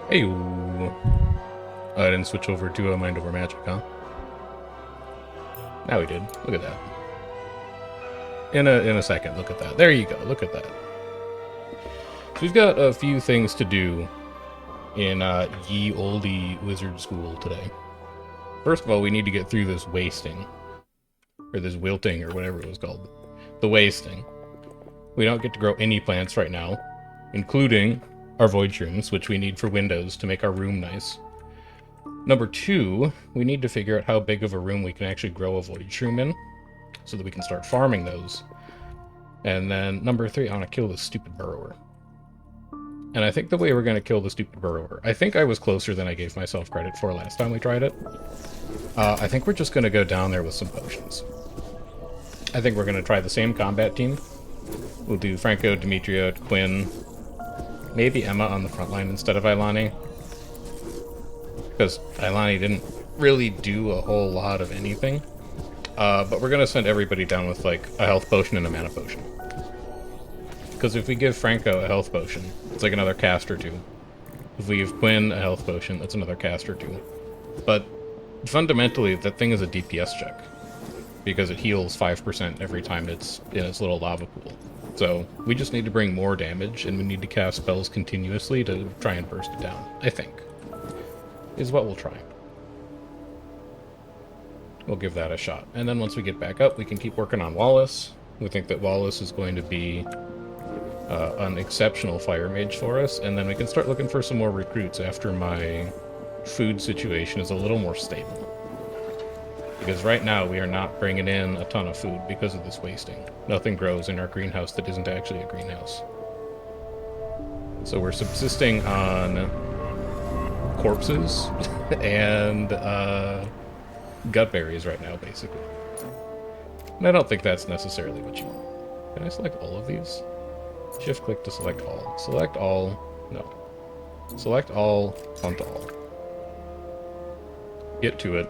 Hey, I didn't switch over to a mind over magic, huh? Now we did. Look at that. In a second. Look at that. There you go. Look at that. So we've got a few things to do in ye olde wizard school today. First of all, we need to get through this wasting, or this wilting, or whatever it was called. The wasting. We don't get to grow any plants right now, including our void shrooms, which we need for windows to make our room nice. Number two, we need to figure out how big of a room we can actually grow a void shroom in, so that we can start farming those. And then number three, I want to kill this stupid burrower. And I think the way we're going to kill the stupid burrower, I think I was closer than I gave myself credit for last time we tried it. I think we're just going to go down there with some potions. I think we're going to try the same combat team. We'll do Franco, Demetrio, Quinn, maybe Emma on the front line instead of Ilani. Because Ilani didn't really do a whole lot of anything. But we're going to send everybody down with, like, a health potion and a mana potion. Because if we give Franco a health potion, it's like another cast or two. If we give Quinn a health potion, that's another cast or two. But fundamentally, that thing is a DPS check. Because it heals 5% every time it's in its little lava pool. So we just need to bring more damage, and we need to cast spells continuously to try and burst it down, I think. Is what we'll try. We'll give that a shot. And then once we get back up, we can keep working on Wallace. We think that Wallace is going to be an exceptional fire mage for us, and then we can start looking for some more recruits after my food situation is a little more stable. Because right now we are not bringing in a ton of food because of this wasting. Nothing grows in our greenhouse that isn't actually a greenhouse. So we're subsisting on corpses and gut berries right now, basically. And I don't think that's necessarily what you want. Can I select all of these? Shift click to select all. Select all. No. Select all. Hunt all. Get to it.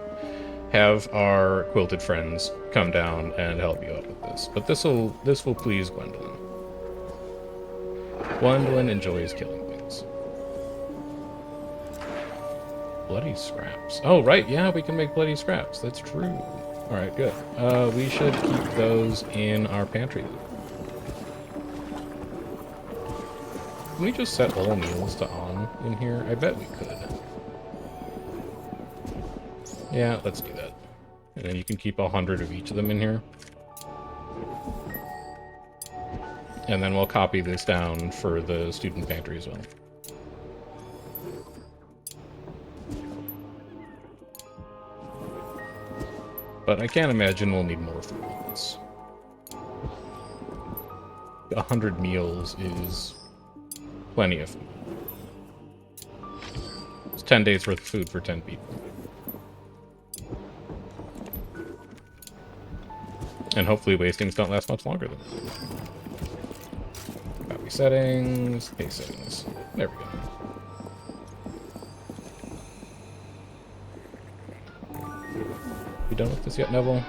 Have our quilted friends come down and help you out with this. But this will please Gwendolyn. Gwendolyn enjoys killing things. Bloody scraps. Oh, right, yeah, we can make bloody scraps. That's true. Alright, good. We should keep those in our pantry. Can we just set all meals to on in here? I bet we could. Yeah, let's do that. And then you can keep 100 of each of them in here. And then we'll copy this down for the student pantry as well. But I can't imagine we'll need more food than this. 100 meals is plenty of food. It's 10 days worth of food for 10 people. And hopefully wastings don't last much longer than that. Copy settings, paste settings. There we go. You done with this yet, Neville?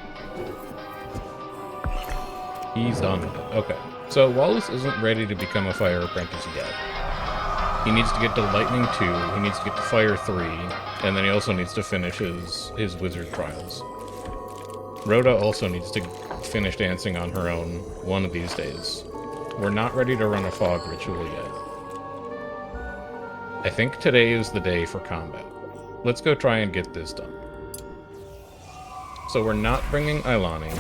He's done with it. Okay. So Wallace isn't ready to become a fire apprentice yet. He needs to get to Lightning 2, he needs to get to Fire 3, and then he also needs to finish his wizard trials. Rhoda also needs to finish dancing on her own one of these days. We're not ready to run a fog ritual yet. I think today is the day for combat. Let's go try and get this done. So we're not bringing Ilani.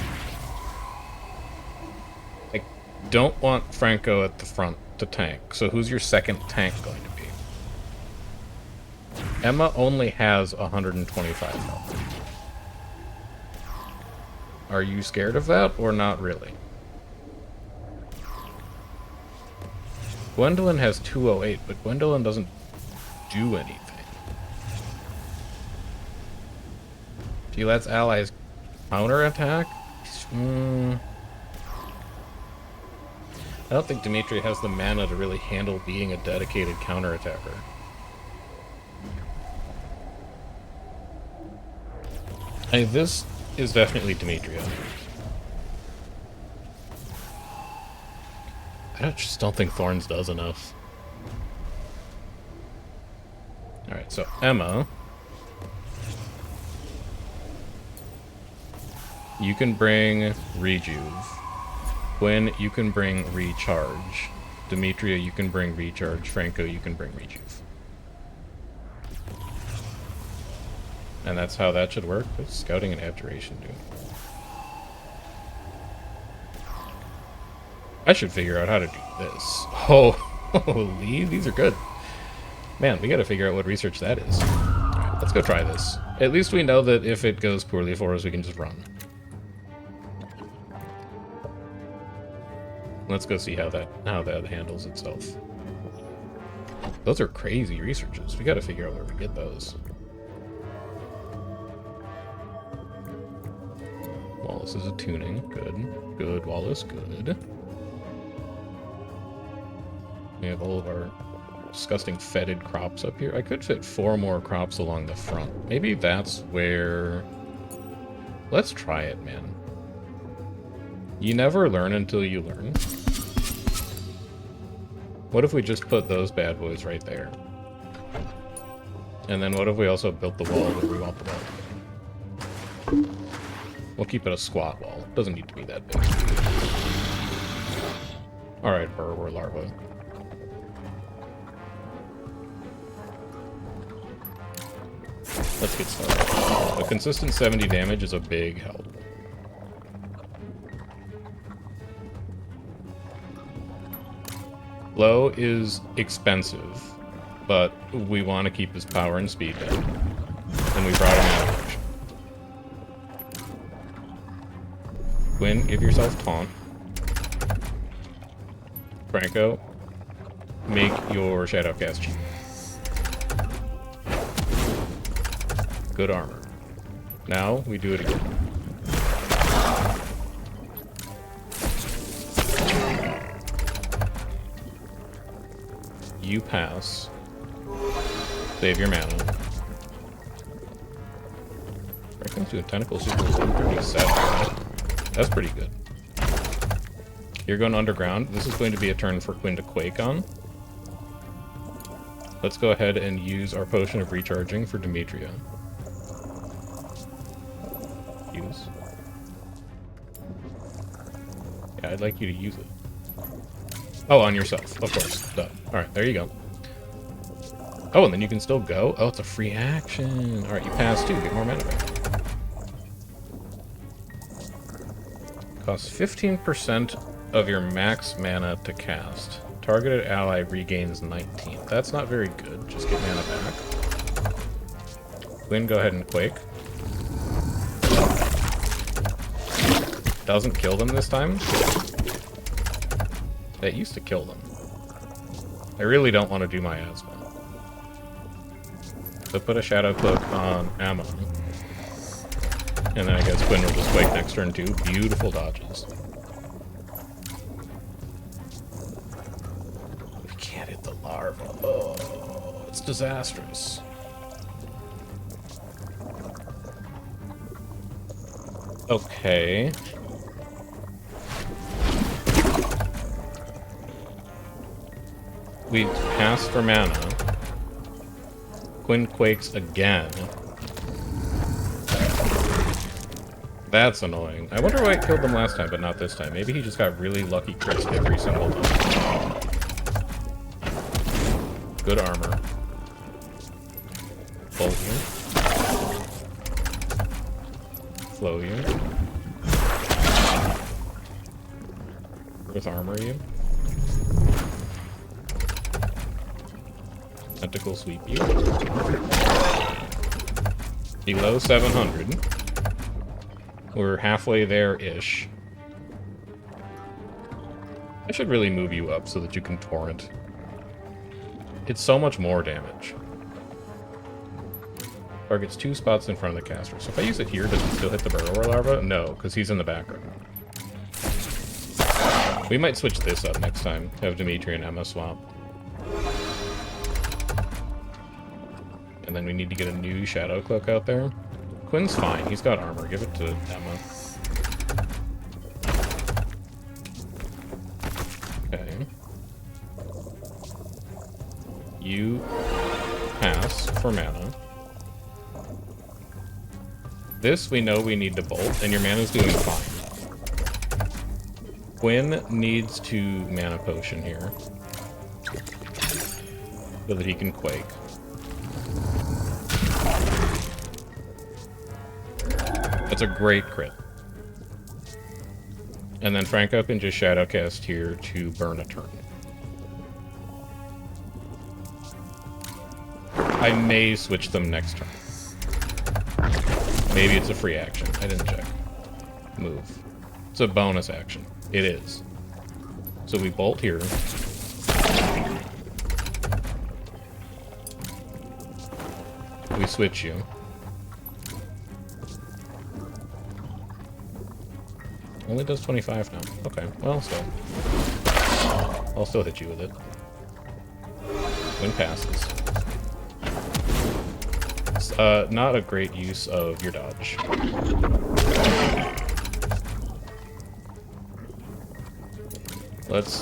I don't want Franco at the front to tank. So who's your second tank going to be? Emma only has 125 health. Are you scared of that, or not really? Gwendolyn has 208, but Gwendolyn doesn't do anything. She lets allies counterattack? I don't think Dimitri has the mana to really handle being a dedicated counterattacker. This is definitely Demetria. I just don't think Thorns does enough. Alright, so Emma, you can bring Rejuve. Quinn, you can bring Recharge. Demetria, you can bring Recharge. Franco, you can bring Rejuve. And that's how that should work. What's scouting and abjuration do? I should figure out how to do this. Oh, holy, these are good. Man, we gotta figure out what research that is. Alright, let's go try this. At least we know that if it goes poorly for us, we can just run. Let's go see how that handles itself. Those are crazy researches. We gotta figure out where we get those. Wallace is a tuning. Good. Good, Wallace. Good. We have all of our disgusting fetid crops up here. I could fit 4 more crops along the front. Maybe that's where... Let's try it, man. You never learn until you learn. What if we just put those bad boys right there? And then what if we also built the wall where we want the wall? We'll keep it a squat wall. It doesn't need to be that big. Alright, we're larva. Let's get started. A consistent 70 damage is a big help. Low is expensive, but we want to keep his power and speed down. And we brought him out. Gwyn, give yourself taunt. Franco, make your shadow cast cheap. Good armor. Now we do it again. You pass. Save your mana. Franco's doing tentacles equals 137. That's pretty good. You're going underground. This is going to be a turn for Quinn to Quake on. Let's go ahead and use our potion of recharging for Demetria. Use. Yeah, I'd like you to use it. Oh, on yourself, of course. Duh. Alright, there you go. Oh, and then you can still go? Oh, it's a free action. Alright, you pass too. Get more mana back. Costs 15% of your max mana to cast. Targeted ally regains 19. That's not very good. Just get mana back. Quinn, go ahead and Quake. Doesn't kill them this time. That used to kill them. I really don't want to do my asthma. So put a Shadow Cloak on Emma. And then I guess Quinn will just Quake next turn too. Beautiful dodges. We can't hit the larva. Oh, it's disastrous. Okay. We pass for mana. Quinn Quakes again. That's annoying. I wonder why I killed them last time, but not this time. Maybe he just got really lucky crits every single time. Good armor. Bolt you. Flow you. With armor you. Tentacle sweep you. Below 700. We're halfway there-ish. I should really move you up so that you can torrent. It's so much more damage. Targets 2 spots in front of the caster. So if I use it here, does it still hit the burrower larva? No, because he's in the background. We might switch this up next time. Have Demetria and Emma swap. And then we need to get a new Shadow Cloak out there. Quinn's fine. He's got armor. Give it to Emma. Okay. You pass. this for mana. This we know we need to bolt, and your mana's doing fine. Quinn needs to mana potion here. So that he can quake. That's a great crit. And then Franco can just Shadowcast here to burn a turn. I may switch them next turn. Maybe it's a free action. I didn't check. Move. It's a bonus action. It is. So we bolt here. We switch you. Only does 25 now. Okay, well, still. I'll still hit you with it. Wind passes. It's, not a great use of your dodge.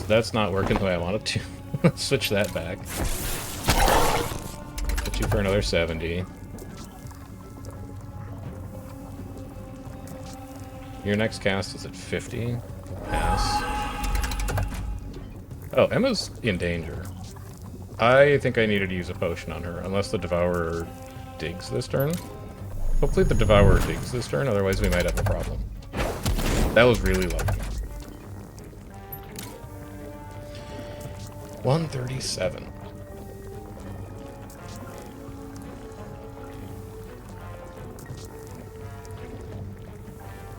That's not working the way I want it to. Let's switch that back. Hit you for another 70. Your next cast is at 50. Pass. Oh, Emma's in danger. I think I needed to use a potion on her, unless the Devourer digs this turn. Hopefully the Devourer digs this turn, otherwise we might have a problem. That was really lucky. 137.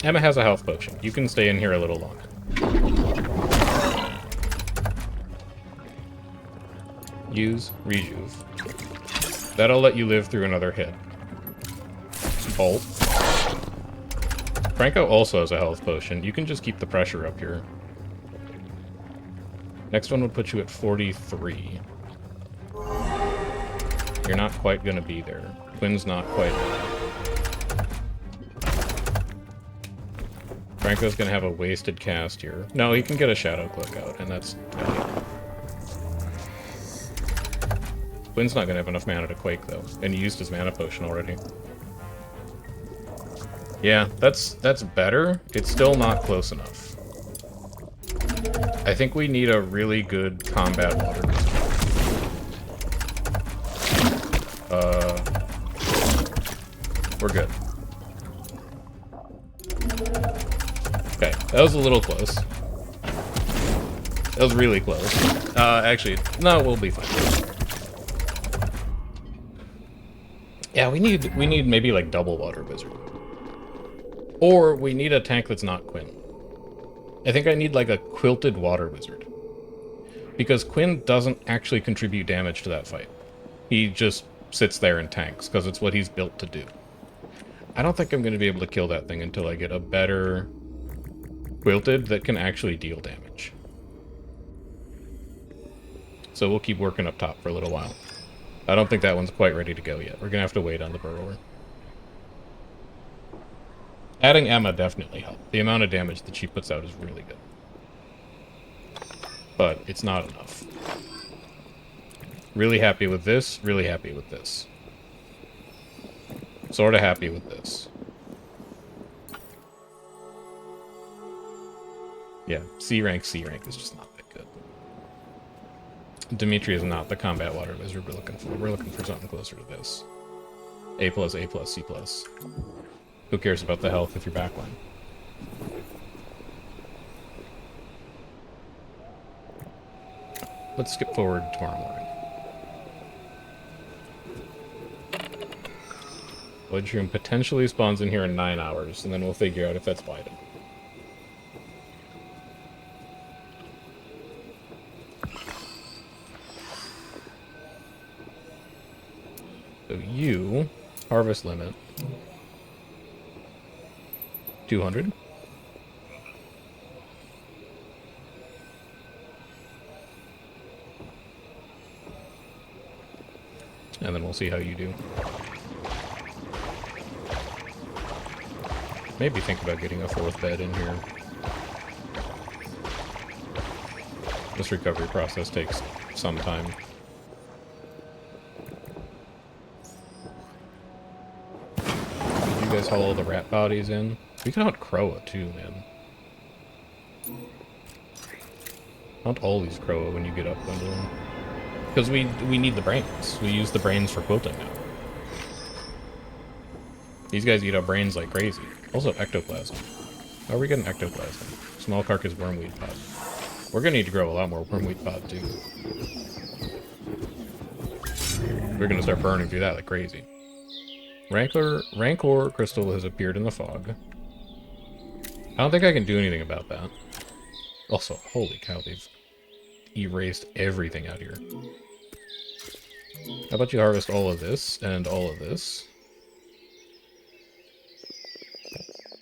Emma has a health potion. You can stay in here a little longer. Use Rejuve. That'll let you live through another hit. Bolt. Franco also has a health potion. You can just keep the pressure up here. Next one would put you at 43. You're not quite gonna be there. Quinn's not quite there. Franco's gonna have a wasted cast here. No, he can get a Shadow Cloak out, and that's valuable. Quinn's not gonna have enough mana to Quake, though, and he used his mana potion already. Yeah, that's better. It's still not close enough. I think we need a really good combat water wizard. We're good. Okay, that was a little close. That was really close. Actually, no, we'll be fine. Yeah, we need maybe like double water wizard. Or we need a tank that's not Quinn. I think I need like a quilted water wizard. Because Quinn doesn't actually contribute damage to that fight. He just sits there and tanks, because it's what he's built to do. I don't think I'm going to be able to kill that thing until I get a better quilted that can actually deal damage. So we'll keep working up top for a little while. I don't think that one's quite ready to go yet. We're going to have to wait on the burrower. Adding Emma definitely helped. The amount of damage that she puts out is really good. But it's not enough. Really happy with this, really happy with this. Sorta happy with this. Yeah, C rank is just not that good. Dimitri is not the combat water wizard we're looking for. We're looking for something closer to this. A+, C+. Who cares about the health if you're backline? Let's skip forward tomorrow morning. Wedge room potentially spawns in here in 9 hours, and then we'll figure out if that's wide. So you, harvest limit, 200. And then we'll see how you do. Maybe think about getting a 4th bed in here. This recovery process takes some time. guys haul all the rat bodies in. We can hunt Croa too, man. Hunt all these Croa when you get up, Gwendolyn. Because we need the brains. We use the brains for quilting now. These guys eat up brains like crazy. Also ectoplasm. How are we getting ectoplasm? Small carcass wormweed pod. We're gonna need to grow a lot more wormweed pod too. We're gonna start burning through that like crazy. Rancor crystal has appeared in the fog. I don't think I can do anything about that. Also, holy cow, they've erased everything out here. How about you harvest all of this and all of this?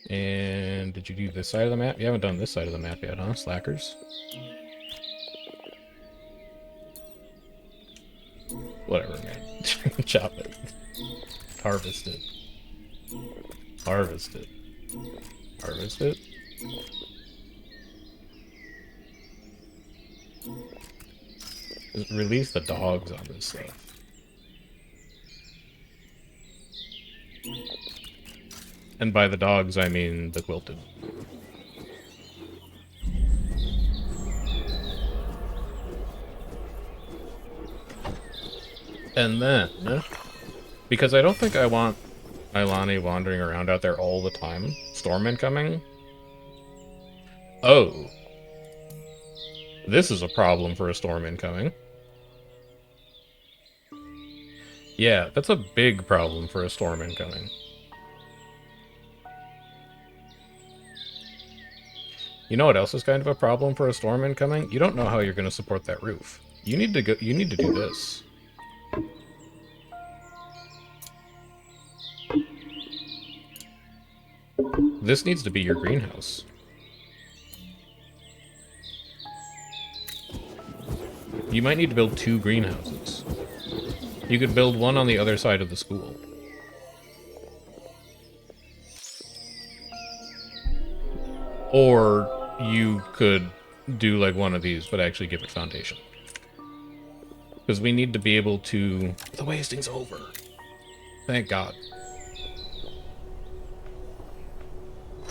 And did you do this side of the map? You haven't done this side of the map yet, huh? Slackers? Whatever, man. Chop it. Harvest it. Harvest it. Harvest it. Just release the dogs on this stuff. And by the dogs, I mean the quilted. And then, because I don't think I want Ailani wandering around out there all the time. Storm incoming. Oh. This is a problem for a storm incoming. Yeah, that's a big problem for a storm incoming. You know what else is kind of a problem for a storm incoming? You don't know how you're going to support that roof. You need to go. You need to do this. This needs to be your greenhouse. You might need to build 2 greenhouses. You could build one on the other side of the school. Or you could do like one of these, but actually give it foundation. Because we need to be able to... The wasting's over. Thank God.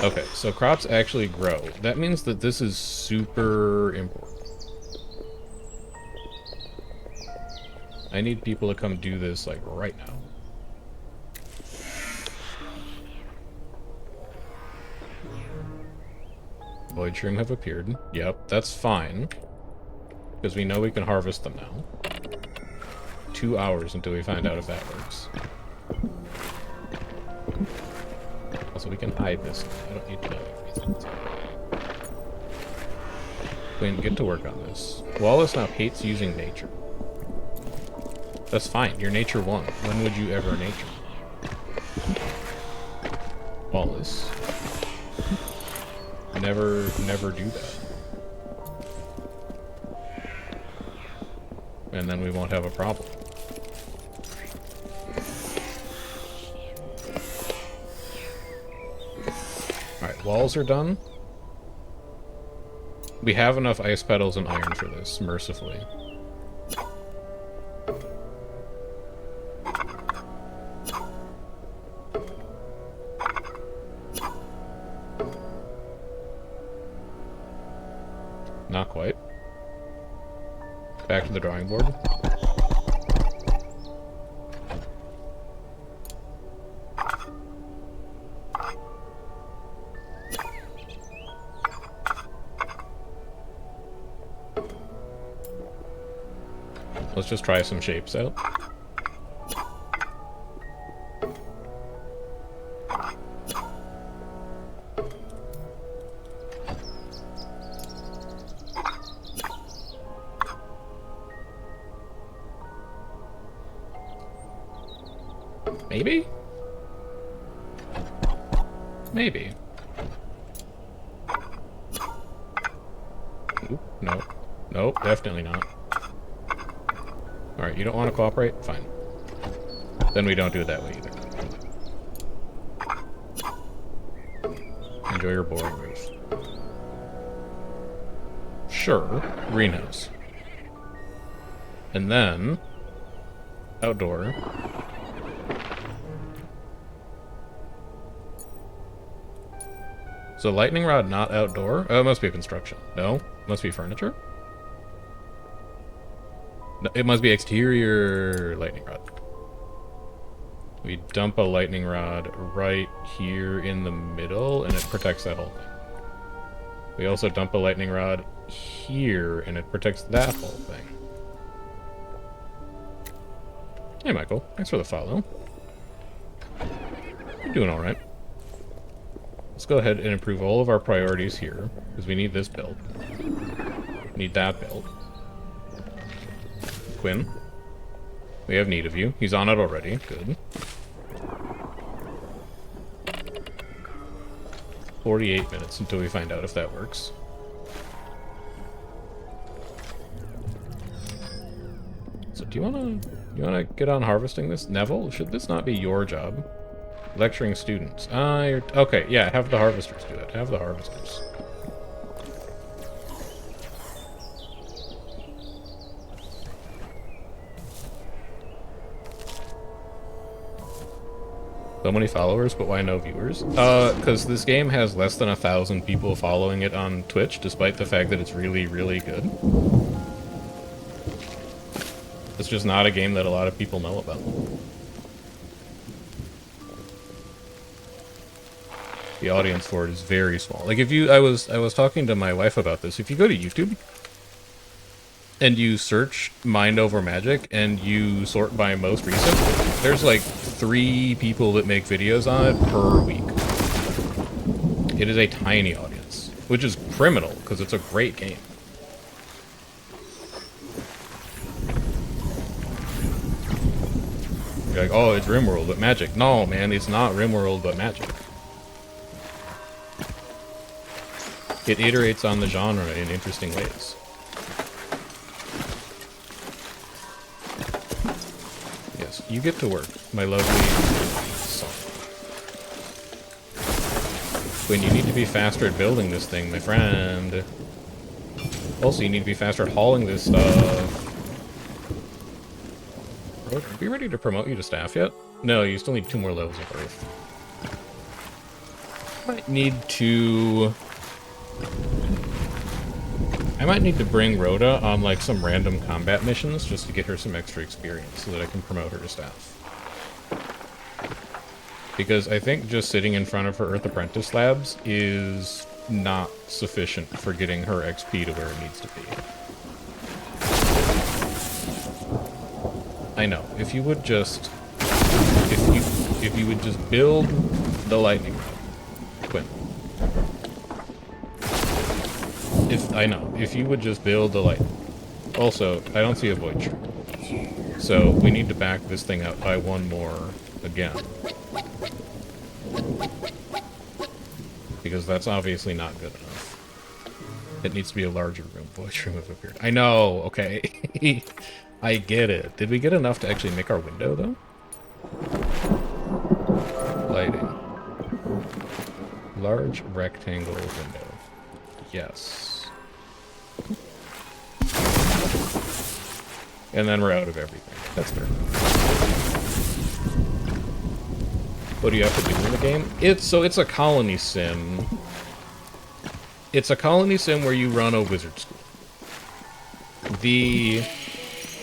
Okay, so crops actually grow. That means that this is super important. I need people to come do this, like, right now. Void shroom have appeared. Yep, that's fine. Because we know we can harvest them now. 2 hours until we find out if that works. Also, we can hide this. I don't need to know everything. Quinn, get to work on this. Wallace now hates using nature. That's fine. You're nature 1. When would you ever nature? Wallace. Never do that. And then we won't have a problem. Alright, walls are done. We have enough ice petals and iron for this, mercifully. Not quite. Back to the drawing board. Let's just try some shapes out. Maybe? Maybe. Oop, no. Nope, definitely not. Alright, you don't want to cooperate? Fine. Then we don't do it that way either. Enjoy your boring roof. Sure, greenhouse. And then... outdoor... So lightning rod not outdoor? Oh, it must be construction. No? Must be furniture? No, it must be exterior lightning rod. We dump a lightning rod right here in the middle, and it protects that whole thing. We also dump a lightning rod here, and it protects that whole thing. Hey, Michael. Thanks for the follow. You're doing alright. Let's go ahead and improve all of our priorities here, because we need this built. Need that built. Quinn. We have need of you. He's on it already. Good. 48 minutes until we find out if that works. So do you wanna get on harvesting this? Neville, should this not be your job? Lecturing students. Okay, yeah, have the harvesters do it. Have the harvesters. So many followers, but why no viewers? Because this game has less than 1,000 people following it on Twitch, despite the fact that it's really, really good. It's just not a game that a lot of people know about. The audience for it is very small. Like, if you... I was talking to my wife about this. If you go to YouTube and you search Mind Over Magic and you sort by most recent, there's like 3 people that make videos on it per week. It is a tiny audience, which is criminal because it's a great game. You're like, oh, it's RimWorld but Magic. No, man, it's not RimWorld but Magic. It iterates on the genre in interesting ways. Yes, you get to work, my lovely son. When you need to be faster at building this thing, my friend. Also, you need to be faster at hauling this stuff. Are we ready to promote you to staff yet? No, you still need 2 more levels of Earth. Might need to... I might need to bring Rhoda on, like, some random combat missions just to get her some extra experience so that I can promote her to staff. Because I think just sitting in front of her Earth Apprentice labs is not sufficient for getting her XP to where it needs to be. I know. If you would just... If you would just build the lightning rod, Quinn. I know. If you would just build the light. Also, I don't see a void tree. So, we need to back this thing up by 1 more again. Because that's obviously not good enough. It needs to be a larger room. Void room have appeared. I know, okay. I get it. Did we get enough to actually make our window, though? Lighting. Large rectangle window. Yes. And then we're out of everything. That's fair. What do you have to do in the game? It's a colony sim. It's a colony sim where you run a wizard school.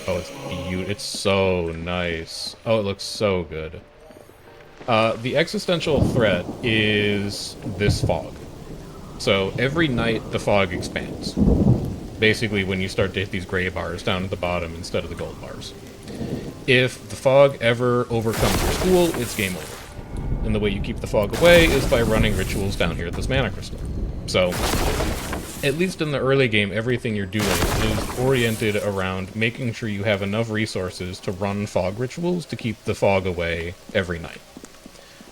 Oh, it's beautiful. It's so nice. Oh, it looks so good. The existential threat is this fog. So every night the fog expands. Basically when you start to hit these gray bars down at the bottom instead of the gold bars. If the fog ever overcomes your school, it's game over. And the way you keep the fog away is by running rituals down here at this mana crystal. So, at least in the early game, everything you're doing is oriented around making sure you have enough resources to run fog rituals to keep the fog away every night.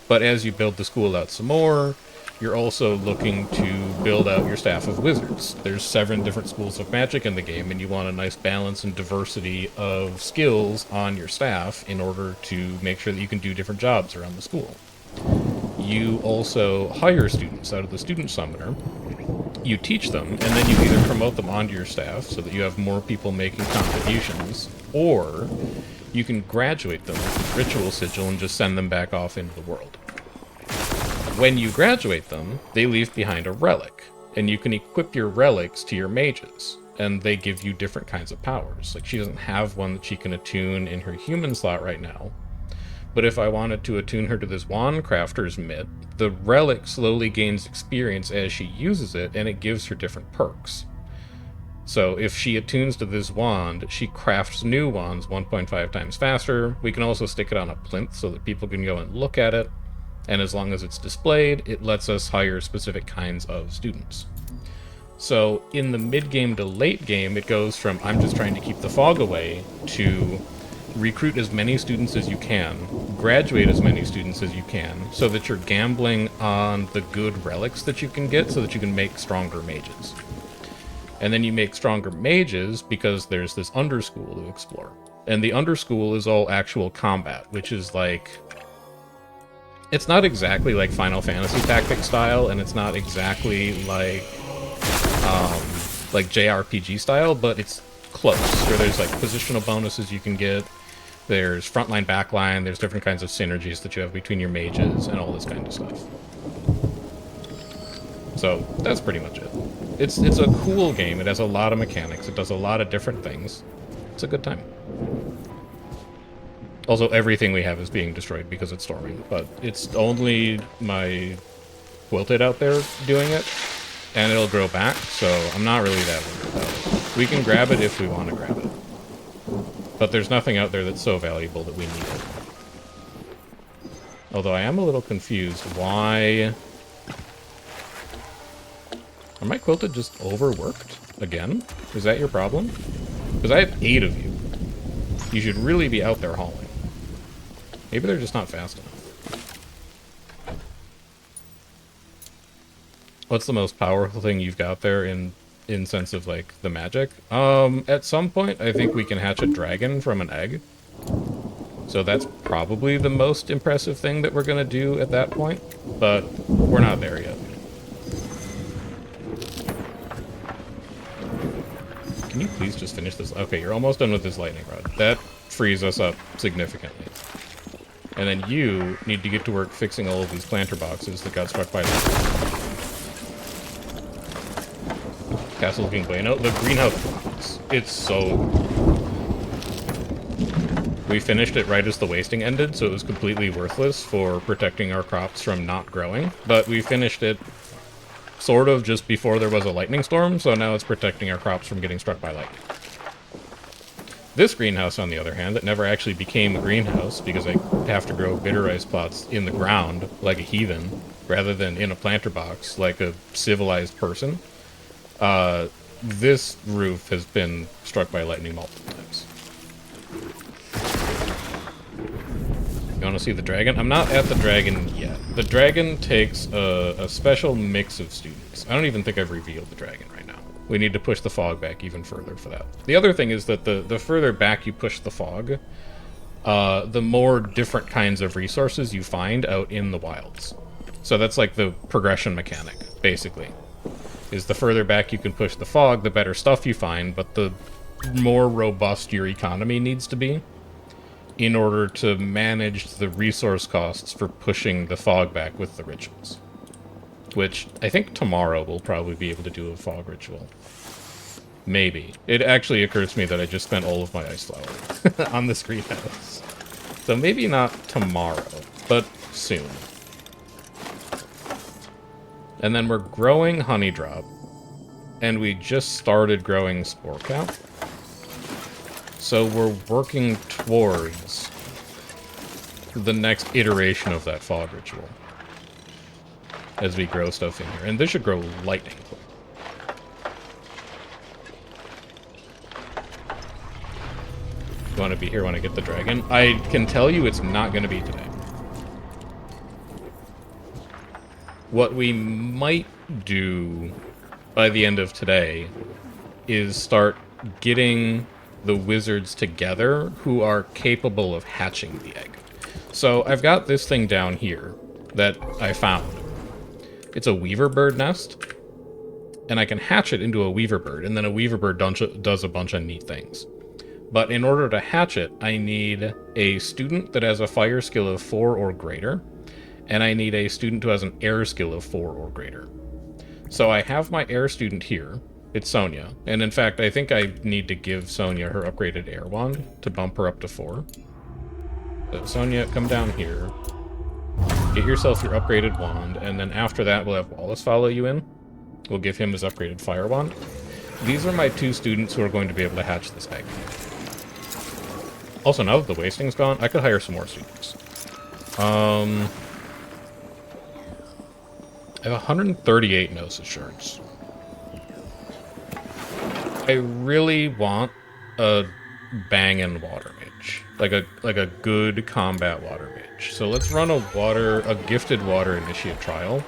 But as you build the school out some more, you're also looking to build out your staff of wizards. There's 7 different schools of magic in the game, and you want a nice balance and diversity of skills on your staff in order to make sure that you can do different jobs around the school. You also hire students out of the student summoner. You teach them, and then you either promote them onto your staff so that you have more people making contributions, or you can graduate them with ritual sigil and just send them back off into the world. When you graduate them, they leave behind a relic, and you can equip your relics to your mages, and they give you different kinds of powers. Like, she doesn't have one that she can attune in her human slot right now, but if I wanted to attune her to this wand crafter's mitt, the relic slowly gains experience as she uses it, and it gives her different perks. So if she attunes to this wand, she crafts new wands 1.5 times faster. We can also stick it on a plinth so that people can go and look at it. And as long as it's displayed, it lets us hire specific kinds of students. So in the mid-game to late game, it goes from I'm just trying to keep the fog away to recruit as many students as you can, graduate as many students as you can, so that you're gambling on the good relics that you can get so that you can make stronger mages. And then you make stronger mages because there's this underschool to explore. And the underschool is all actual combat, which is like... It's not exactly like Final Fantasy Tactics style, and it's not exactly like JRPG style, but it's close. Where there's like positional bonuses you can get, there's frontline, backline, there's different kinds of synergies that you have between your mages, and all this kind of stuff. So that's pretty much it. It's a cool game. It has a lot of mechanics. It does a lot of different things. It's a good time. Also, everything we have is being destroyed because it's storming, but it's only my quilted out there doing it, and it'll grow back, so I'm not really that worried about it. We can grab it if we want to grab it, but there's nothing out there that's so valuable that we need it. Although I am a little confused. Why... Are my quilted just overworked again? Is that your problem? Because I have 8 of you. You should really be out there hauling. Maybe they're just not fast enough. What's the most powerful thing you've got there in sense of, like, the magic? At some point, I think we can hatch a dragon from an egg. So that's probably the most impressive thing that we're going to do at that point. But we're not there yet. Can you please just finish this? Okay, you're almost done with this lightning rod. That frees us up significantly. And then you need to get to work fixing all of these planter boxes that got struck by lightning. Castle looking bueno. The greenhouse box. It's so... We finished it right as the wasting ended, so it was completely worthless for protecting our crops from not growing. But we finished it sort of just before there was a lightning storm, so now it's protecting our crops from getting struck by lightning. This greenhouse, on the other hand, that never actually became a greenhouse because I have to grow bitter rice plots in the ground like a heathen, rather than in a planter box like a civilized person. This roof has been struck by lightning multiple times. You want to see the dragon? I'm not at the dragon yet. The dragon takes a special mix of students. I don't even think I've revealed the dragon right now. We need to push the fog back even further for that. The other thing is that the further back you push the fog, the more different kinds of resources you find out in the wilds. So that's like the progression mechanic, basically. Is the further back you can push the fog, the better stuff you find, but the more robust your economy needs to be in order to manage the resource costs for pushing the fog back with the rituals. Which, I think tomorrow we'll probably be able to do a fog ritual. Maybe. It actually occurs to me that I just spent all of my ice flour on this greenhouse. So maybe not tomorrow, but soon. And then we're growing honey drop, and we just started growing spore cap. So we're working towards the next iteration of that fog ritual as we grow stuff in here. And this should grow lightning quick. You want to be here when I get the dragon? I can tell you it's not going to be today. What we might do by the end of today is start getting the wizards together who are capable of hatching the egg. So I've got this thing down here that I found. It's a weaver bird nest, and I can hatch it into a weaver bird, and then a weaver bird does a bunch of neat things. But in order to hatch it, I need a student that has a fire skill of 4 or greater, and I need a student who has an air skill of 4 or greater. So I have my air student here. It's Sonia. And in fact, I think I need to give Sonia her upgraded air wand to bump her up to 4. So Sonia, come down here. Get yourself your upgraded wand, and then after that we'll have Wallace follow you in. We'll give him his upgraded fire wand. These are my 2 students who are going to be able to hatch this egg. Also, now that the wasting's gone, I could hire some more students. I have 138 Gnosis shards. I really want a bangin' water mage. Like a good combat water mage. So let's run a gifted water initiate trial.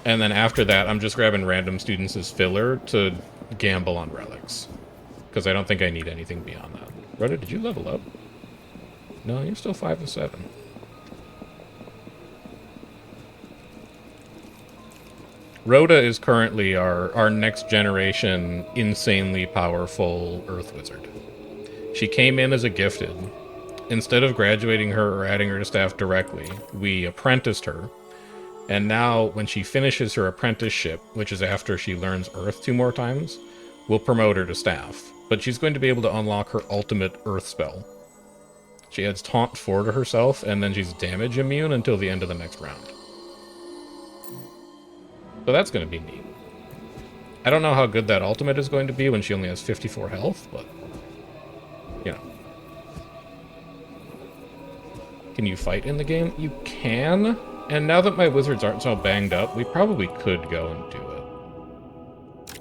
And then after that, I'm just grabbing random students as filler to gamble on relics. Because I don't think I need anything beyond that. Rhoda, did you level up? No, you're still 5 of 7. Rhoda is currently our next generation insanely powerful Earth Wizard. She came in as a gifted. Instead of graduating her or adding her to staff directly, we apprenticed her. And now, when she finishes her apprenticeship, which is after she learns Earth 2 more times, we'll promote her to staff. But she's going to be able to unlock her ultimate Earth spell. She adds Taunt 4 to herself, and then she's damage immune until the end of the next round. So that's going to be neat. I don't know how good that ultimate is going to be when she only has 54 health, but, you know. Can you fight in the game? You can. And now that my wizards aren't so banged up, we probably could go and do it.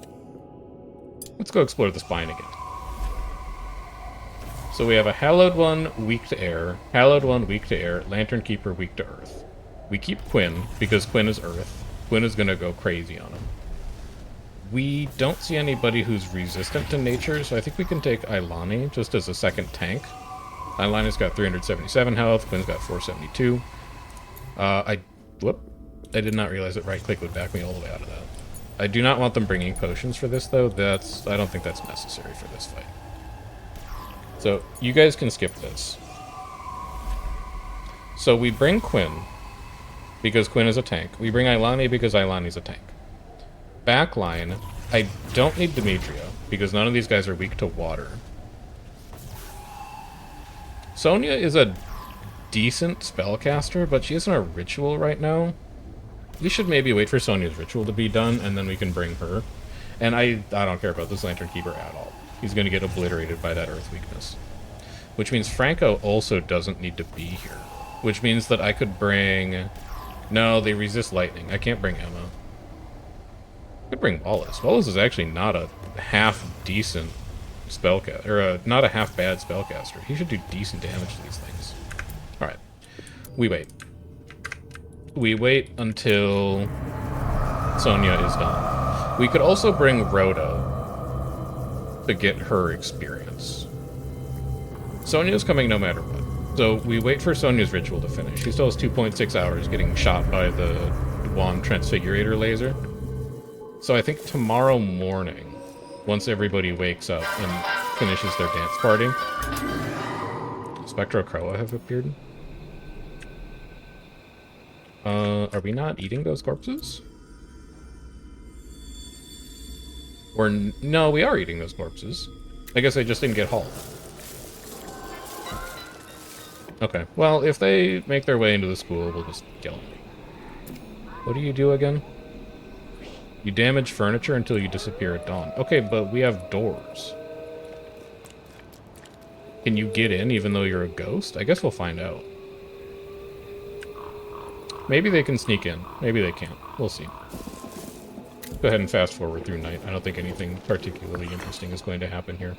Let's go explore the spine again. So we have a Hallowed one, weak to air, Hallowed one, weak to air, Lantern Keeper, weak to earth. We keep Quinn, because Quinn is earth. Quinn is going to go crazy on him. We don't see anybody who's resistant to nature, so I think we can take Ailani just as a second tank. Ailani's got 377 health, Quinn's got 472. I did not realize that right-click would back me all the way out of that. I do not want them bringing potions for this, though. I don't think that's necessary for this fight. So, you guys can skip this. So we bring Quinn, because Quinn is a tank. We bring Ailani because Ailani's a tank. Backline, I don't need Demetria, because none of these guys are weak to water. Sonia is a decent spellcaster, but she isn't a ritual right now. We should maybe wait for Sonia's ritual to be done, and then we can bring her. And I don't care about this Lantern Keeper at all. He's going to get obliterated by that Earth weakness. Which means Franco also doesn't need to be here. Which means that I could bring... No, they resist lightning. I can't bring Emma. I could bring Wallace. Wallace is actually not a half-decent spellcaster, or not a half-bad spellcaster. He should do decent damage to these things. Alright. We wait. We wait until Sonia is done. We could also bring Rhoda to get her experience. Sonia's coming no matter what. So we wait for Sonia's ritual to finish. She still has 2.6 hours getting shot by the wand transfigurator laser. So I think tomorrow morning, once everybody wakes up and finishes their dance party, Spectro Croa have appeared. Are we not eating those corpses? Or no, we are eating those corpses. I guess I just didn't get hauled. Okay, well, if they make their way into the school, we'll just kill them. What do you do again? You damage furniture until you disappear at dawn. Okay, but we have doors. Can you get in even though you're a ghost? I guess we'll find out. Maybe they can sneak in. Maybe they can't. We'll see. Go ahead and fast forward through night. I don't think anything particularly interesting is going to happen here.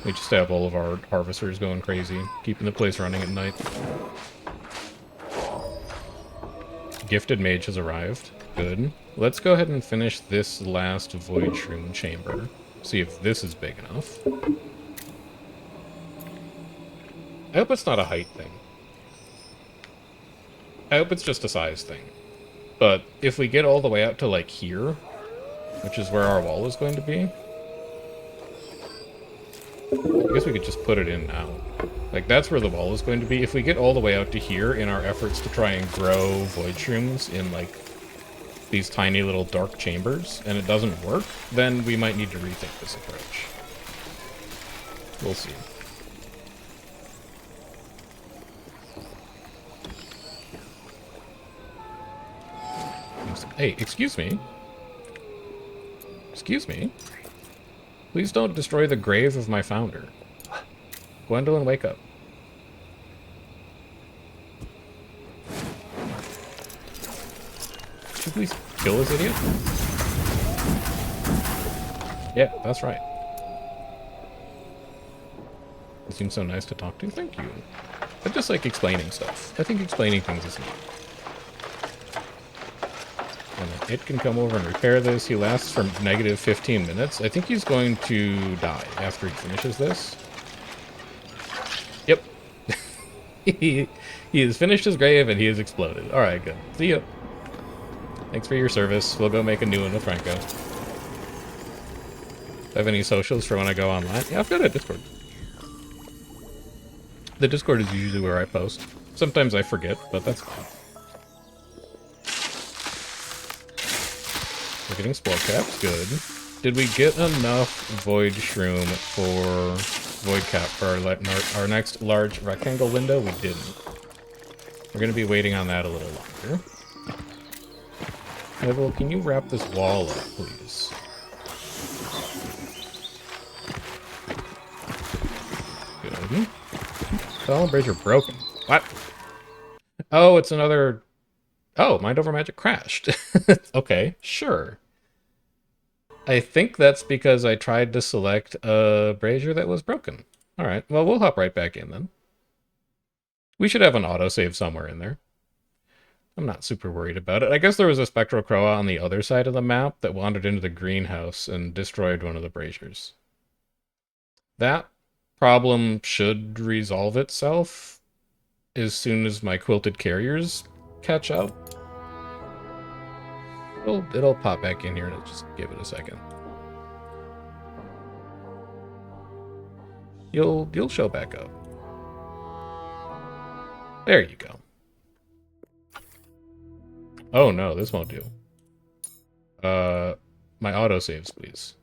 We just have all of our harvesters going crazy, keeping the place running at night. Gifted Mage has arrived. Good. Let's go ahead and finish this last Void Shroom chamber. See if this is big enough. I hope it's not a height thing. I hope it's just a size thing. But if we get all the way out to, like, here, which is where our wall is going to be, I guess we could just put it in now. Like, that's where the wall is going to be. If we get all the way out to here in our efforts to try and grow void shrooms in, like, these tiny little dark chambers, and it doesn't work, then we might need to rethink this approach. We'll see. Hey, excuse me. Excuse me. Please don't destroy the grave of my founder. Gwendolyn, wake up. Could you please kill this idiot? Yeah, that's right. It seems so nice to talk to. Thank you. I just like explaining stuff. I think explaining things is neat. And then it can come over and repair this. He lasts for negative 15 minutes. I think he's going to die after he finishes this. Yep. He has finished his grave and he has exploded. Alright, good. See ya. Thanks for your service. We'll go make a new one with Franco. Have any socials for when I go online? Yeah, I've got a Discord. The Discord is usually where I post. Sometimes I forget, but that's fine. We're getting spore caps, good. Did we get enough void shroom for void cap for our next large rectangle window? We didn't. We're going to be waiting on that a little longer. Neville, can you wrap this wall up, please? Good. Solid brazier broken. What? Oh, it's another... Oh, Mind Over Magic crashed. Okay, sure. I think that's because I tried to select a brazier that was broken. Alright, well, we'll hop right back in then. We should have an autosave somewhere in there. I'm not super worried about it. I guess there was a Spectral Croa on the other side of the map that wandered into the greenhouse and destroyed one of the braziers. That problem should resolve itself as soon as my quilted carriers catch up. It'll pop back in here and just give it a second. You'll show back up. There you go. Oh no, this won't do. My autosaves, please.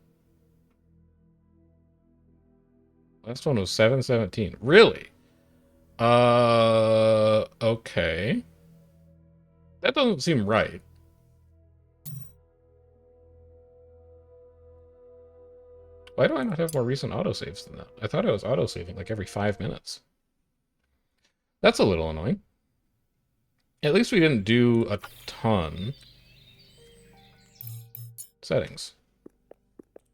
Last one was 717. Really? Okay. That doesn't seem right. Why do I not have more recent autosaves than that? I thought I was autosaving like every 5 minutes. That's a little annoying. At least we didn't do a ton. Settings.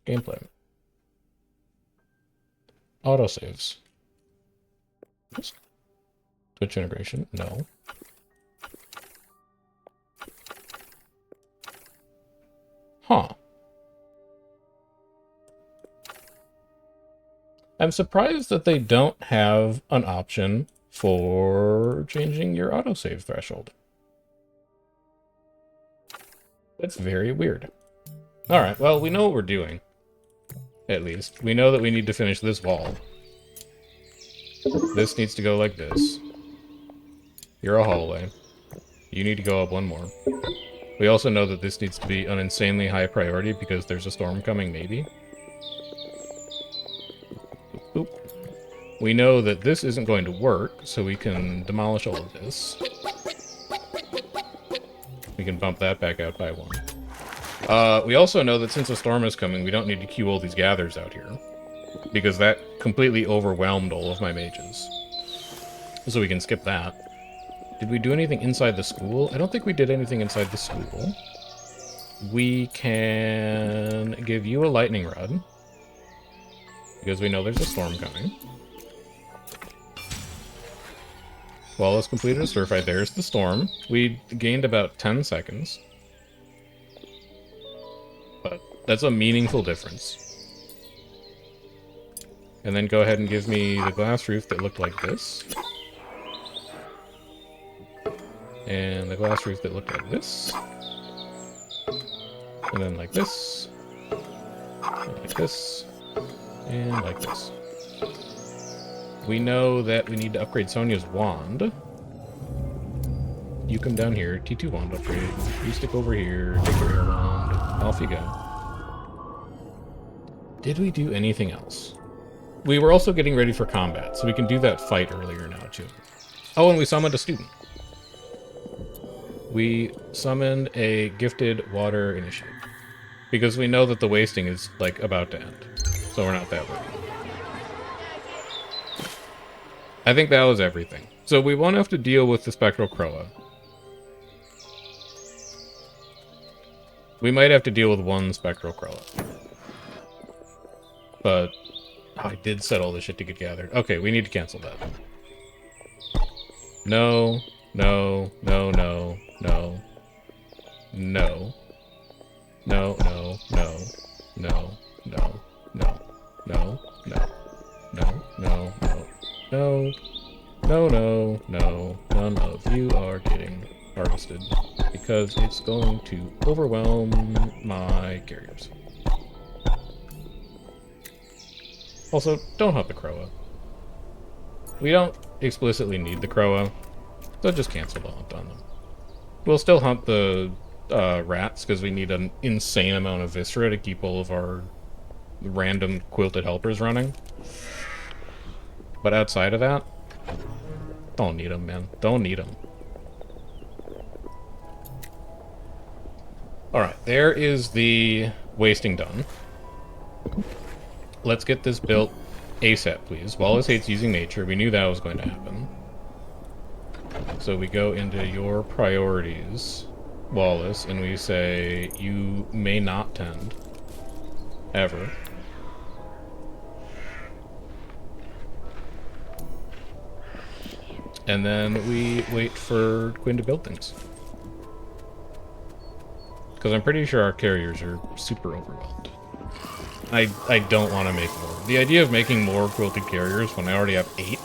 Gameplay. Autosaves. Oops. Twitch integration. No. Huh. I'm surprised that they don't have an option for changing your autosave threshold. That's very weird. Alright, well, we know what we're doing. At least. We know that we need to finish this wall. This needs to go like this. You're a hallway. You need to go up one more. We also know that this needs to be an insanely high priority because there's a storm coming, maybe. Oop. We know that this isn't going to work, so we can demolish all of this. We can bump that back out by one. We also know that since a storm is coming, we don't need to queue all these gathers out here. Because that completely overwhelmed all of my mages. So we can skip that. Did we do anything inside the school? I don't think we did anything inside the school. We can give you a lightning rod. Because we know there's a storm coming. Wallace completed a stir fight. There's the storm. We gained about 10 seconds. But that's a meaningful difference. And then go ahead and give me the glass roof that looked like this. And the glass roof that looked like this. And then like this. And like this. And like this. We know that we need to upgrade Sonia's wand. You come down here, T2 wand upgrade. You stick over here, take your air wand. Off you go. Did we do anything else? We were also getting ready for combat, so we can do that fight earlier now, too. Oh, and we summoned a student. We summoned a gifted water initiative. Because we know that the wasting is, like, about to end. So we're not that worried. I think that was everything. So we won't have to deal with the Spectral Croa. We might have to deal with one Spectral Croa. But I did set all this shit to get gathered. Okay, we need to cancel that. No, no, no, no, no. No. No, no, no, no, no, no, no, no, no, no, no, no, no, no, no, none of you are getting harvested because it's going to overwhelm my carriers. Also, don't hunt the Croa. We don't explicitly need the Croa, so just cancel the hunt on them. We'll still hunt the rats, because we need an insane amount of viscera to keep all of our random quilted helpers running. But outside of that, don't need them, man. Don't need them. Alright, there is the wasting done. Let's get this built ASAP, please. Wallace hates using nature. We knew that was going to happen. So we go into your priorities, Wallace, and we say, you may not tend. Ever. And then we wait for Quinn to build things. Because I'm pretty sure our carriers are super overwhelmed. I don't want to make more. The idea of making more quilted carriers when I already have 8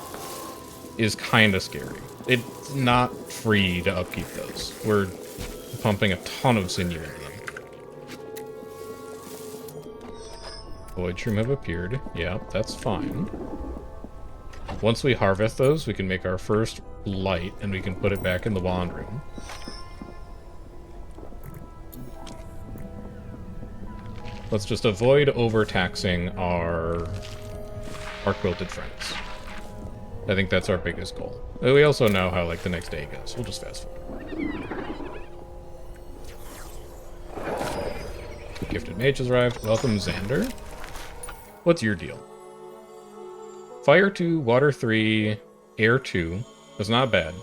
is kind of scary. It's not free to upkeep those. We're pumping a ton of sinew into them. Void Shroom have appeared. Yeah, that's fine. Once we harvest those, we can make our first light, and we can put it back in the wand room. Let's just avoid overtaxing our quilted friends. I think that's our biggest goal. But we also know how, like, the next day goes. We'll just fast forward. Gifted mage has arrived. Welcome, Xander. What's your deal? Fire 2, Water 3, Air 2. That's not bad.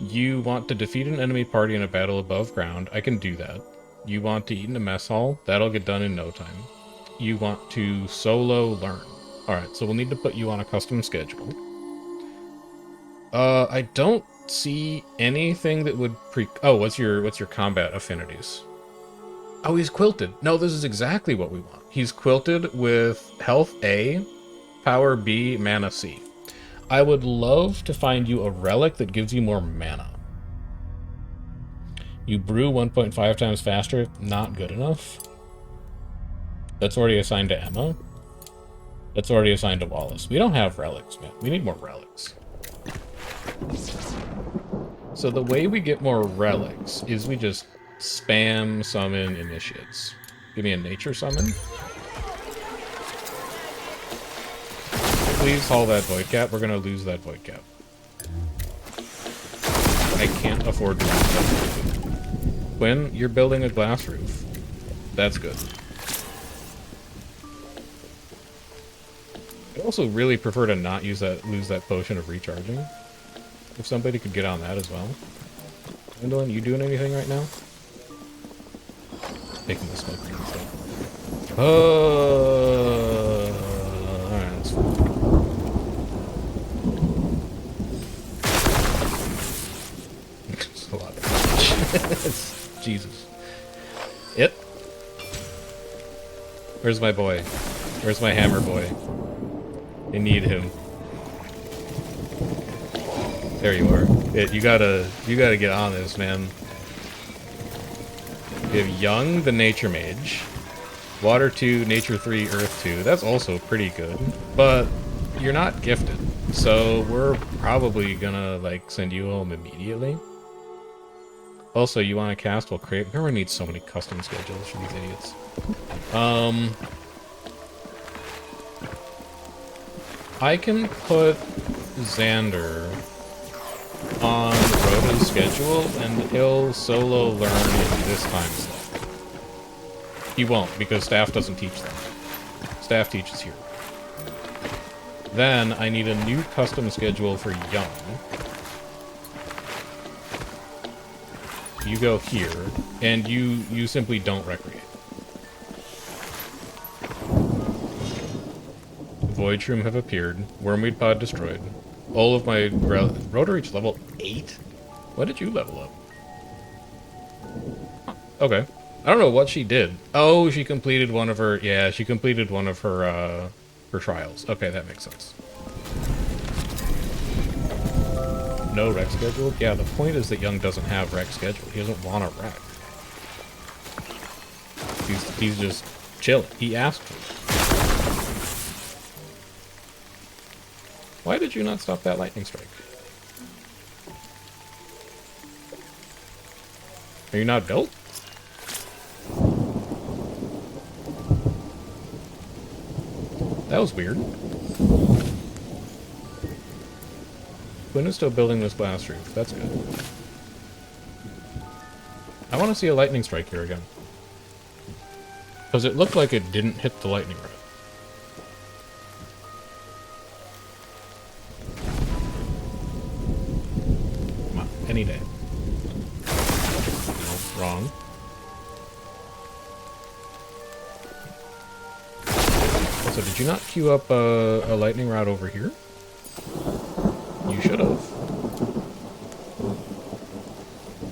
You want to defeat an enemy party in a battle above ground. I can do that. You want to eat in a mess hall. That'll get done in no time. You want to solo learn. Alright, so we'll need to put you on a custom schedule. I don't see anything that would Oh, what's your combat affinities? Oh, he's quilted. No, this is exactly what we want. He's quilted with health A, power B, mana C. I would love to find you a relic that gives you more mana. You brew 1.5 times faster. Not good enough. That's already assigned to Emma. That's already assigned to Wallace. We don't have relics, man. We need more relics. So the way we get more relics is we just spam summon initiates. Give me a nature summon. Please haul that void cap. We're gonna lose that void cap. I can't afford to lose that. Quinn, you're building a glass roof. That's good. I'd also really prefer to not lose that potion of recharging. If somebody could get on that as well. Gwendolyn, you doing anything right now? Taking the smoke and stuff. Alright, that's fine. It's a lot of damage. Jesus. Yep. Where's my boy? Where's my hammer boy? I need him. There you are. You gotta get on this, man. We have Young, the Nature Mage. Water 2, Nature 3, Earth 2. That's also pretty good. But you're not gifted. So we're probably gonna, like, send you home immediately. Also, you want to cast while create? We're gonna need so many custom schedules for these idiots. I can put Xander on Rhoda's schedule, and he'll solo learn in this time slot. He won't, because staff doesn't teach them. Staff teaches here. Then, I need a new custom schedule for Young. You go here, and you simply don't recreate. Void Shroom have appeared. Wormweed Pod destroyed. All of my... Rhoda reached level 8? When did you level up? Huh, okay. I don't know what she did. Oh, she completed one of her... Yeah, she completed one of her trials. Okay, that makes sense. No rec schedule? Yeah, the point is that Young doesn't have rec schedule. He doesn't want a rec. He's just chilling. He asked for it. Why did you not stop that lightning strike? Are you not built? That was weird. Quinn is still building this blast roof. That's good. I want to see a lightning strike here again. Because it looked like it didn't hit the lightning rod. Come on, any day. No, wrong. So did you not queue up a lightning rod over here? You should have.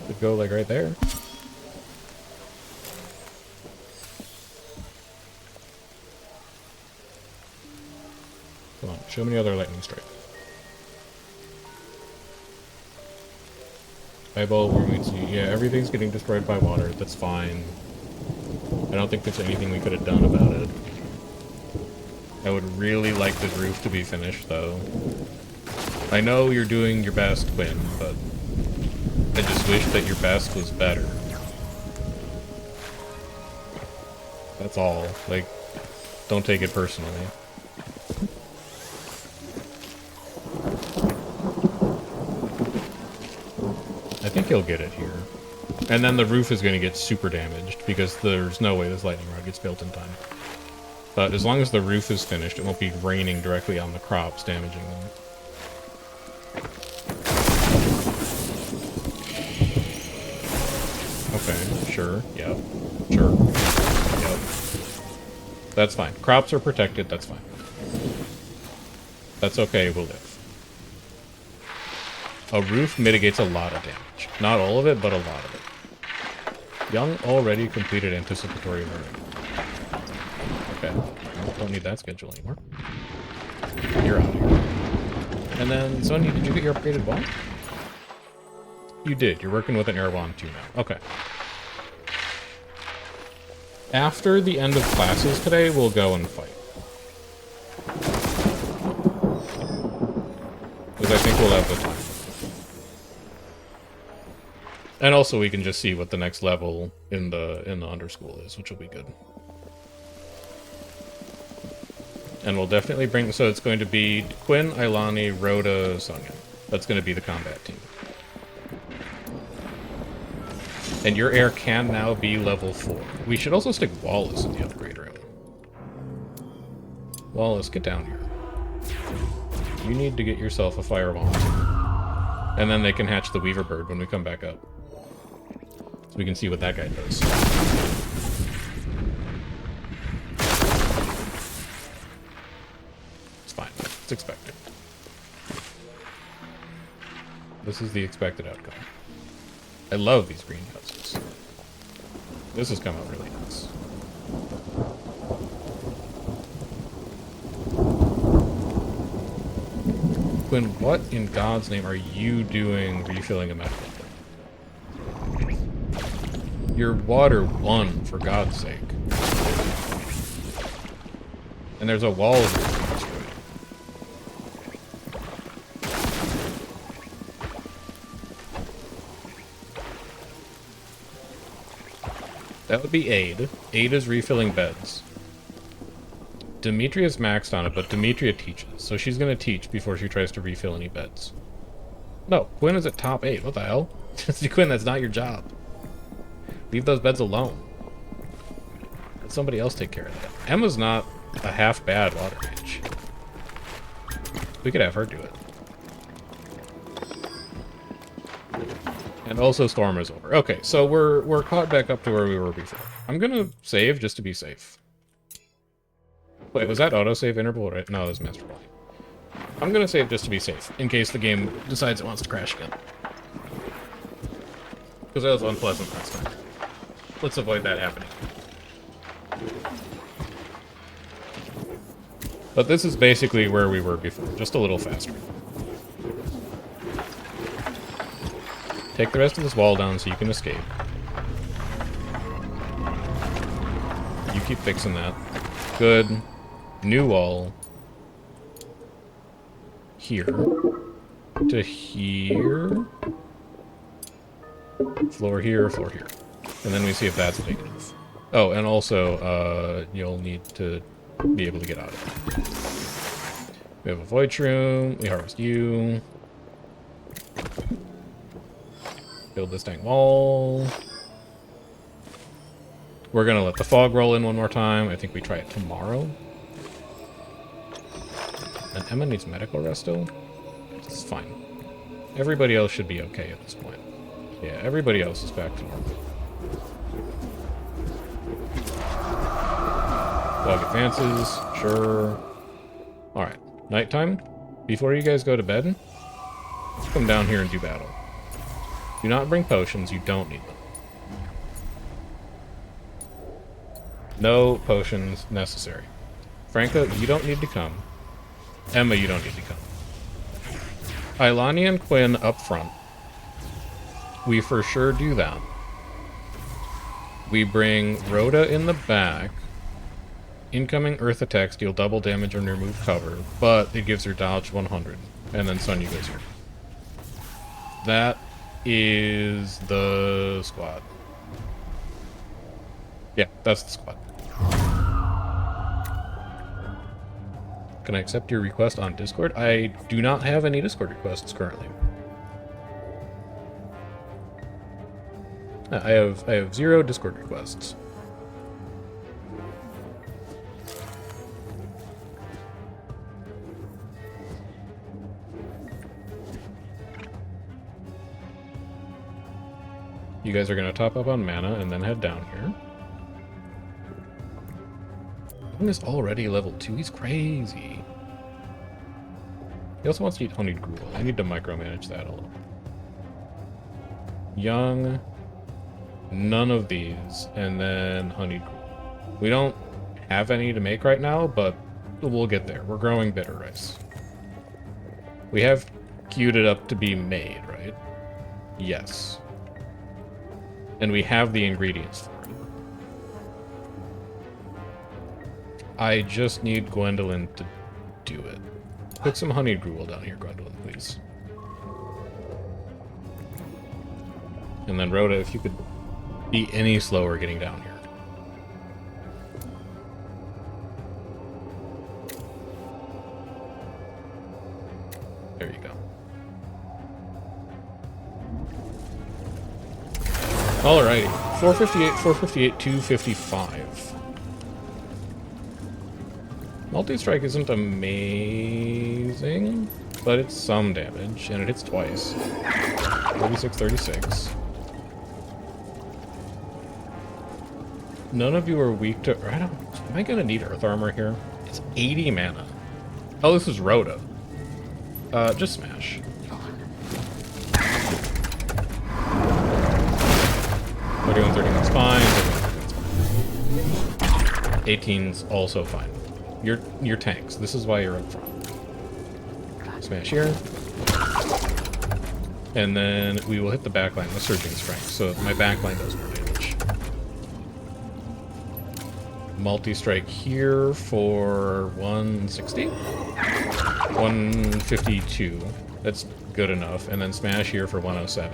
Could go like right there. Come on, show me the other lightning strike. Eyeball, Wormweed Seed. Yeah, everything's getting destroyed by water. That's fine. I don't think there's anything we could have done about it. I would really like this roof to be finished, though. I know you're doing your best, Quinn, but I just wish that your best was better. That's all. Like, don't take it personally. I think he'll get it here. And then the roof is going to get super damaged, because there's no way this lightning rod gets built in time. But as long as the roof is finished, it won't be raining directly on the crops, damaging them. Okay, sure, yep, sure, yep. That's fine. Crops are protected, that's fine. That's okay, we'll live. A roof mitigates a lot of damage. Not all of it, but a lot of it. Young already completed anticipatory learning. Okay, well, don't need that schedule anymore. You're out of here. And then, Sonya, did you get your upgraded wand? You did. You're working with an air wand too now. Okay. After the end of classes today, we'll go and fight. Because I think we'll have the time. And also we can just see what the next level in the underschool is, which will be good. And we'll definitely bring... So it's going to be Quinn, Ailani, Rhoda, Sonya. That's going to be the combat team. And your air can now be level 4. We should also stick Wallace in the upgrade room. Wallace, get down here. You need to get yourself a fireball. And then they can hatch the Weaver Bird when we come back up. So we can see what that guy does. It's fine. It's expected. This is the expected outcome. I love these greenhouses. This has come out really nice. Quinn, what in God's name are you doing refilling a medical thing? Your water won, for God's sake. And there's a wall here to be destroyed. That would be aid. Aid is refilling beds. Demetria's maxed on it, but Demetria teaches, so she's going to teach before she tries to refill any beds. No, Quinn is at top 8. What the hell? Quinn, that's not your job. Leave those beds alone. Let somebody else take care of that. Emma's not a half-bad water mage. We could have her do it. And also Storm is over. Okay, so we're caught back up to where we were before. I'm gonna save just to be safe. Wait, was that autosave interval? Right? No, that was master point. I'm gonna save just to be safe, in case the game decides it wants to crash again. Because that was unpleasant last time. Let's avoid that happening. But this is basically where we were before, just a little faster. Take the rest of this wall down so you can escape. You keep fixing that. Good. New wall. Here. To here. Floor here, floor here. And then we see if that's big enough. Oh, and also, you'll need to be able to get out of it. We have a void shroom. We harvest you. Build this dang wall. We're gonna let the fog roll in one more time. I think we try it tomorrow. And Emma needs medical rest still. It's fine. Everybody else should be okay at this point. Yeah, everybody else is back to normal. Fog advances, sure. Alright, nighttime. Before you guys go to bed, come down here and do battle. Do not bring potions, you don't need them. No potions necessary. Franco, you don't need to come. Emma, you don't need to come. Ilani and Quinn up front. We for sure do that. We bring Rhoda in the back. Incoming earth attacks deal double damage and remove cover, but it gives her dodge 100. And then Sonya goes here. That is the squad. Yeah, that's the squad. Can I accept your request on Discord? I do not have any Discord requests currently. I have 0 Discord requests. You guys are going to top up on mana and then head down here. Quinn is already level 2. He's crazy. He also wants to eat honeyed gruel. I need to micromanage that a little. Young. None of these. And then honeyed gruel. We don't have any to make right now, but we'll get there. We're growing bitter rice. We have queued it up to be made, right? Yes. And we have the ingredients for it. I just need Gwendolyn to do it. Put some honeyed gruel down here, Gwendolyn, please. And then Rhoda, if you could be any slower getting down here. There you go. Alrighty. 458, 458, 255. Multi-strike isn't amazing, but it's some damage, and it hits twice. 36, 36. None of you are weak to... I don't... Am I gonna need Earth Armor here? It's 80 mana. Oh, this is Rhoda. Just smash. 31, 31's fine. 18's also fine. You're tanks. This is why you're up front. Smash here. And then we will hit the backline with Surging Strength, so my backline does more damage. Multi-strike here for 160? 152. That's good enough. And then smash here for 107.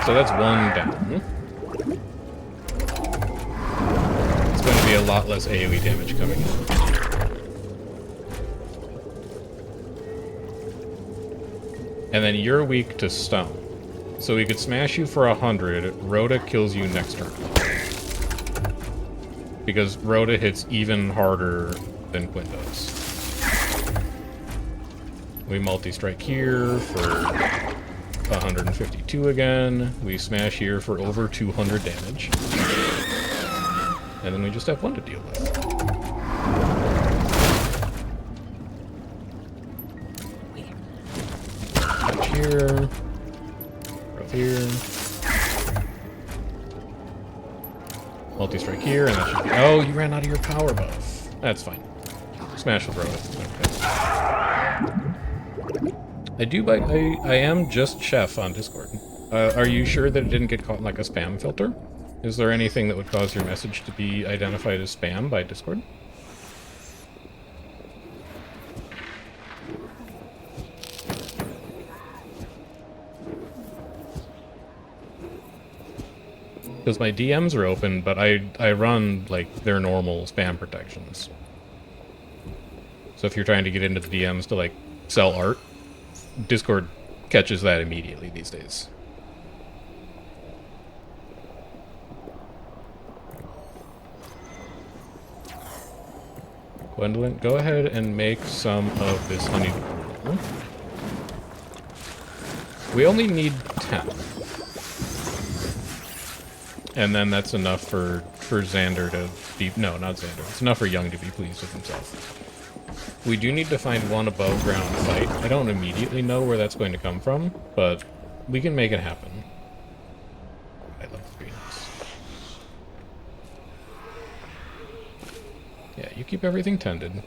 So that's one down. be a lot less AoE damage coming in. And then you're weak to stone. So we could smash you for 100, Rhoda kills you next turn. Because Rhoda hits even harder than Quinn does. We multi-strike here for 152 again. We smash here for over 200 damage. And then we just have one to deal with. Touch here. Growth here. Multi-strike here, and that should be... Oh, you ran out of your power buff. That's fine. Smash with Rhoda. Okay. I am just Chef on Discord. Are you sure that it didn't get caught in like a spam filter? Is there anything that would cause your message to be identified as spam by Discord? Because my DMs are open, but I run, like, their normal spam protections. So if you're trying to get into the DMs to, like, sell art, Discord catches that immediately these days. Gwendolyn, go ahead and make some of this honey gruel. We only need 10. And then that's enough for Xander to be... No, not Xander. It's enough for Young to be pleased with himself. We do need to find one above ground fight. I don't immediately know where that's going to come from, but we can make it happen. I love greens. Yeah, you keep everything tended.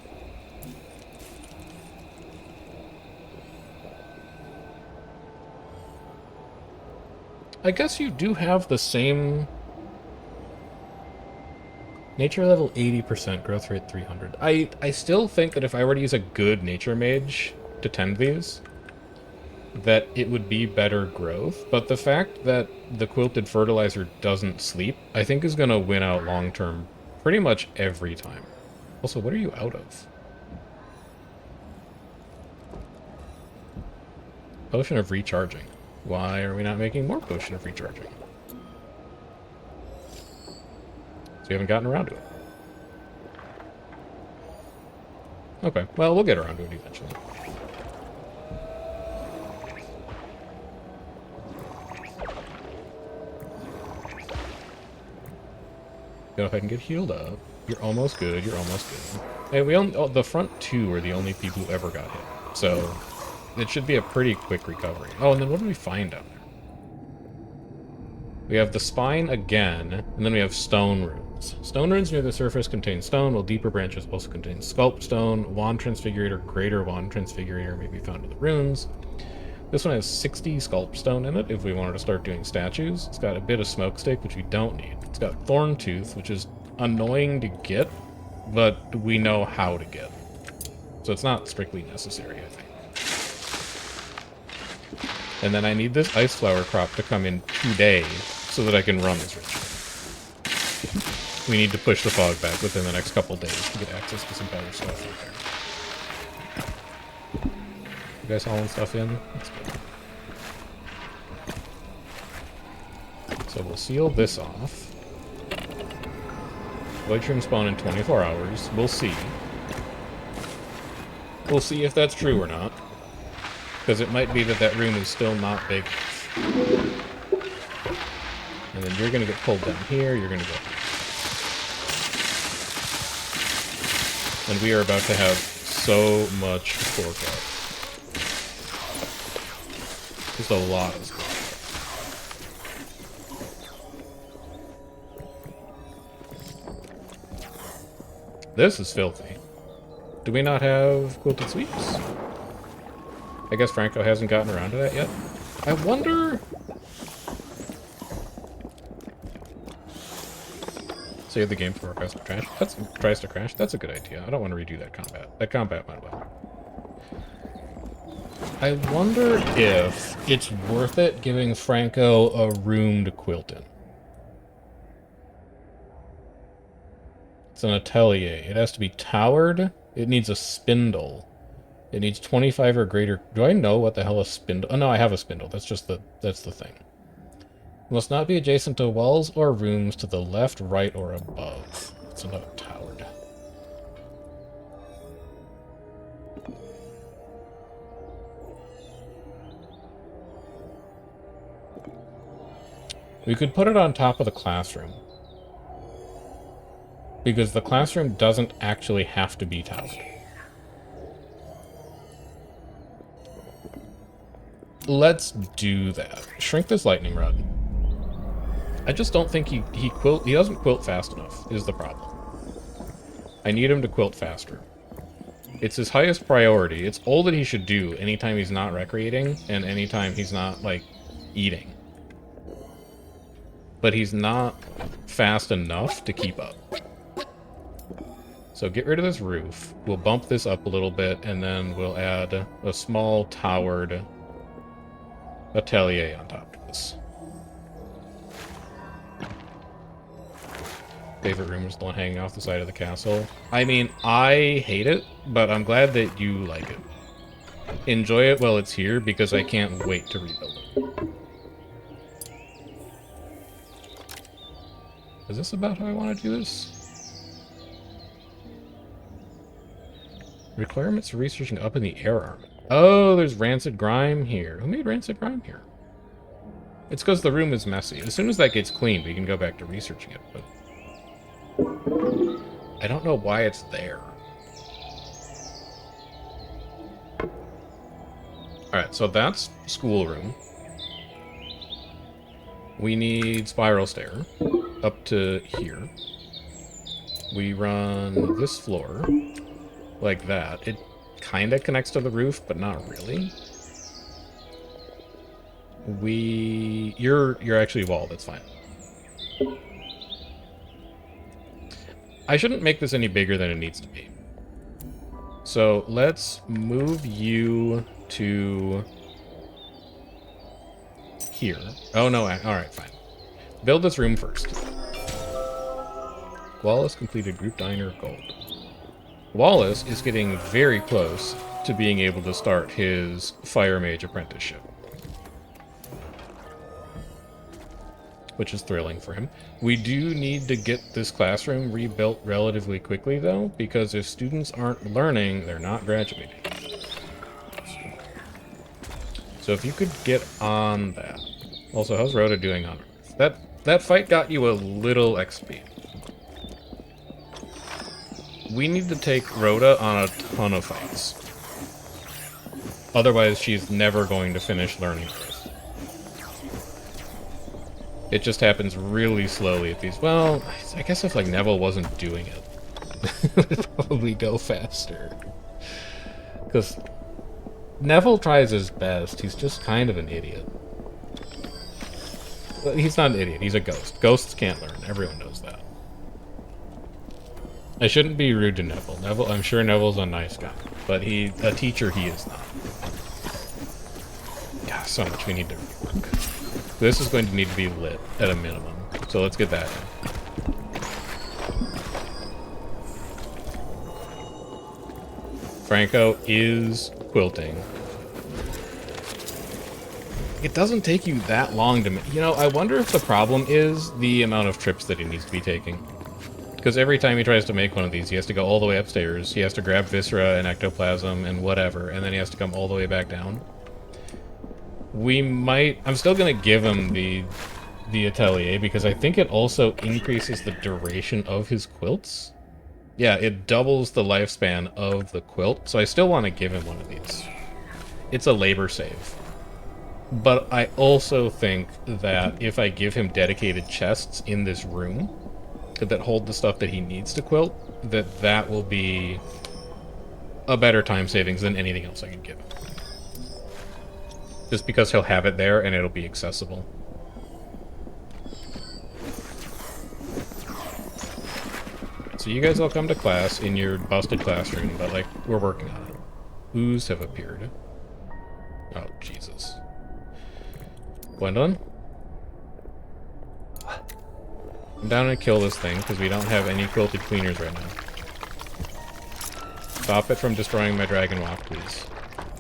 I guess you do have the same... Nature level 80%, growth rate 300. I still think that if I were to use a good nature mage to tend these, that it would be better growth. But the fact that the quilted fertilizer doesn't sleep, I think is going to win out long term pretty much every time. Also, what are you out of? Potion of recharging. Why are we not making more potion of recharging? So we haven't gotten around to it. Okay, well, we'll get around to it eventually. Go ahead and get healed up. You're almost good, you're almost good. Hey, we only... Oh, the front two are the only people who ever got hit. So, it should be a pretty quick recovery. Oh, and then what do we find down there? We have the spine again, and then we have stone runes. Stone runes near the surface contain stone, while deeper branches also contain sculpt stone. Wand Transfigurator, Greater Wand Transfigurator may be found in the runes. This one has 60 sculpt stone in it if we wanted to start doing statues. It's got a bit of smokestake, which we don't need. It's got thorn tooth, which is annoying to get, but we know how to get. So it's not strictly necessary, I think. And then I need this ice flower crop to come in today so that I can run this ritual. We need to push the fog back within the next couple days to get access to some better stuff in there. You guys hauling stuff in? That's good. So we'll seal this off. Void Shroom spawn in 24 hours. We'll see. We'll see if that's true or not. Because it might be that that room is still not big. And then you're going to get pulled down here, you're going to go. And we are about to have so much forecast. Just a lot of score. This is filthy. Do we not have quilted sweeps? I guess Franco hasn't gotten around to that yet. I wonder... Save the game before it tries to crash. That's a good idea. I don't want to redo that combat. That combat went well. I wonder if it's worth it giving Franco a room to quilt in. It's an atelier. It has to be towered. It needs a spindle. It needs 25 or greater. Do I know what the hell a spindle? Oh no, I have a spindle. That's the thing. It must not be adjacent to walls or rooms to the left, right, or above. It's not towered. We could put it on top of the classroom. Because the classroom doesn't actually have to be towered. Let's do that. Shrink this lightning rod. I just don't think he doesn't quilt fast enough, is the problem. I need him to quilt faster. It's his highest priority. It's all that he should do anytime he's not recreating and anytime he's not, like, eating. But he's not fast enough to keep up. So get rid of this roof. We'll bump this up a little bit, and then we'll add a small towered atelier on top of this. Favorite room is the one hanging off the side of the castle. I mean, I hate it, but I'm glad that you like it. Enjoy it while it's here, because I can't wait to rebuild it. Is this about how I want to do this? Requirements for researching up in the air armament. Oh, there's rancid grime here. Who made rancid grime here? It's because the room is messy. As soon as that gets cleaned, we can go back to researching it, but I don't know why it's there. Alright, so that's schoolroom. We need spiral stair up to here. We run this floor like that. It kind of connects to the roof, but not really. You're actually walled, that's fine. I shouldn't make this any bigger than it needs to be. So let's move you to here. Oh no, alright, fine. Build this room first. Wallace completed group diner gold. Wallace is getting very close to being able to start his fire mage apprenticeship, which is thrilling for him. We do need to get this classroom rebuilt relatively quickly, though, because if students aren't learning, they're not graduating. So if you could get on that. Also, how's Rhoda doing on Earth? That fight got you a little XP. We need to take Rhoda on a ton of fights. Otherwise, she's never going to finish learning Earth. It just happens really slowly at these. Well, I guess if like Neville wasn't doing it, it would probably go faster. Because Neville tries his best. He's just kind of an idiot. Well, he's not an idiot. He's a ghost. Ghosts can't learn. Everyone knows that. I shouldn't be rude to Neville. I'm sure Neville's a nice guy, but a teacher he is not. Yeah, so much we need to rework. This is going to need to be lit at a minimum, so let's get that in. Franco is quilting. It doesn't take you that long to... You know, I wonder if the problem is the amount of trips that he needs to be taking. Because every time he tries to make one of these, he has to go all the way upstairs. He has to grab viscera and ectoplasm and whatever, and then he has to come all the way back down. I'm still going to give him the atelier, because I think it also increases the duration of his quilts. Yeah, it doubles the lifespan of the quilt, so I still want to give him one of these. It's a labor save. But I also think that if I give him dedicated chests in this room that hold the stuff that he needs to quilt, that will be a better time savings than anything else I can give him. Just because he'll have it there and it'll be accessible. So you guys all come to class in your busted classroom, but like, we're working on it. Ooze have appeared. Oh, Jesus. Gwendolyn? I'm down to kill this thing, because we don't have any quilted cleaners right now. Stop it from destroying my dragon walk, please.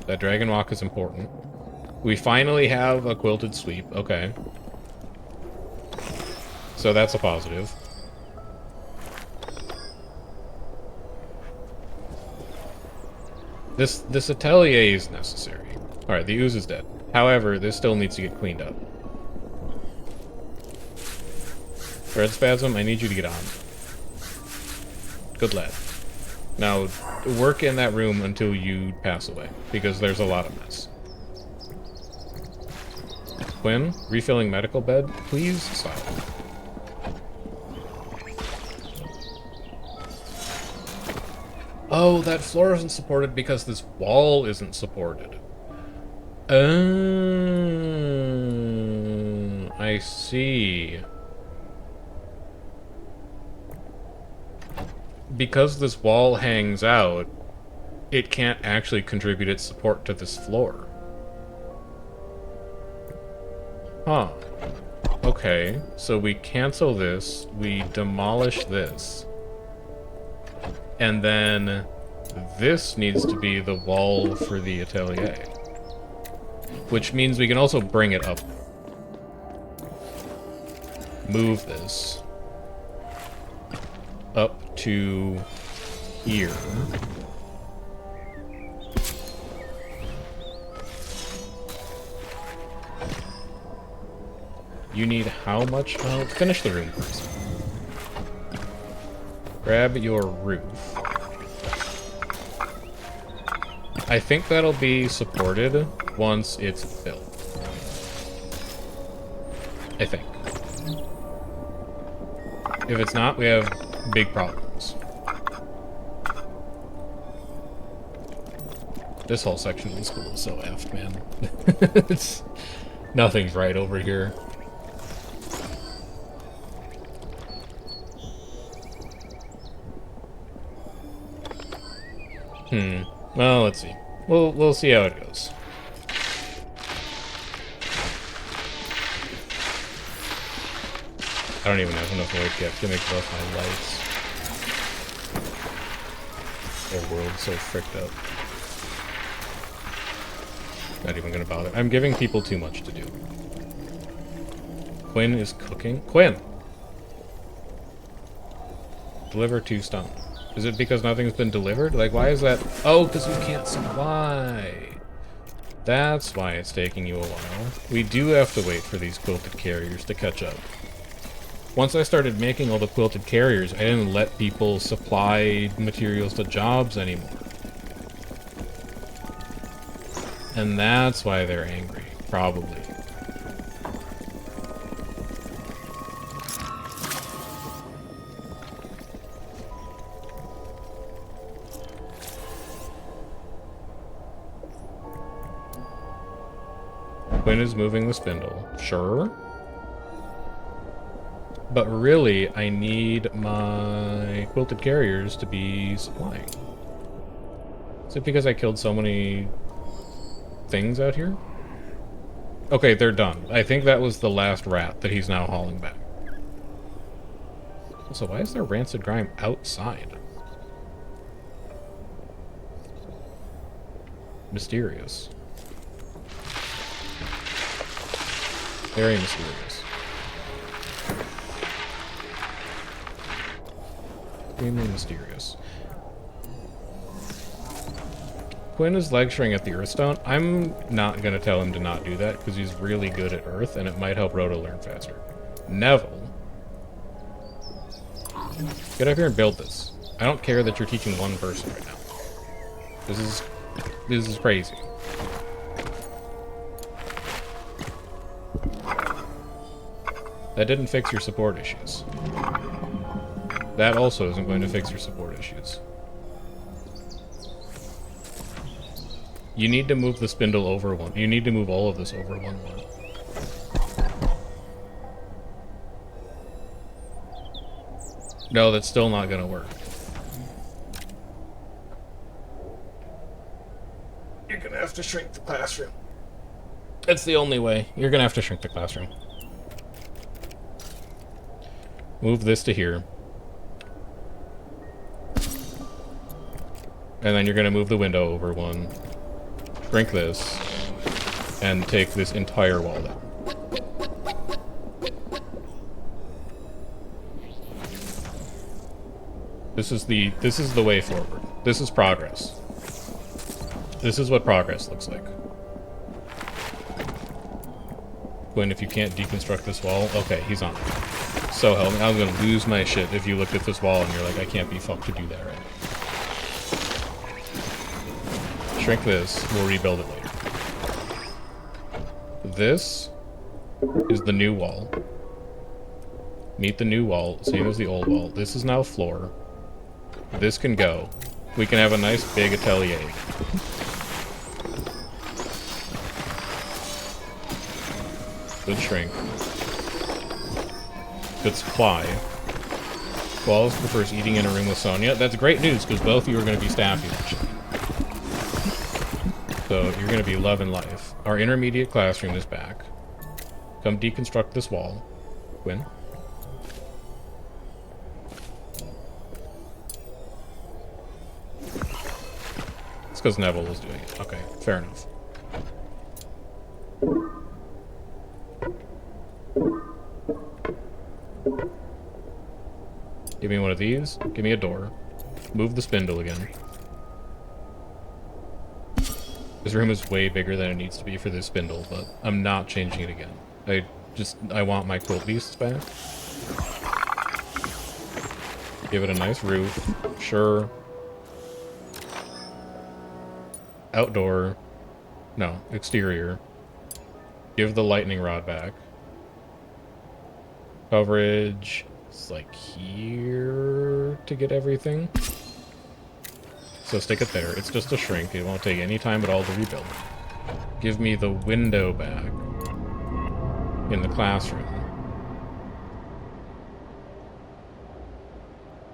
That dragon walk is important. We finally have a quilted sweep. Okay. So that's a positive. This atelier is necessary. Alright, the ooze is dead. However, this still needs to get cleaned up. Red Spasm, I need you to get on. Good lad. Now, work in that room until you pass away, because there's a lot of mess. Quinn, refilling medical bed, please stop. Oh, that floor isn't supported because this wall isn't supported. I see. Because this wall hangs out, it can't actually contribute its support to this floor. Huh. Okay, so we cancel this, we demolish this, and then this needs to be the wall for the atelier. Which means we can also bring it up. Move this up to here. You need how much? Well, finish the room first. Grab your roof. I think that'll be supported once it's built. I think. If it's not, we have big problems. This whole section of the school is so effed, man. Nothing's right over here. Well, let's see. We'll see how it goes. I don't even have enough wood yet to make both my lights. The world's so fricked up. Not even gonna bother. I'm giving people too much to do. Quinn is cooking. Quinn! Deliver 2 stone. Is it because nothing's been delivered? Like, why is that? Oh, because we can't supply. That's why it's taking you a while. We do have to wait for these quilted carriers to catch up. Once I started making all the quilted carriers, I didn't let people supply materials to jobs anymore. And that's why they're angry, probably. Quinn is moving the spindle. Sure. But really, I need my quilted carriers to be supplying. Is it because I killed so many things out here? Okay, they're done. I think that was the last rat that he's now hauling back. So why is there rancid grime outside? Mysterious. Very mysterious. Extremely mysterious. Quinn is lecturing at the Earthstone. I'm not going to tell him to not do that, because he's really good at Earth, and it might help Rhoda learn faster. Neville. Get up here and build this. I don't care that you're teaching one person right now. This is crazy. That didn't fix your support issues. That also isn't going to fix your support issues. You need to move the spindle over one. You need to move all of this over one. No, that's still not going to work. You're going to have to shrink the classroom. That's the only way. You're going to have to shrink the classroom. Move this to here. And then you're going to move the window over one. Shrink this. And take this entire wall down. This is the way forward. This is progress. This is what progress looks like. When if you can't deconstruct this wall, okay, he's on it. So help me, I'm gonna lose my shit if you looked at this wall and you're like, I can't be fucked to do that right now. Shrink this, we'll rebuild it later. This is the new wall. Meet the new wall, same as the old wall. This is now floor. This can go. We can have a nice big atelier. Good shrink. Good supply. Wallace prefers eating in a room with Sonia. That's great news, because both of you are going to be staff eventually. So you're going to be loving life. Our intermediate classroom is back. Come deconstruct this wall. Quinn. It's because Neville was doing it. Okay, fair enough. Give me one of these. Give me a door. Move the spindle again. This room is way bigger than it needs to be for this spindle, but I'm not changing it again. I want my quilt beasts back. Give it a nice roof. Sure. Outdoor. No, exterior. Give the lightning rod back. Coverage. It's like here to get everything. So stick it there. It's just a shrink. It won't take any time at all to rebuild. Give me the window back in the classroom.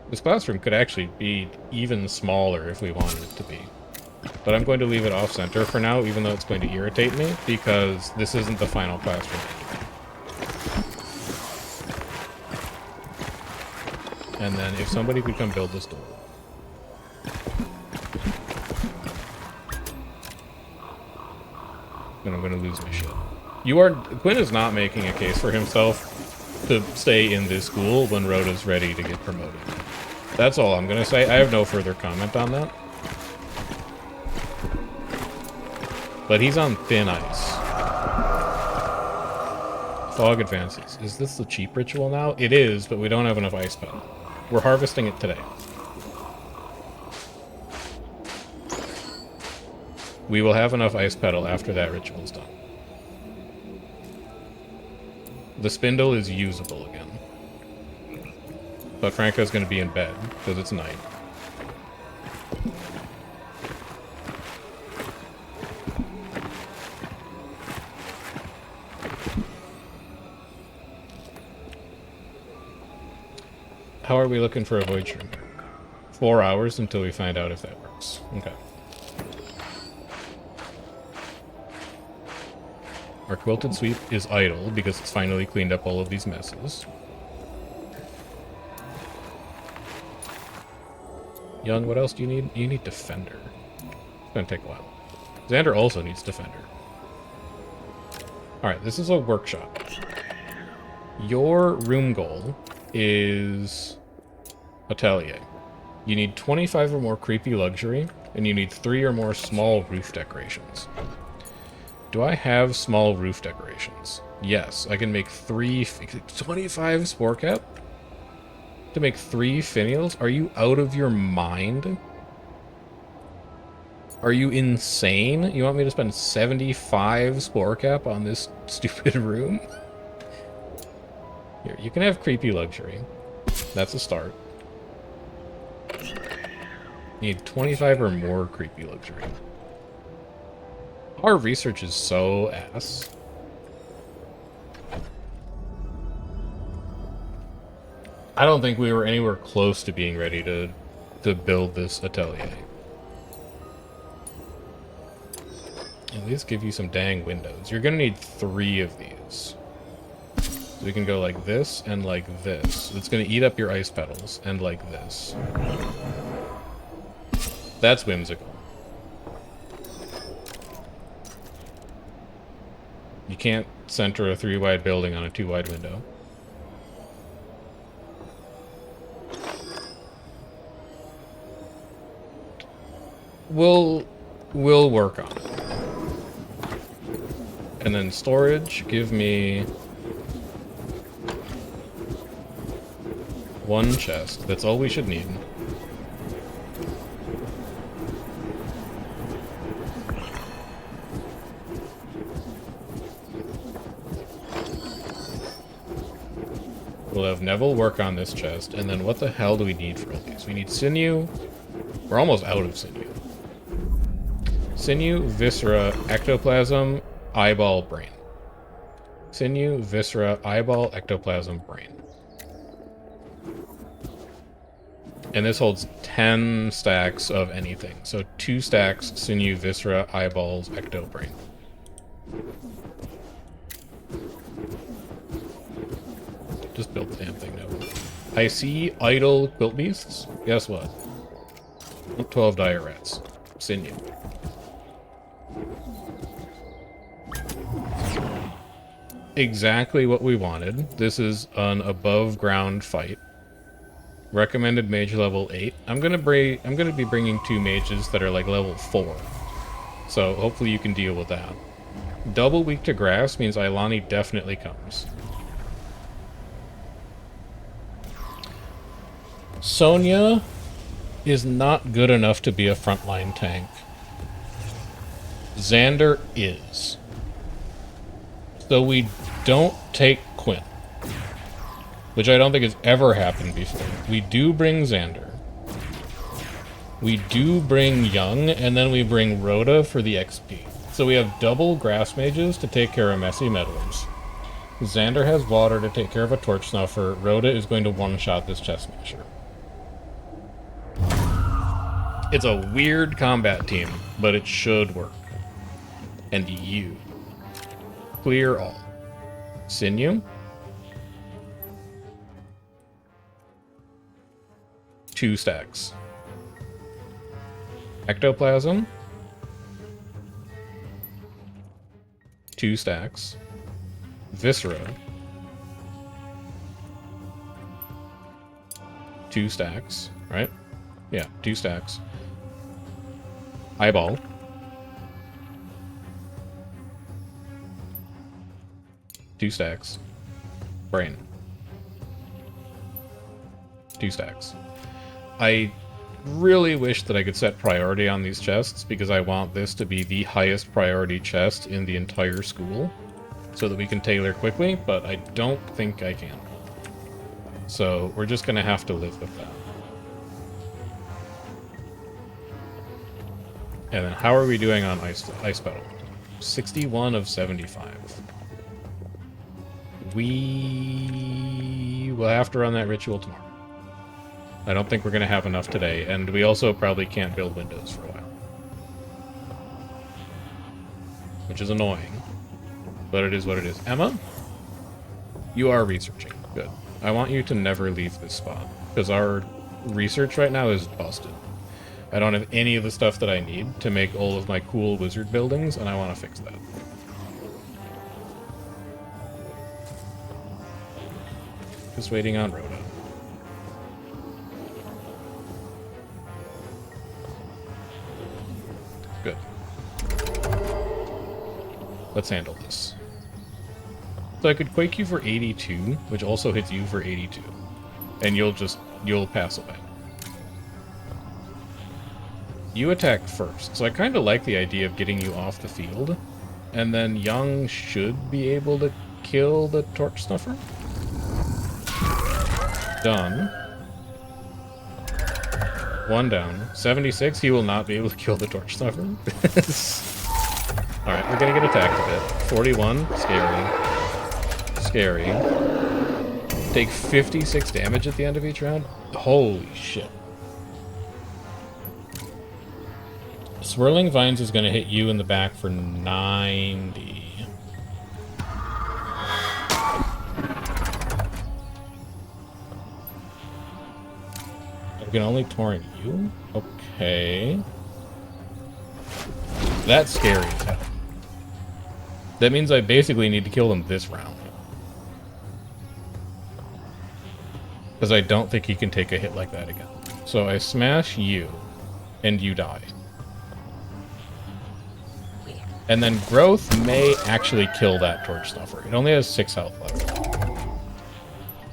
This classroom could actually be even smaller if we wanted it to be. But I'm going to leave it off-center for now, even though it's going to irritate me, because this isn't the final classroom. And then if somebody could come build this door. Then I'm going to lose my shit. Quinn is not making a case for himself to stay in this school when Rhoda's ready to get promoted. That's all I'm going to say. I have no further comment on that. But he's on thin ice. Fog advances. Is this the cheap ritual now? It is, but we don't have enough ice petal. We're harvesting it today. We will have enough ice petal after that ritual is done. The spindle is usable again. But Franco's going to be in bed, because it's night. How are we looking for a void shroom? 4 hours until we find out if that works. Okay. Our quilted sweep is idle because it's finally cleaned up all of these messes. Young, what else do you need? You need Defender. It's gonna take a while. Xander also needs Defender. Alright, this is a workshop. Your room goal is Atelier. You need 25 or more creepy luxury, and you need 3 or more small roof decorations. Do I have small roof decorations? Yes, I can make 25 spore cap? To make 3 finials? Are you out of your mind? Are you insane? You want me to spend 75 spore cap on this stupid room? Here, you can have creepy luxury. That's a start. You need 25 or more creepy luxury. Our research is so ass. I don't think we were anywhere close to being ready to build this atelier. At least give you some dang windows. You're gonna need 3 of these. So we can go like this and like this. It's going to eat up your ice petals, and like this. That's whimsical. You can't center a 3-wide building on a 2-wide window. We'll work on it. And then storage, give me 1 chest. That's all we should need. We'll have Neville work on this chest, and then what the hell do we need for all these? We need sinew. We're almost out of sinew. Sinew, viscera, ectoplasm, eyeball, brain. Sinew, viscera, eyeball, ectoplasm, brain. And this holds 10 stacks of anything. So 2 stacks, sinew, viscera, eyeballs, ecto, brain. Just build the damn thing now. I see idle quilt beasts. Guess what? 12 dire rats. Sinew. Exactly what we wanted. This is an above ground fight. Recommended mage level 8. I'm gonna be bringing 2 mages that are like level 4. So hopefully you can deal with that. Double weak to grass means Ilani definitely comes. Sonya is not good enough to be a frontline tank. Xander is. So we don't take Quinn. Which I don't think has ever happened before. We do bring Xander. We do bring Young, and then we bring Rhoda for the XP. So we have double grass mages to take care of messy meddlers. Xander has water to take care of a torch snuffer. Rhoda is going to one-shot this chest smasher. It's a weird combat team, but it should work. And you. Clear all. Sinew. 2 stacks. Ectoplasm. 2 stacks. Viscera. 2 stacks, right? Yeah, 2 stacks. Eyeball. 2 stacks. Brain. 2 stacks. I really wish that I could set priority on these chests, because I want this to be the highest priority chest in the entire school, so that we can tailor quickly, but I don't think I can. So we're just going to have to live with that. And then how are we doing on ice petal? 61 of 75. We will have to run that ritual tomorrow. I don't think we're going to have enough today, and we also probably can't build windows for a while. Which is annoying. But it is what it is. Emma? You are researching. Good. I want you to never leave this spot, because our research right now is busted. I don't have any of the stuff that I need to make all of my cool wizard buildings, and I want to fix that. Just waiting on Rhoda. Good. Let's handle this. So I could quake you for 82, which also hits you for 82. And you'll pass away. You attack first, so I kind of like the idea of getting you off the field. And then Young should be able to kill the torch snuffer. Done. 1 down. 76, he will not be able to kill the torch snuffer. Alright, we're gonna get attacked a bit. 41, scary. Scary. Take 56 damage at the end of each round? Holy shit. Swirling Vines is gonna hit you in the back for 90. We can only torrent you? Okay. That's scary as hell. That means I basically need to kill them this round. Because I don't think he can take a hit like that again. So I smash you, and you die. And then growth may actually kill that torch stuffer. It only has 6 health left.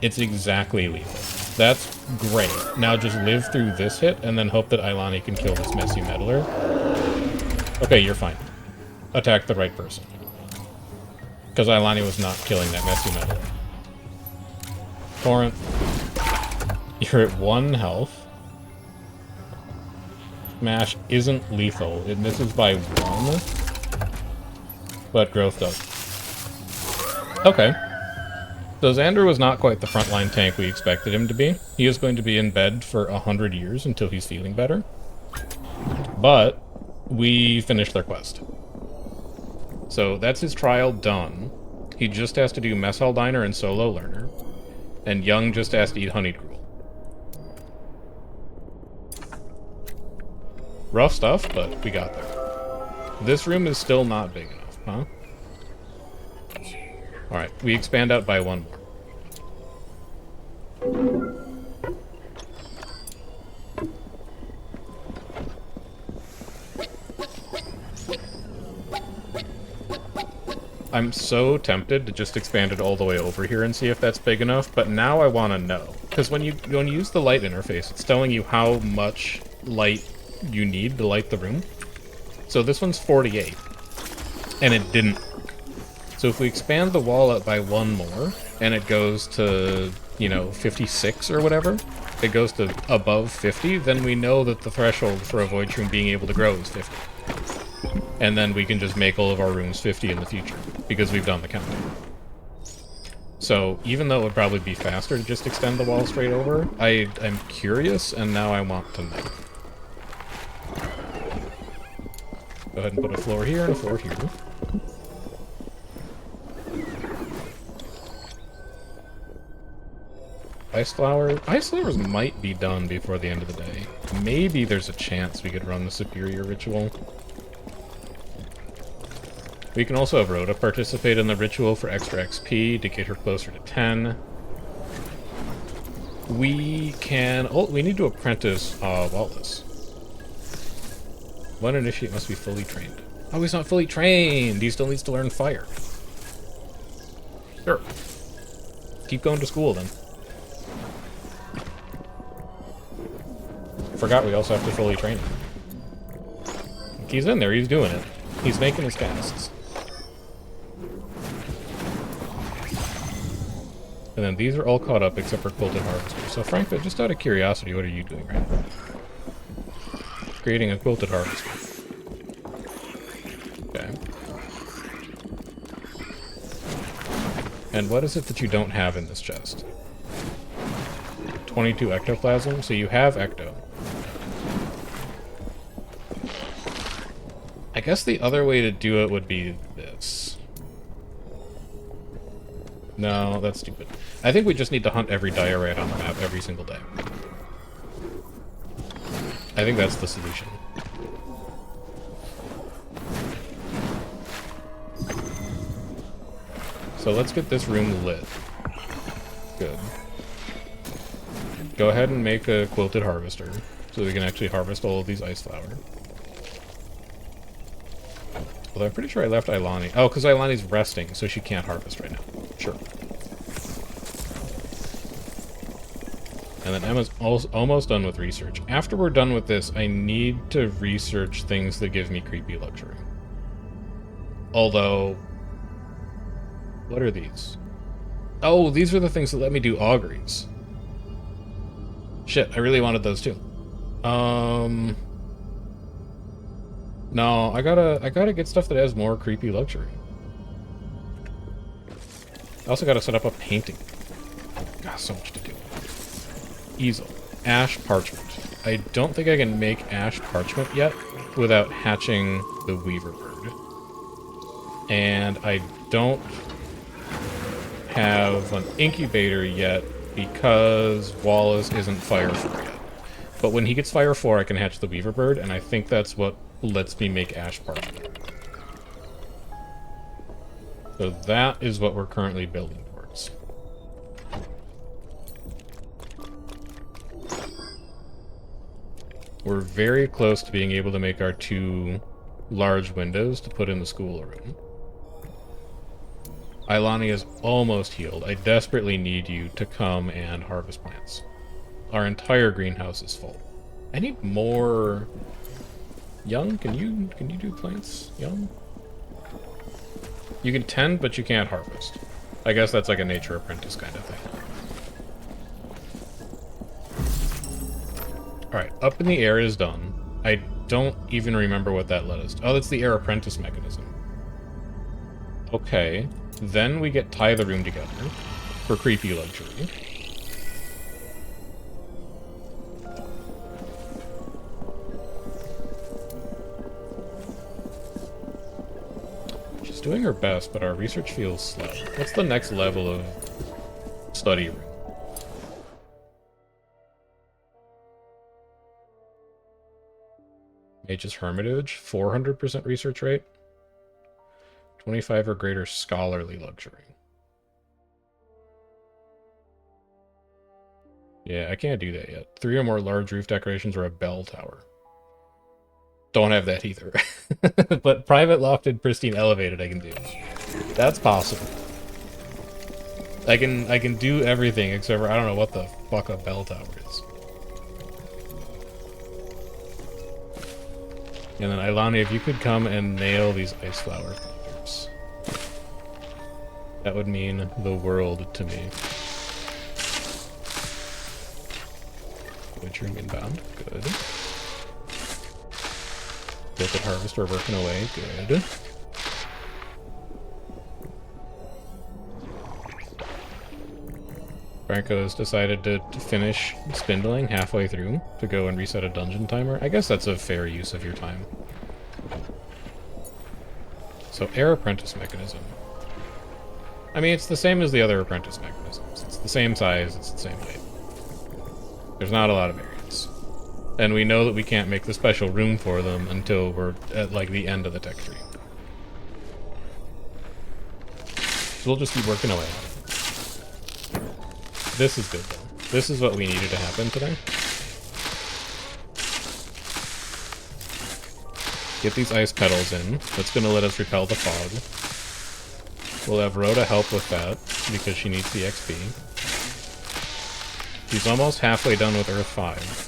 It's exactly lethal. That's great. Now just live through this hit, and then hope that Ailani can kill this messy meddler. Okay, you're fine. Attack the right person. Because Ailani was not killing that messy meddler. Torrent. You're at 1 health. Smash isn't lethal. It misses by 1. But growth does. Okay. So Xander was not quite the frontline tank we expected him to be. He is going to be in bed for 100 years until he's feeling better. But we finished their quest. So that's his trial done. He just has to do Mess Hall Diner and Solo Learner. And Young just has to eat Honey Gruel. Rough stuff, but we got there. This room is still not big enough, huh? Alright, we expand out by 1 more. I'm so tempted to just expand it all the way over here and see if that's big enough, but now I want to know. Because when you use the light interface, it's telling you how much light you need to light the room. So this one's 48, and it didn't work. So if we expand the wall out by 1 more, and it goes to, 56 or whatever, it goes to above 50, then we know that the threshold for a Void Shroom being able to grow is 50. And then we can just make all of our rooms 50 in the future, because we've done the counting. So even though it would probably be faster to just extend the wall straight over, I'm curious, and now I want to know. Go ahead and put a floor here and a floor here. Ice flowers. Ice flowers might be done before the end of the day. Maybe there's a chance we could run the superior ritual. We can also have Rhoda participate in the ritual for extra XP to get her closer to 10. We can... Oh, we need to apprentice Wallace. One initiate must be fully trained. Oh, he's not fully trained! He still needs to learn fire. Sure. Keep going to school, then. Forgot we also have to fully train him. He's in there, he's doing it. He's making his casts. And then these are all caught up except for Quilted Harvester. So Frank, just out of curiosity, what are you doing right now? Creating a Quilted Harvester. Okay. And what is it that you don't have in this chest? 22 ectoplasm, so you have ecto. I guess the other way to do it would be this. No, that's stupid. I think we just need to hunt every diorite on the map every single day. I think that's the solution. So let's get this room lit. Good. Go ahead and make a Quilted Harvester, so we can actually harvest all of these ice flower. Although I'm pretty sure I left Ailani. Oh, because Ailani's resting, so she can't harvest right now. Sure. And then Emma's almost done with research. After we're done with this, I need to research things that give me creepy luxury. Although... What are these? Oh, these are the things that let me do auguries. Shit, I really wanted those too. No, I gotta get stuff that has more creepy luxury. I also gotta set up a painting. Got so much to do. Easel. Ash parchment. I don't think I can make ash parchment yet without hatching the weaver bird. And I don't have an incubator yet because Wallace isn't fire for yet. But when he gets Fire 4, I can hatch the Weaver Bird, and I think that's what lets me make Ash Park. So that is what we're currently building towards. We're very close to being able to make our 2 large windows to put in the schoolroom. Ailani is almost healed. I desperately need you to come and harvest plants. Our entire greenhouse is full. I need more... Young? Can you do plants? Young? You can tend, but you can't harvest. I guess that's like a nature apprentice kind of thing. Alright, up in the air is done. I don't even remember what that let us do. Oh, that's the air apprentice mechanism. Okay. Then we get tie the room together for creepy luxury. She's doing her best, but our research feels slow. What's the next level of study room? Mage's Hermitage, 400% research rate. 25 or greater scholarly luxury. Yeah, I can't do that yet. 3 or more large roof decorations or a bell tower. Don't have that either. But private, lofted, pristine, elevated I can do. That's possible. I can do everything except for I don't know what the fuck a bell tower is. And then Ailani, if you could come and nail these ice flower planters. That would mean the world to me. Witch room inbound. Good. Tilted harvester working away. Good. Franco has decided to finish spindling halfway through to go and reset a dungeon timer. I guess that's a fair use of your time. So, air apprentice mechanism. I mean, it's the same as the other apprentice mechanisms. It's the same size, it's the same height. There's not a lot of variance. And we know that we can't make the special room for them until we're at, like, the end of the tech tree. So we'll just keep working away on it. This is good, though. This is what we needed to happen today. Get these ice petals in. That's going to let us repel the fog. We'll have Rhoda help with that, because she needs the XP. She's almost halfway done with Earth 5.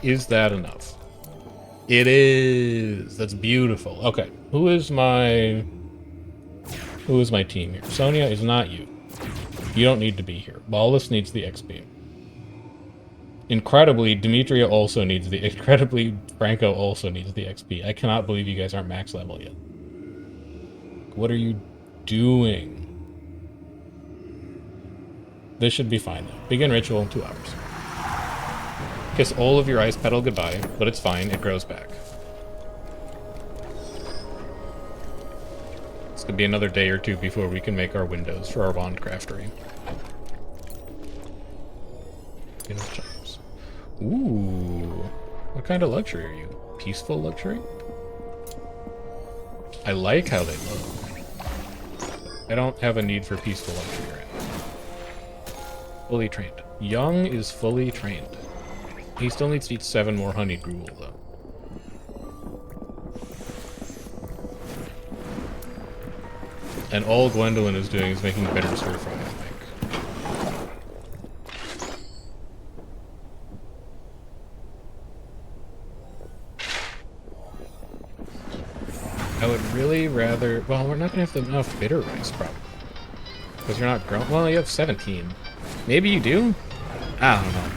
Is that enough? It is. That's beautiful. Okay. Who is my team here? Sonia is not you. You don't need to be here. Lawless needs the XP. Incredibly, Demetria also needs the... Incredibly, Franco also needs the XP. I cannot believe you guys aren't max level yet. What are you doing? This should be fine, though. Begin ritual in 2 hours. Kiss all of your ice petal goodbye, but it's fine, it grows back. It's gonna be another day or 2 before we can make our windows for our wand craftery. Ooh, what kind of luxury are you? Peaceful luxury? I like how they look. I don't have a need for peaceful luxury right now. Fully trained. Young is fully trained. He still needs to eat 7 more honey gruel, though. And all Gwendolyn is doing is making bitter stir fry, I think. I would really rather... Well, we're not going to have enough bitter rice, probably. Because you're not grown... Well, you have 17. Maybe you do? I don't know.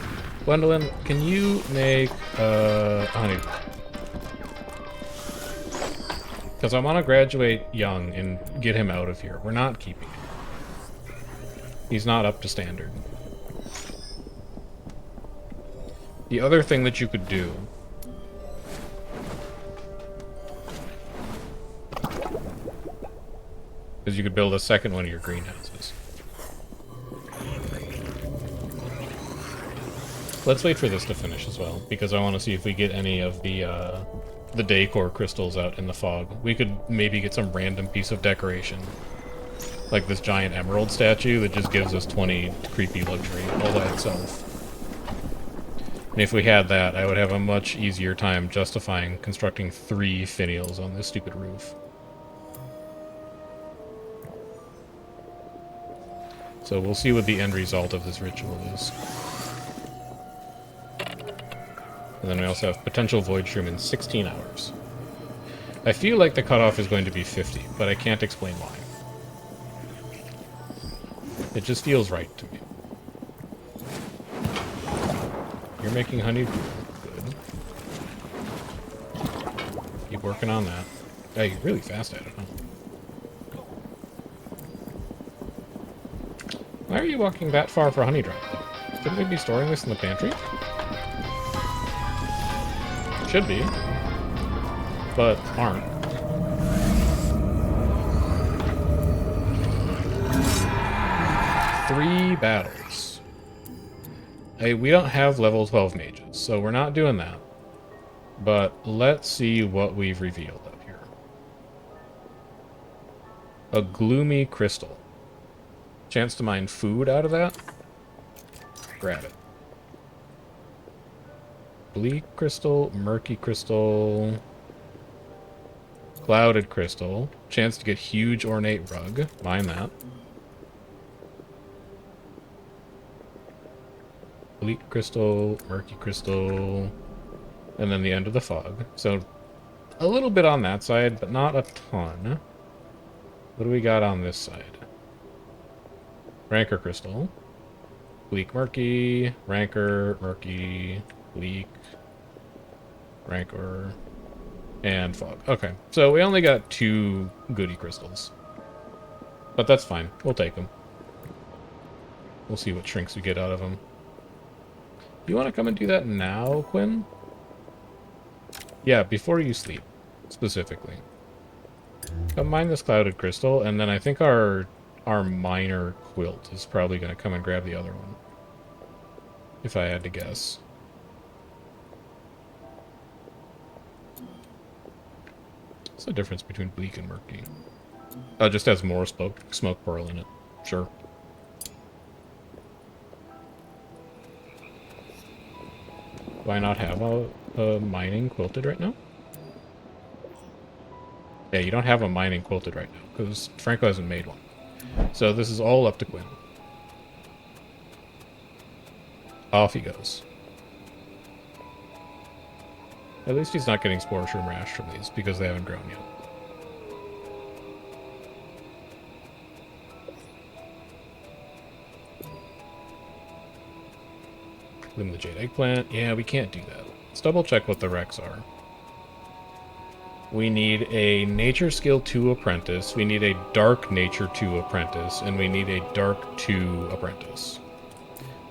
Gwendolyn, can you make honey? Because I want to graduate young and get him out of here. We're not keeping him. He's not up to standard. The other thing that you could do is you could build a second one of your greenhouses. Let's wait for this to finish as well, because I want to see if we get any of the decor crystals out in the fog. We could maybe get some random piece of decoration, like this giant emerald statue that just gives us 20 creepy luxury all by itself. And if we had that, I would have a much easier time justifying constructing 3 finials on this stupid roof. So we'll see what the end result of this ritual is. And then we also have potential void shroom in 16 hours. I feel like the cutoff is going to be 50, but I can't explain why. It just feels right to me. You're making honey. Good. Keep working on that. Yeah, you're really fast at it, huh? Why are you walking that far for honey drop? Shouldn't we be storing this in the pantry? Should be, but aren't. Three battles. Hey, we don't have level 12 mages, so we're not doing that. But let's see what we've revealed up here. A gloomy crystal. Chance to mine food out of that? Grab it. Bleak crystal, murky crystal, clouded crystal. Chance to get huge ornate rug. Mine that. Bleak crystal, murky crystal, and then the end of the fog. So a little bit on that side, but not a ton. What do we got on this side? Rancor crystal. Bleak murky, rancor, murky, bleak, rancor, and fog. Okay, so we only got 2 goody crystals. But that's fine. We'll take them. We'll see what shrinks we get out of them. You want to come and do that now, Quinn? Yeah, before you sleep, specifically. Come mine this clouded crystal, and then I think our miner quilt is probably going to come and grab the other one. If I had to guess. What's the difference between bleak and murky? Oh, it just has more smoke pearl in it. Sure. Do I not have a mining quilted right now? Yeah, you don't have a mining quilted right now, because Franco hasn't made one. So this is all up to Quinn. Off he goes. At least he's not getting spore shroom rash from these, because they haven't grown yet. Bloom the jade eggplant. Yeah, we can't do that. Let's double check what the recs are. We need a nature skill 2 apprentice, we need a dark nature 2 apprentice, and we need a dark 2 apprentice.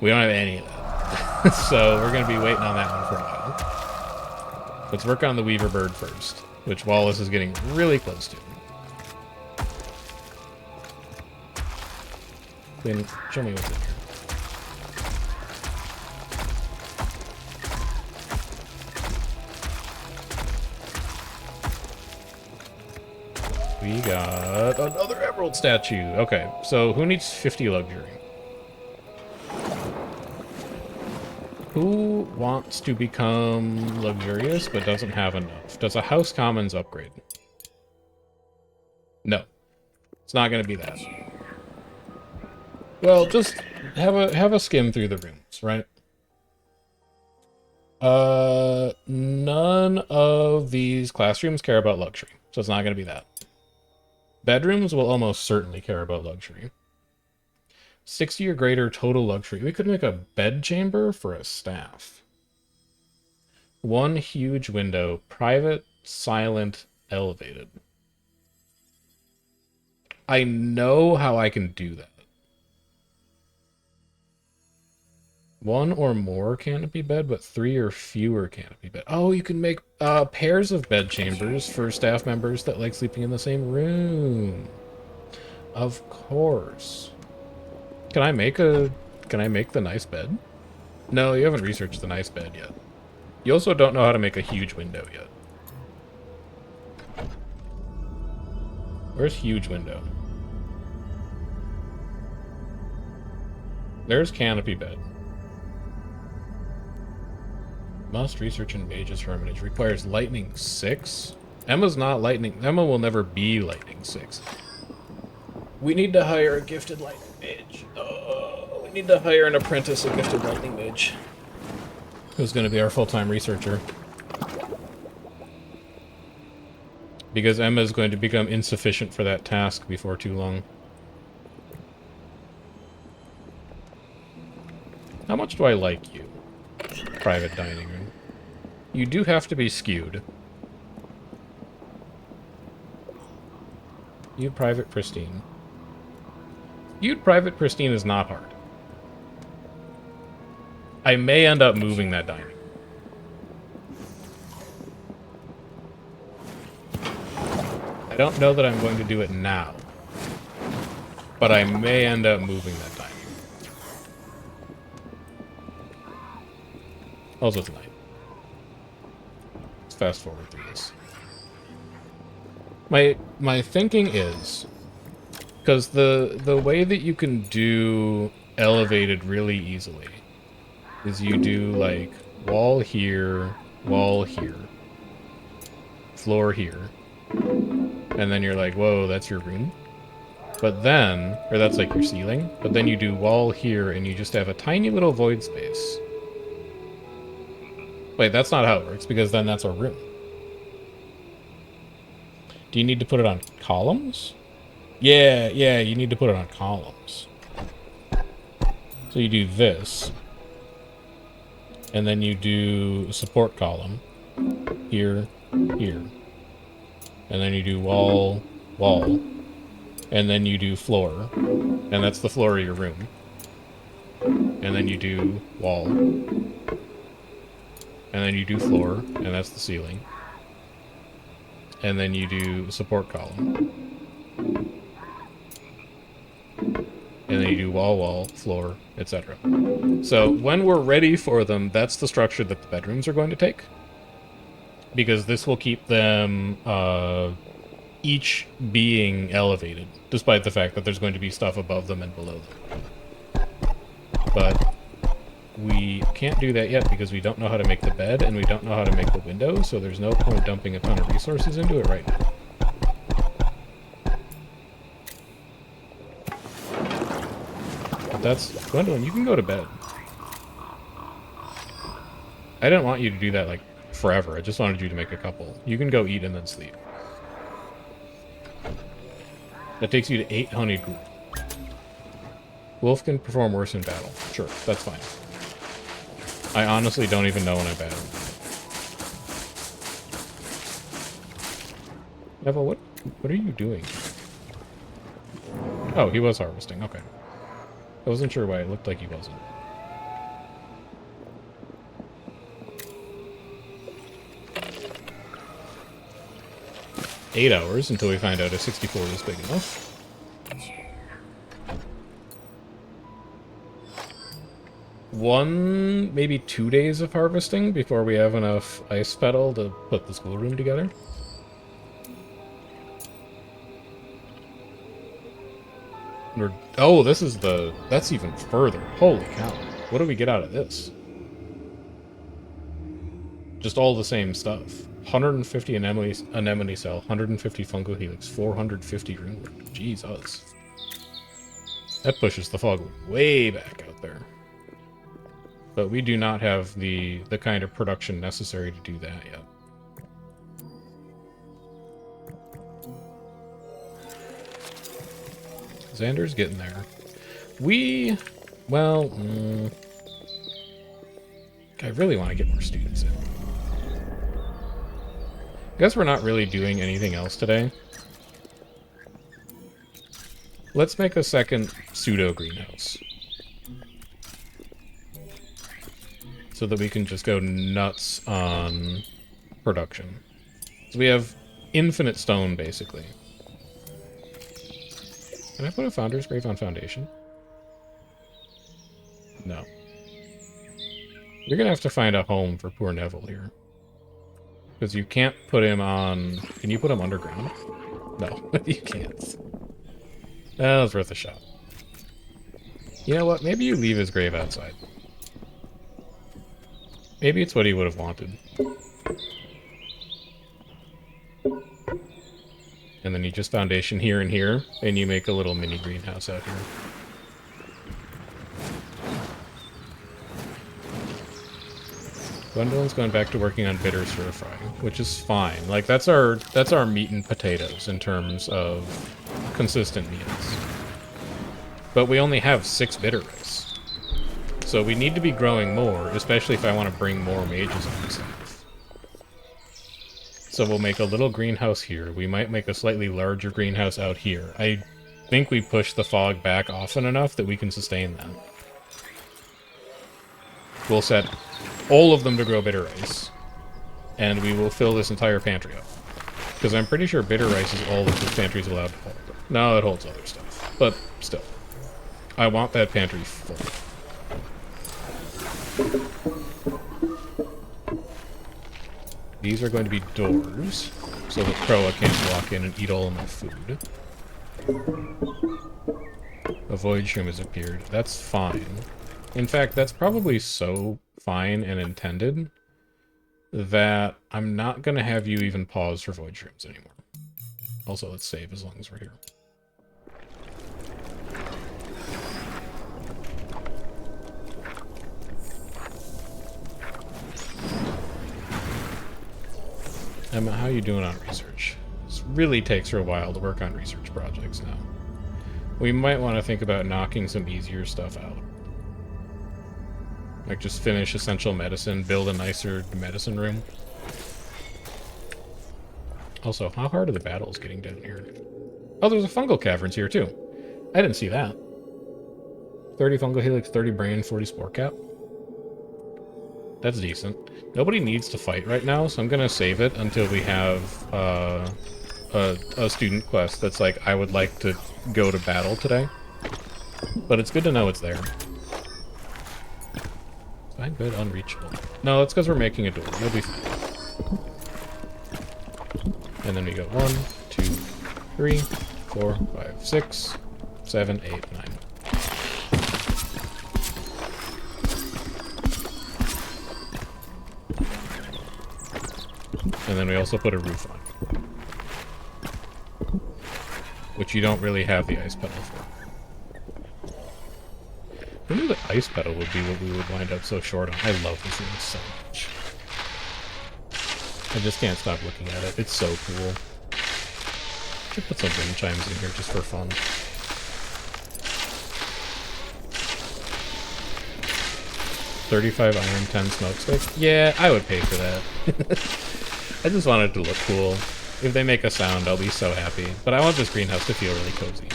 We don't have any of that. So we're going to be waiting on that one for a while. Let's work on the Weaver Bird first, which Wallace is getting really close to. Quinn, show me what's in here. We got another emerald statue. Okay, so who needs 50 luxury? Who wants to become luxurious but doesn't have enough? Does a House Commons upgrade? No. It's not going to be that. Well, just have a skim through the rooms, right? None of these classrooms care about luxury, so it's not going to be that. Bedrooms will almost certainly care about luxury. 60 or greater total luxury. We could make a bed chamber for a staff. One huge window, private, silent, elevated. I know how I can do that. One or more canopy bed, but 3 or fewer canopy bed. Oh, you can make pairs of bed chambers for staff members that like sleeping in the same room. Of course. Can I make the nice bed? No, you haven't researched the nice bed yet. You also don't know how to make a huge window yet. Where's huge window? There's canopy bed. Must research in Mage's Hermitage. Requires lightning 6? Emma's not lightning. Emma will never be lightning 6. We need to hire a gifted lightning mage. We need to hire an apprentice, a gifted lightning mage, who's going to be our full-time researcher. Because Emma is going to become insufficient for that task before too long. How much do I like you? Private dining room. You do have to be skewed. You private pristine. You private pristine is not hard. I may end up moving that dining. I don't know that I'm going to do it now. But I may end up moving that dining. Also tonight. Let's fast forward through this. My thinking is, because the way that you can do elevated really easily is you do like wall here, floor here, and then you're like, whoa, that's your room. But then, or that's like your ceiling, but then you do wall here and you just have a tiny little void space. Wait, that's not how it works, because then that's our room. Do you need to put it on columns? Yeah, you need to put it on columns. So you do this. And then you do support column. Here, here. And then you do wall, wall. And then you do floor. And that's the floor of your room. And then you do wall. And then you do floor, and that's the ceiling. And then you do support column. And then you do wall, wall, floor, etc. So when we're ready for them, that's the structure that the bedrooms are going to take. Because this will keep them each being elevated, despite the fact that there's going to be stuff above them and below them. But we can't do that yet because we don't know how to make the bed and we don't know how to make the window, so there's no point dumping a ton of resources into it right now. But that's... Gwendolyn, you can go to bed. I didn't want you to do that, like, forever. I just wanted you to make a couple. You can go eat and then sleep. That takes you to 8 honeyed group. Wolf can perform worse in battle. Sure, that's fine. I honestly don't even know when I battle. Neville, what are you doing? Oh, he was harvesting. Okay. I wasn't sure why it looked like he wasn't. Eight hours until we find out if 64 is big enough. One, maybe 2 days of harvesting before we have enough ice petal to put the schoolroom together. Oh, this is that's even further. Holy cow. What do we get out of this? Just all the same stuff. 150 anemone cell, 150 fungal helix, 450 runework. Jesus. That pushes the fog way back out there. But we do not have the kind of production necessary to do that yet. Xander's getting there. Well, I really want to get more students in. I guess we're not really doing anything else today. Let's make a second pseudo-greenhouse. So that we can just go nuts on production. So we have infinite stone, basically. Can I put a founder's grave on foundation? No. You're gonna have to find a home for poor Neville here. Because you can't put him on... Can you put him underground? No, you can't. That was worth a shot. You know what? Maybe you leave his grave outside. Maybe it's what he would have wanted. And then you just foundation here and here, and you make a little mini greenhouse out here. Gwendolyn's going back to working on bitter stir fry, which is fine. Like, that's our meat and potatoes in terms of consistent meals. But we only have 6 bitter rice. So we need to be growing more, especially if I want to bring more mages on staff. So we'll make a little greenhouse here. We might make a slightly larger greenhouse out here. I think we push the fog back often enough that we can sustain that. We'll set all of them to grow bitter rice, and we will fill this entire pantry up. Because I'm pretty sure bitter rice is all that this pantry is allowed to hold. No, it holds other stuff, but still. I want that pantry full. These are going to be doors, so that Croa can't walk in and eat all of my food. A void shroom has appeared. That's fine. In fact, that's probably so fine and intended that I'm not going to have you even pause for void shrooms anymore. Also, let's save as long as we're here. Emma, how are you doing on research? This really takes her a while to work on research projects now. We might want to think about knocking some easier stuff out. Like, just finish essential medicine, build a nicer medicine room. Also, how hard are the battles getting down here? Oh, there's a fungal caverns here, too. I didn't see that. 30 fungal helix, 30 brain, 40 spore cap. That's decent. Nobody needs to fight right now, so I'm gonna save it until we have a student quest that's like, I would like to go to battle today. But it's good to know it's there. Fine, good, unreachable. No, that's because we're making a door. We'll be fine. And then we go 1, 2, 3, 4, 5, 6, 7, 8, 9. And then we also put a roof on, which you don't really have the ice pedal for. Who knew the ice pedal would be what we would wind up so short on? I love this thing so much. I just can't stop looking at it. It's so cool. Should put some wind chimes in here just for fun. $35 iron, 10 smoke sticks? Yeah, I would pay for that. I just want it to look cool. If they make a sound, I'll be so happy. But I want this greenhouse to feel really cozy.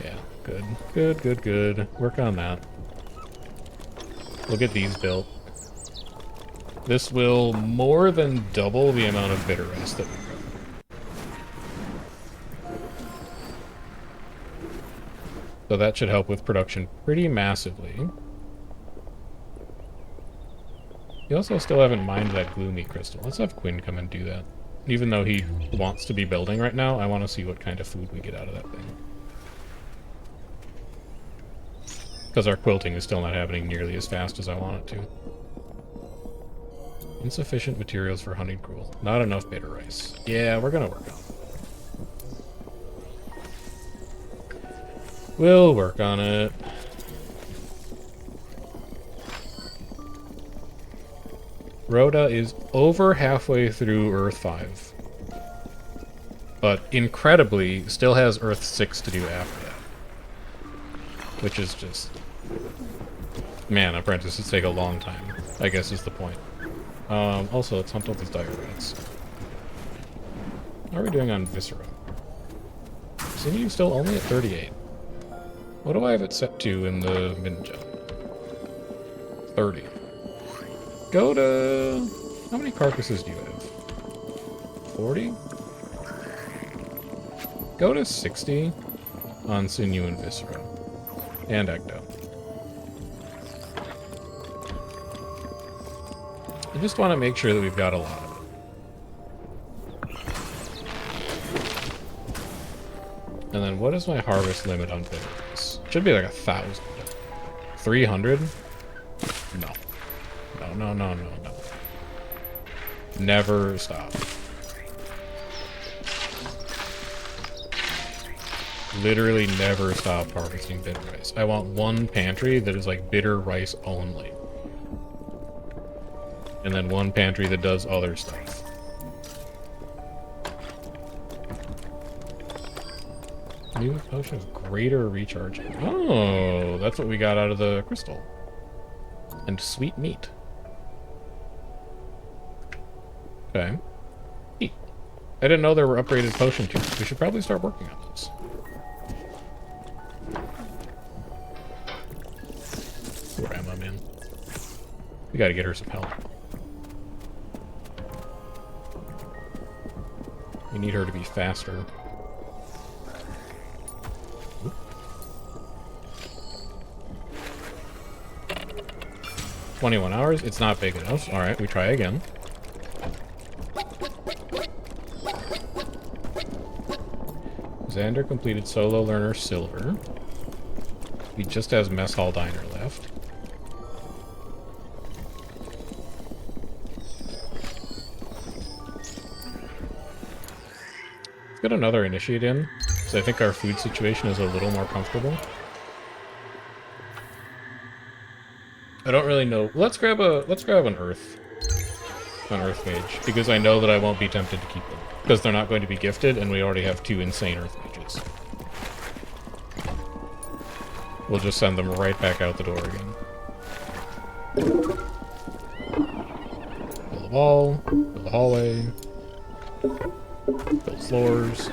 Yeah, good. Good, good, good. Work on that. We'll get these built. This will more than double the amount of bitter rice that we grow. So that should help with production pretty massively. You also still haven't mined that gloomy crystal. Let's have Quinn come and do that. Even though he wants to be building right now, I want to see what kind of food we get out of that thing. Because our quilting is still not happening nearly as fast as I want it to. Insufficient materials for honeyed gruel. Not enough bitter rice. Yeah, we're gonna work on it. We'll work on it. Rhoda is over halfway through Earth 5. But incredibly, still has Earth 6 to do after that. Which is just... Man, apprentices take a long time, I guess is the point. Also, let's hunt all these dire rats. How are we doing on Viscera? Sinew still only at 38. What do I have it set to in the mid-gen? 30. Go to... How many carcasses do you have? 40? Go to 60 on Sinew and Viscera. And Ecto. I just want to make sure that we've got a lot of it. And then what is my harvest limit on bitters? Should be like 1,000. 300? No. No. Never stop. Literally never stop harvesting bitter rice. I want one pantry that is like bitter rice only. And then one pantry that does other stuff. New potion of greater recharge. Oh, that's what we got out of the crystal. And sweet meat. Okay. Neat. I didn't know there were upgraded potion tubes. We should probably start working on those. Poor Emma, man. We gotta get her some help. We need her to be faster. 21 hours? It's not big enough. Alright, we try again. Xander completed Solo Learner Silver. He just has Mess Hall Diner left. Let's get another initiate in, because I think our food situation is a little more comfortable. I don't really know. Let's grab an Earth Mage, because I know that I won't be tempted to keep them. Because they're not going to be gifted, and we already have 2 insane Earth Mages. We'll just send them right back out the door again. Build a wall, build a hallway, build floors.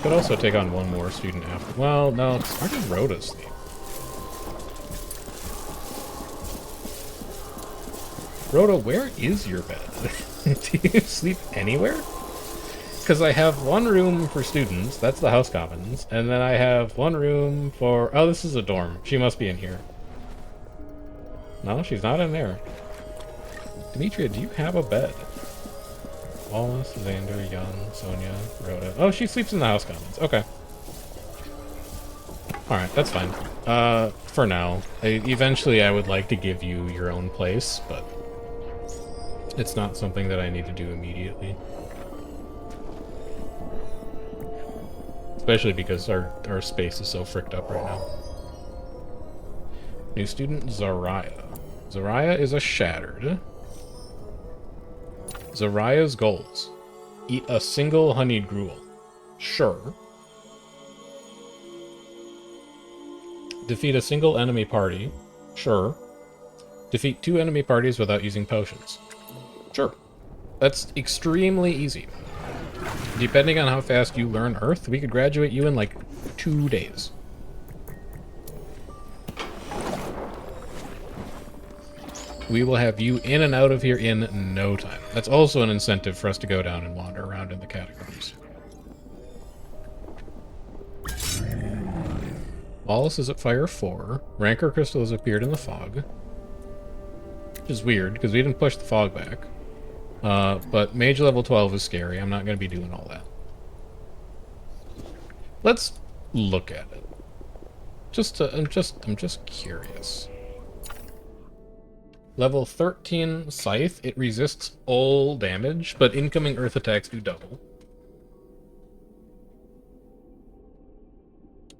Could also take on one more student after. Well, no, where did Rhoda sleep? Rhoda, where is your bed? Do you sleep anywhere? Because I have one room for students, that's the House Commons, and then I have one room for... Oh, this is a dorm. She must be in here. No, she's not in there. Demetria, do you have a bed? Wallace, Xander, Young, Sonia, Rhoda. Oh, she sleeps in the House Commons. Okay. Alright, that's fine. For now. Eventually I would like to give you your own place, but it's not something that I need to do immediately. Especially because our space is so fricked up right now. New student, Zariah. Zariah is a shattered. Zariah's goals. Eat a single honeyed gruel. Sure. Defeat a single enemy party. Sure. Defeat 2 enemy parties without using potions. Sure. That's extremely easy. Depending on how fast you learn Earth, we could graduate you in like 2 days. We will have you in and out of here in no time. That's also an incentive for us to go down and wander around in the catacombs. Wallace is at Fire 4. Rancor Crystal has appeared in the fog. Which is weird, because we didn't push the fog back. But Mage level 12 is scary. I'm not going to be doing all that. Let's look at it. I'm just curious. Level 13 Scythe, it resists all damage, but incoming earth attacks do double.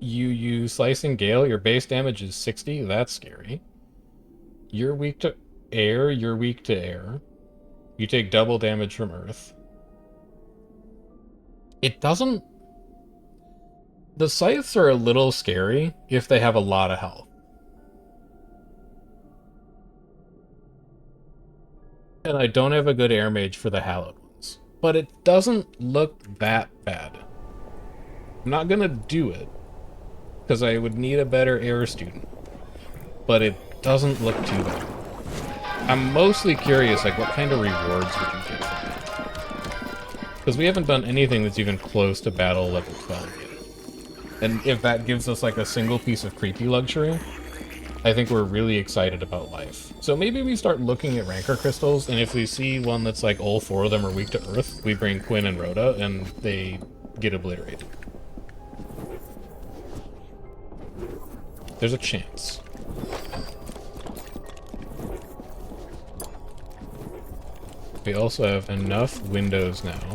You use Slicing Gale, your base damage is 60, that's scary. You're weak to air, you're weak to air. You take double damage from earth. It doesn't... The Scythes are a little scary if they have a lot of health. and I don't have a good air mage for the hallowed ones. But it doesn't look that bad. I'm not gonna do it, because I would need a better air student. But it doesn't look too bad. I'm mostly curious, like, what kind of rewards would you get from it? Because we haven't done anything that's even close to battle level 12 yet. And if that gives us, like, a single piece of creepy luxury, I think we're really excited about life. So maybe we start looking at rancor crystals, and if we see one that's like all 4 of them are weak to earth, we bring Quinn and Rhoda, and they get obliterated. There's a chance. We also have enough windows now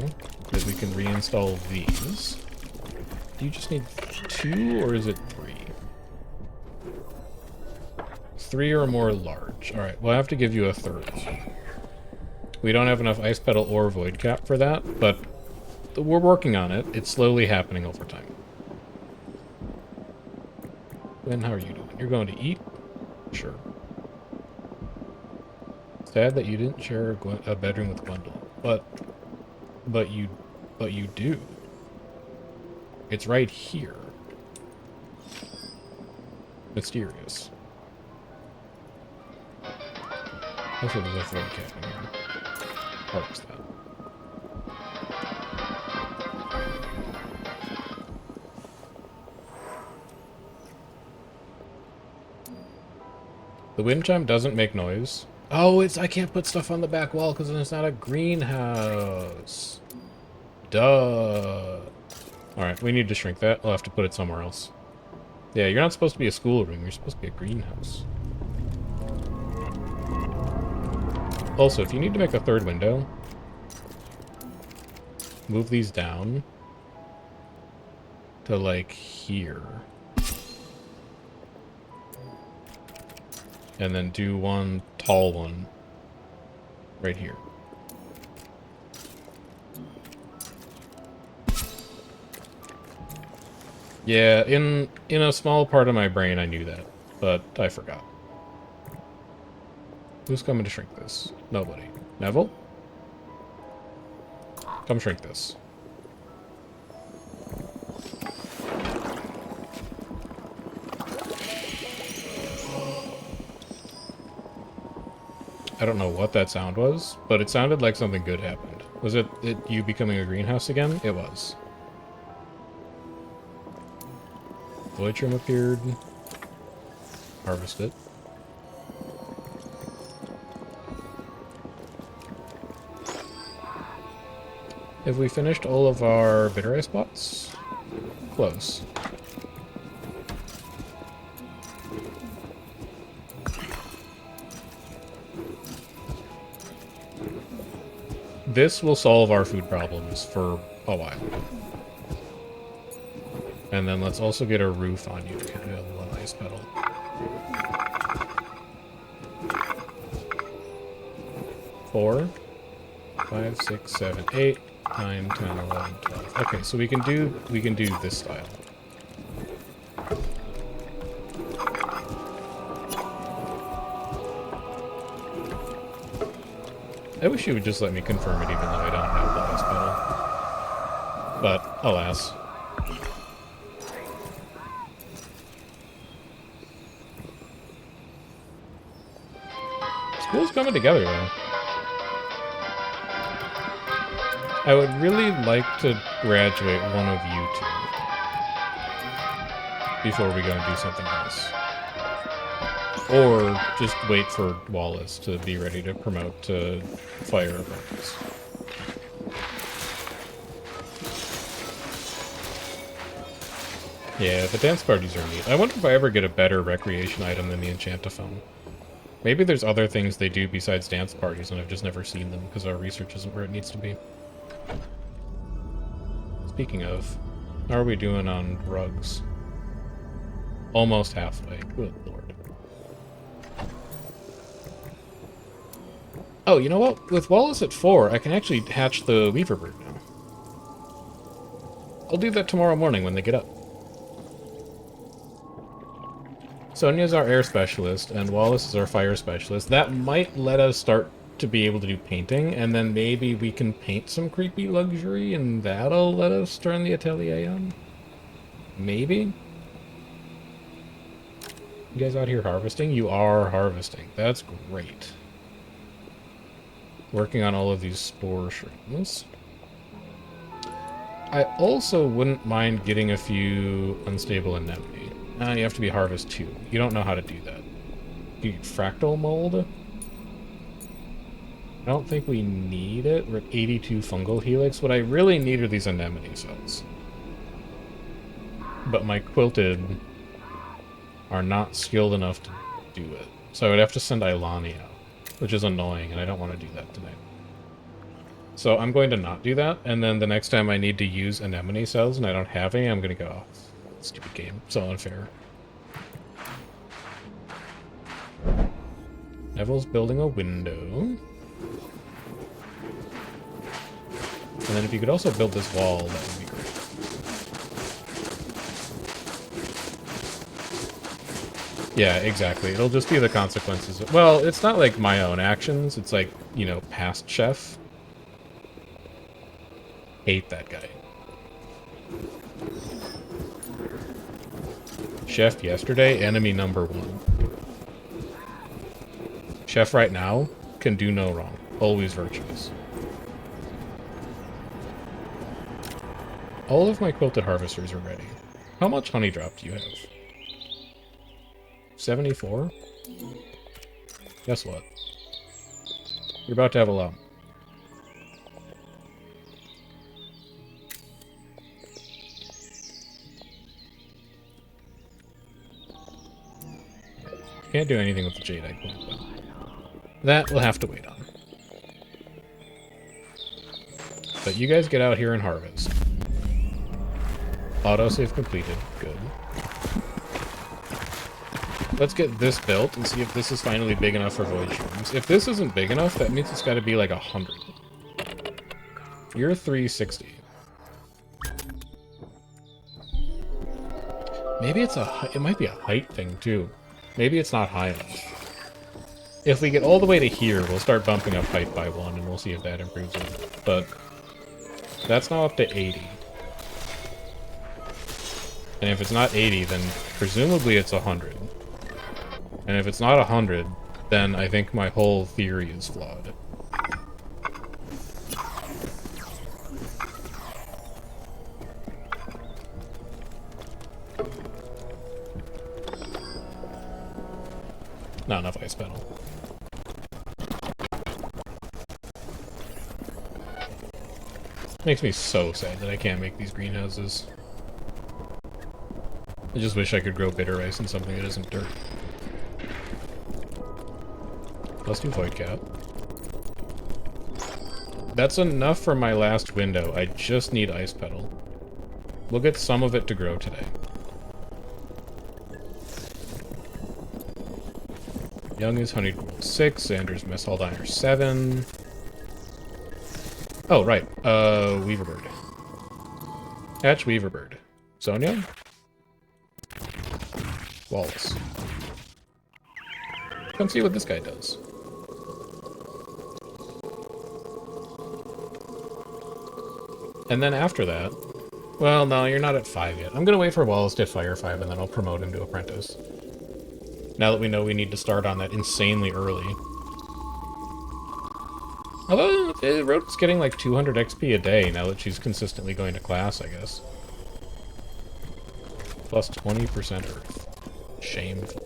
that we can reinstall these. Do you just need 2, or is it 3? 3 or more large. Alright, we'll have to give you a 3rd. We don't have enough ice petal or void cap for that, but we're working on it. It's slowly happening over time. Gwen, how are you doing? You're going to eat? Sure. Sad that you didn't share a bedroom with Gwendolyn, but you do. It's right here. Mysterious. Also, there's a void cap in here. Harvest that. The wind chime doesn't make noise. Oh, I can't put stuff on the back wall because it's not a greenhouse. Duh. Alright, we need to shrink that. We'll have to put it somewhere else. Yeah, you're not supposed to be a schoolroom. You're supposed to be a greenhouse. Also, if you need to make a 3rd window, move these down to, like, here. And then do one tall one right here. Yeah, in a small part of my brain I knew that, but I forgot. Who's coming to shrink this? Nobody. Neville? Come shrink this. I don't know what that sound was, but it sounded like something good happened. Was it you becoming a greenhouse again? It was. Void trim appeared. Harvest it. Have we finished all of our bitter ice spots? Close. This will solve our food problems for a while. And then let's also get a roof on you. Okay, one ice petal. Four, 5, 6, 7, 8, 9, 10, 11, 12. Okay, so we can do this style. I wish you would just let me confirm it even though I don't have the ice petal. But, alas. School's coming together, though. I would really like to graduate one of you two before we go and do something else. Or just wait for Wallace to be ready to promote to fire apprentice. Yeah, the dance parties are neat. I wonder if I ever get a better recreation item than the Enchantophone. Maybe there's other things they do besides dance parties and I've just never seen them because our research isn't where it needs to be. Speaking of, how are we doing on rugs? Almost halfway. Good lord. Oh, you know what? With Wallace at 4, I can actually hatch the Weaver Bird now. I'll do that tomorrow morning when they get up. Sonia's our air specialist, and Wallace is our fire specialist. That might let us start to be able to do painting, and then maybe we can paint some creepy luxury, and that'll let us turn the atelier on? Maybe? You guys out here harvesting? You are harvesting. That's great. Working on all of these spore shrooms. I also wouldn't mind getting a few unstable anemone. You have to be harvest 2. You don't know how to do that. You need fractal mold? I don't think we need it. We're at 82 fungal helix. What I really need are these anemone cells. But my quilted are not skilled enough to do it. So I would have to send Ilani out, which is annoying, and I don't want to do that tonight. So I'm going to not do that, and then the next time I need to use anemone cells and I don't have any, I'm going to go, oh, stupid game, so unfair. Neville's building a window. And then if you could also build this wall, that would be great. Yeah, exactly. It'll just be the consequences. Well, it's not like my own actions. It's like, you know, past chef. Hate that guy. Chef yesterday, enemy number 1. Chef right now can do no wrong. Always virtuous. All of my quilted harvesters are ready. How much honey drop do you have? 74? Guess what? You're about to have a lot. Can't do anything with the jadeite plant, but that we'll have to wait on. But you guys get out here and harvest. Autosave completed. Good. Let's get this built and see if this is finally big enough for void shrooms. If this isn't big enough, that means it's got to be like 100. You're 360. Maybe it's it might be a height thing too. Maybe it's not high enough. If we get all the way to here, we'll start bumping up height by 1, and we'll see if that improves it. But that's now up to 80. And if it's not 80, then presumably it's 100. And if it's not 100, then I think my whole theory is flawed. Not enough ice panel. Makes me so sad that I can't make these greenhouses. I just wish I could grow bitter ice in something that isn't dirt. Let's do void cap. That's enough for my last window. I just need ice petal. We'll get some of it to grow today. Young is honeyed gold 6, Xander's mess hall diner 7. Oh, right. Weaverbird. Hatch Weaverbird. Sonia? Wallace. Come see what this guy does. And then after that... Well, no, you're not at 5 yet. I'm gonna wait for Wallace to hit Fire 5, and then I'll promote him to Apprentice. Now that we know we need to start on that insanely early. Although, Rhoda's getting like 200 XP a day now that she's consistently going to class, I guess. Plus 20% Earth. Shameful.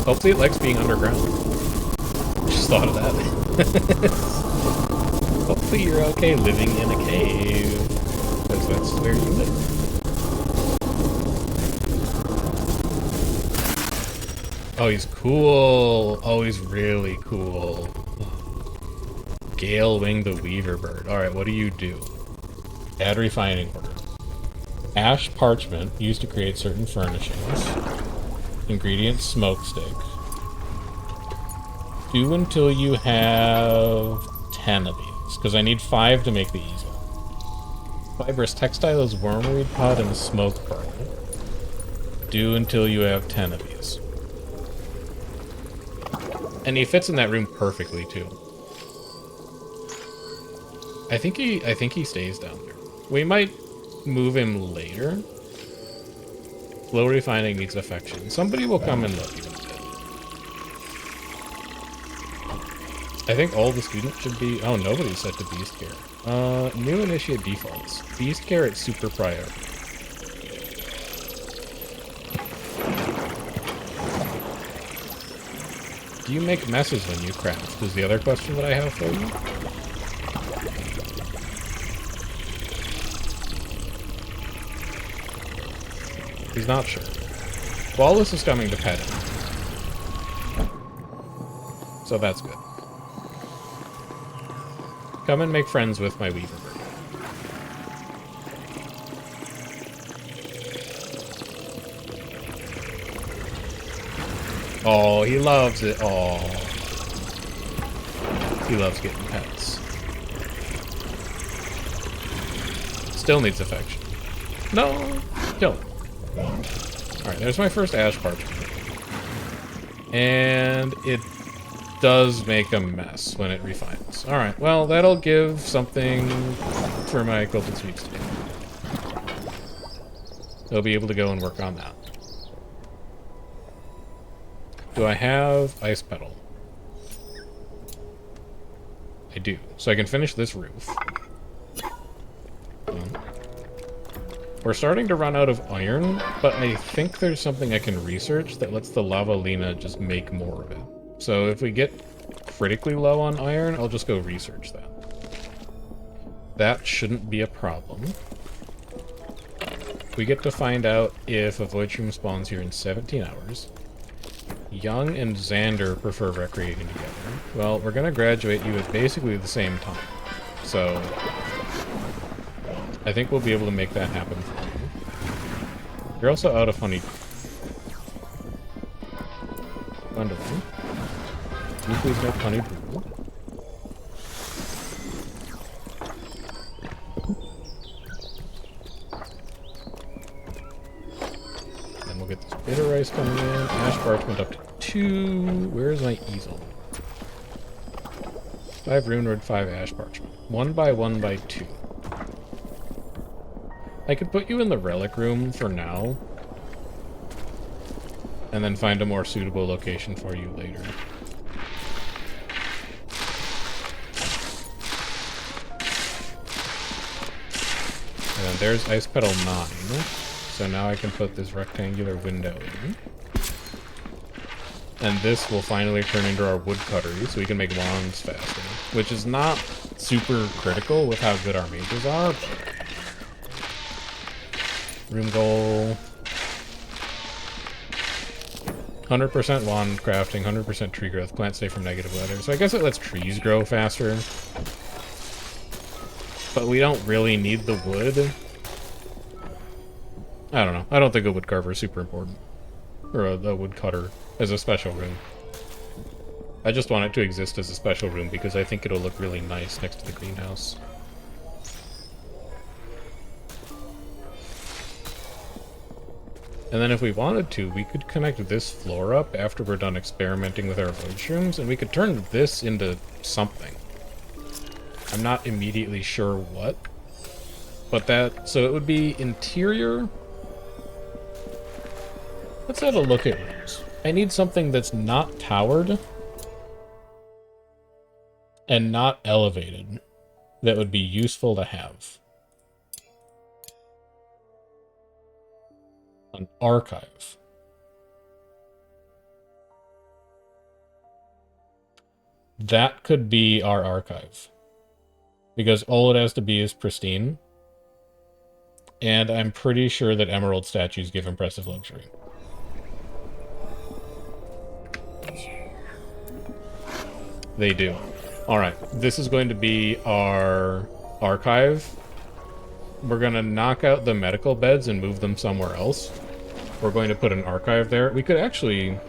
Hopefully it likes being underground. Just thought of that. Hopefully you're okay living in a cave. Because that's where you live. Oh, he's cool. Oh, he's really cool. Gale Wing the Weaverbird. Alright, what do you do? Add refining order. Ash parchment used to create certain furnishings. Ingredient smoke stick. Do until you have 10 of these, because I need 5 to make the easel. Fibrous textile is wormweed pod and smoke pearl. Do until you have 10 of these. And he fits in that room perfectly too. I think he stays down there. We might move him later. Slow refining needs affection. Somebody will come and look even a bit. I think all the students should be... Oh, nobody's set to beast care. New initiate defaults. Beast care at super priority. Do you make messes when you craft? Is the other question that I have for you. He's not sure. Wallace is coming to pet him. So that's good. Come and make friends with my weaver bird. Oh, he loves it. Oh. He loves getting pets. Still needs affection. No! Kill him. Alright, there's my first ash parchment. And it does make a mess when it refines. Alright, well, that'll give something for my quilted sweeps to do. They'll be able to go and work on that. Do I have ice petal? I do. So I can finish this roof. We're starting to run out of iron, but I think there's something I can research that lets the lava Lena just make more of it. So if we get critically low on iron, I'll just go research that. That shouldn't be a problem. We get to find out if a void shroom spawns here in 17 hours. Young and Xander prefer recreating together. Well, we're gonna graduate you at basically the same time. So I think we'll be able to make that happen for you. You're also out of honey. Gwendolyn. Can you please make honey brew? Then we'll get this bitter rice coming in. Ash parchment up to 2. Where's my easel? 5 rune wood, 5 ash parchment. 1 by 1 by 2. I could put you in the relic room for now, and then find a more suitable location for you later. And then there's ice petal 9, so now I can put this rectangular window in. And this will finally turn into our woodcuttery, so we can make wands faster, which is not super critical with how good our mages are, but room goal. 100% wand crafting, 100% tree growth, plants safe from negative weather. So I guess it lets trees grow faster. But we don't really need the wood. I don't know. I don't think a wood carver is super important. Or a wood cutter as a special room. I just want it to exist as a special room because I think it'll look really nice next to the greenhouse. And then if we wanted to, we could connect this floor up after we're done experimenting with our void shrooms, and we could turn this into something. I'm not immediately sure what. But that... So it would be interior. Let's have a look at rooms. I need something that's not towered and not elevated that would be useful to have. An archive. That could be our archive. Because all it has to be is pristine. And I'm pretty sure that emerald statues give impressive luxury. They do. Alright, this is going to be our archive. We're going to knock out the medical beds and move them somewhere else. We're going to put an archive there. We could actually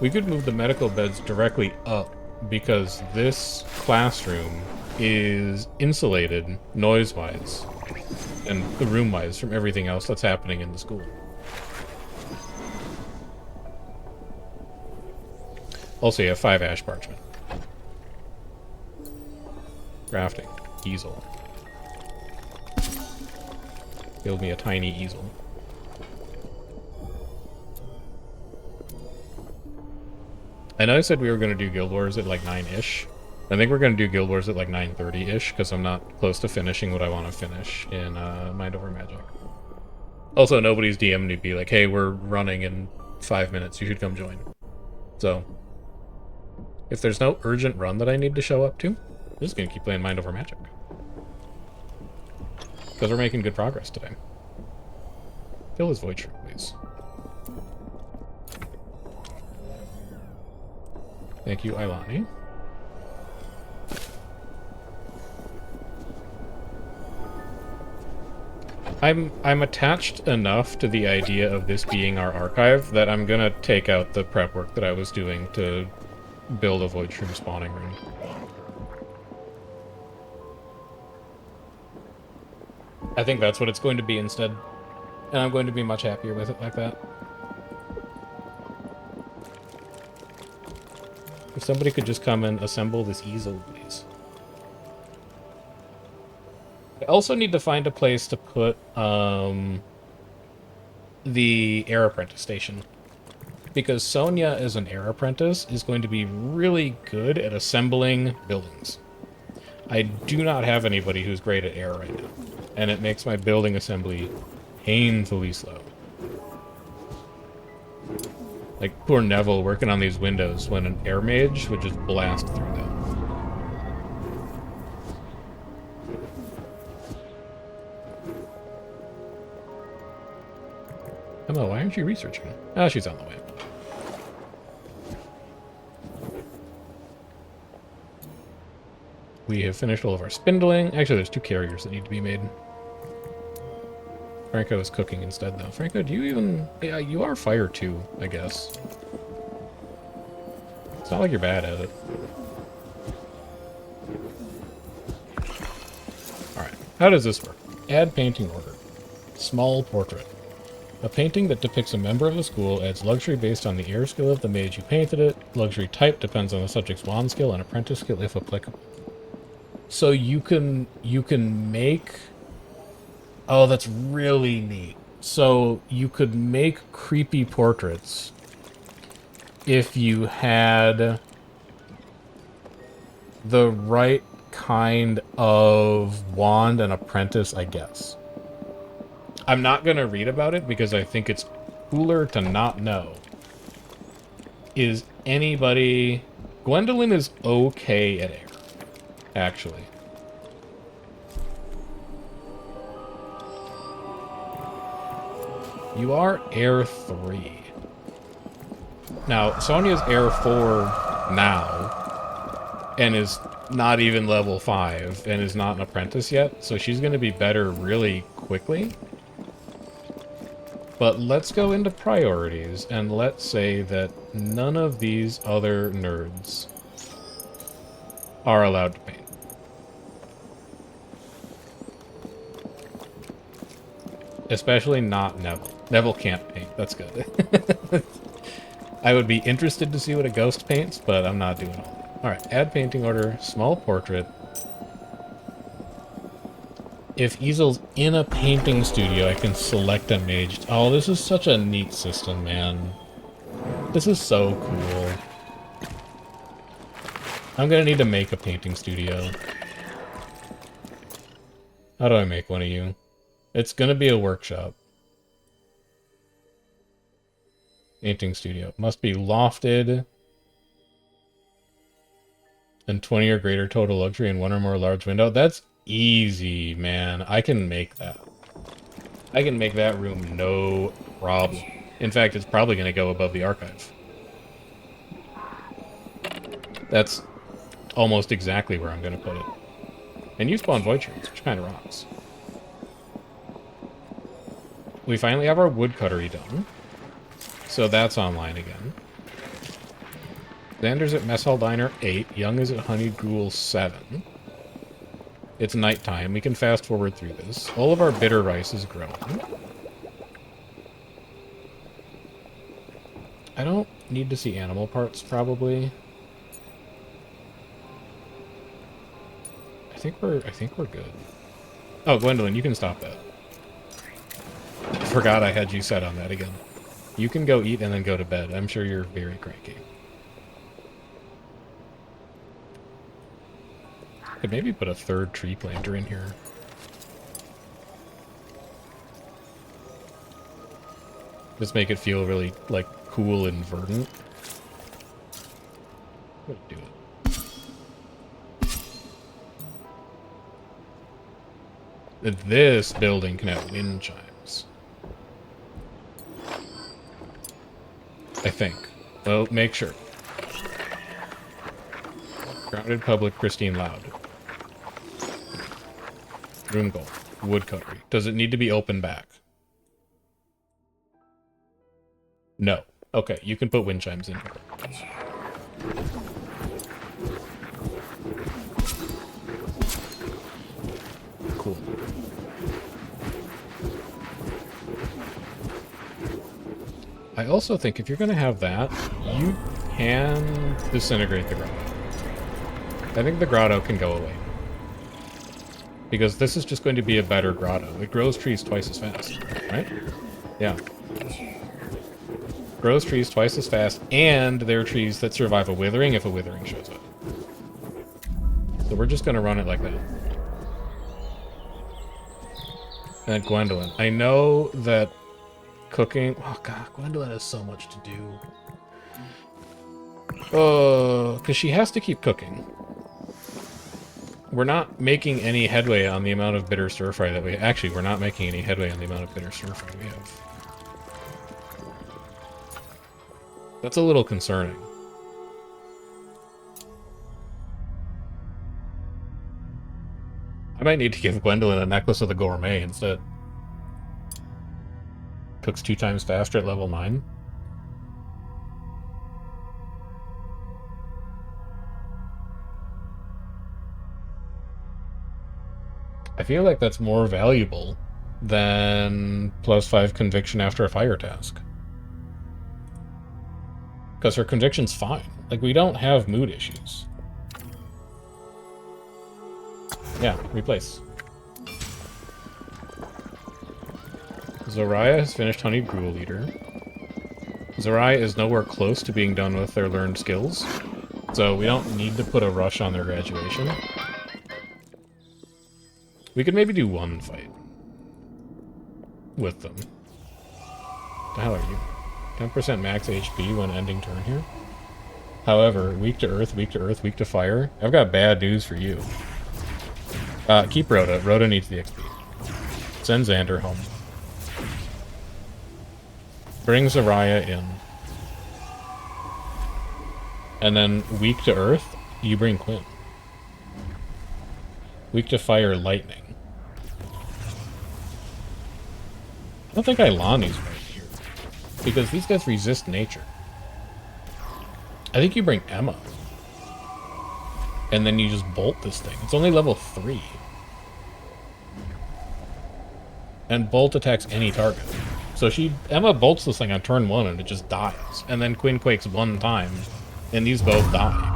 We could move the medical beds directly up because this classroom is insulated noise-wise and the room-wise from everything else that's happening in the school. Also, you have 5 ash parchment. Crafting. Easel. Build me a tiny easel. I know I said we were going to do Guild Wars at like 9-ish. I think we're going to do Guild Wars at like 9:30-ish, because I'm not close to finishing what I want to finish in Mind Over Magic. Also, nobody's DM'd me be like, hey, we're running in 5 minutes, you should come join. So, if there's no urgent run that I need to show up to, I'm just going to keep playing Mind Over Magic. Because we're making good progress today. Fill his void shroom, please. Thank you, Ilani. I'm attached enough to the idea of this being our archive that I'm gonna take out the prep work that I was doing to build a void shroom spawning room. I think that's what it's going to be instead. And I'm going to be much happier with it like that. If somebody could just come and assemble this easel, please. I also need to find a place to put the air apprentice station. Because Sonia, as an air apprentice, is going to be really good at assembling buildings. I do not have anybody who's great at air right now. And it makes my building assembly painfully slow. Like, poor Neville working on these windows when an air mage would just blast through them. Emma, why aren't you researching? Ah, she's on the way. We have finished all of our spindling. Actually, there's 2 carriers that need to be made. Franco is cooking instead, though. Franco, do you even... Yeah, you are fire, too, I guess. It's not like you're bad at it. Alright, how does this work? Add painting order. Small portrait. A painting that depicts a member of the school adds luxury based on the air skill of the mage who painted it. Luxury type depends on the subject's wand skill and apprentice skill if applicable. So you can make... Oh, that's really neat. So you could make creepy portraits if you had the right kind of wand and apprentice, I guess. I'm not going to read about it because I think it's cooler to not know. Is anybody... Gwendolyn is okay at air, actually. You are Air 3. Now, Sonia's Air 4 now, and is not even level 5, and is not an apprentice yet, so she's going to be better really quickly. But let's go into priorities, and let's say that none of these other nerds are allowed to paint. Especially not Neville. Neville can't paint. That's good. I would be interested to see what a ghost paints, but I'm not doing all that. Alright, add painting order, small portrait. If Easel's in a painting studio, I can select a mage. Oh, this is such a neat system, man. This is so cool. I'm gonna need to make a painting studio. How do I make one of you? It's gonna be a workshop. Painting studio. Must be lofted. And 20 or greater total luxury and 1 or more large window. That's easy, man. I can make that. I can make that room no problem. In fact, it's probably gonna go above the archive. That's almost exactly where I'm gonna put it. And you spawn void shrooms, which kind of rocks. We finally have our woodcuttery done. So that's online again. Xander's at Mess Hall Diner 8. Young is at Honey Gruel 7. It's nighttime. We can fast forward through this. All of our bitter rice is grown. I don't need to see animal parts, probably. I think we're good. Oh, Gwendolyn, you can stop that. I forgot I had you set on that again. You can go eat and then go to bed. I'm sure you're very cranky. Could maybe put a third tree planter in here. Just make it feel really, like, cool and verdant. I'm gonna do it. This building can have wind chimes. I think. Well, make sure. Grounded, public, pristine, loud. Room goal. Wood cutlery. Does it need to be open back? No. Okay, you can put wind chimes in here. Cool. I also think if you're going to have that, you can disintegrate the grotto. I think the grotto can go away. Because this is just going to be a better grotto. It grows trees twice as fast, right? Yeah. Grows trees twice as fast, and there are trees that survive a withering if a withering shows up. So we're just going to run it like that. And then Gwendolyn. I know that cooking... Oh, God, Gwendolyn has so much to do. Oh, because she has to keep cooking. We're not making any headway on the amount of bitter stir-fry that we... Actually, we're not making any headway on the amount of bitter stir-fry we have. That's a little concerning. I might need to give Gwendolyn a necklace of the gourmet instead. Cooks 2 times faster at level 9. I feel like that's more valuable than +5 conviction after a fire task. Because her conviction's fine. Like, we don't have mood issues. Yeah, replace. Zoraya has finished Honey Gruel Eater. Zoraya is nowhere close to being done with their learned skills, so we don't need to put a rush on their graduation. We could maybe do one fight with them. The hell are you? 10% max HP when ending turn here. However, weak to earth, weak to earth, weak to fire. I've got bad news for you. Keep Rhoda. Rhoda needs the XP. Send Xander home. Bring Zoraya in. And then weak to earth, you bring Quinn. Weak to fire, lightning. I don't think Ailani's right here. Because these guys resist nature. I think you bring Emma. And then you just bolt this thing. It's only level 3. And bolt attacks any target. So Emma bolts this thing on turn 1 and it just dies. And then Quinn quakes 1 time, and these both die.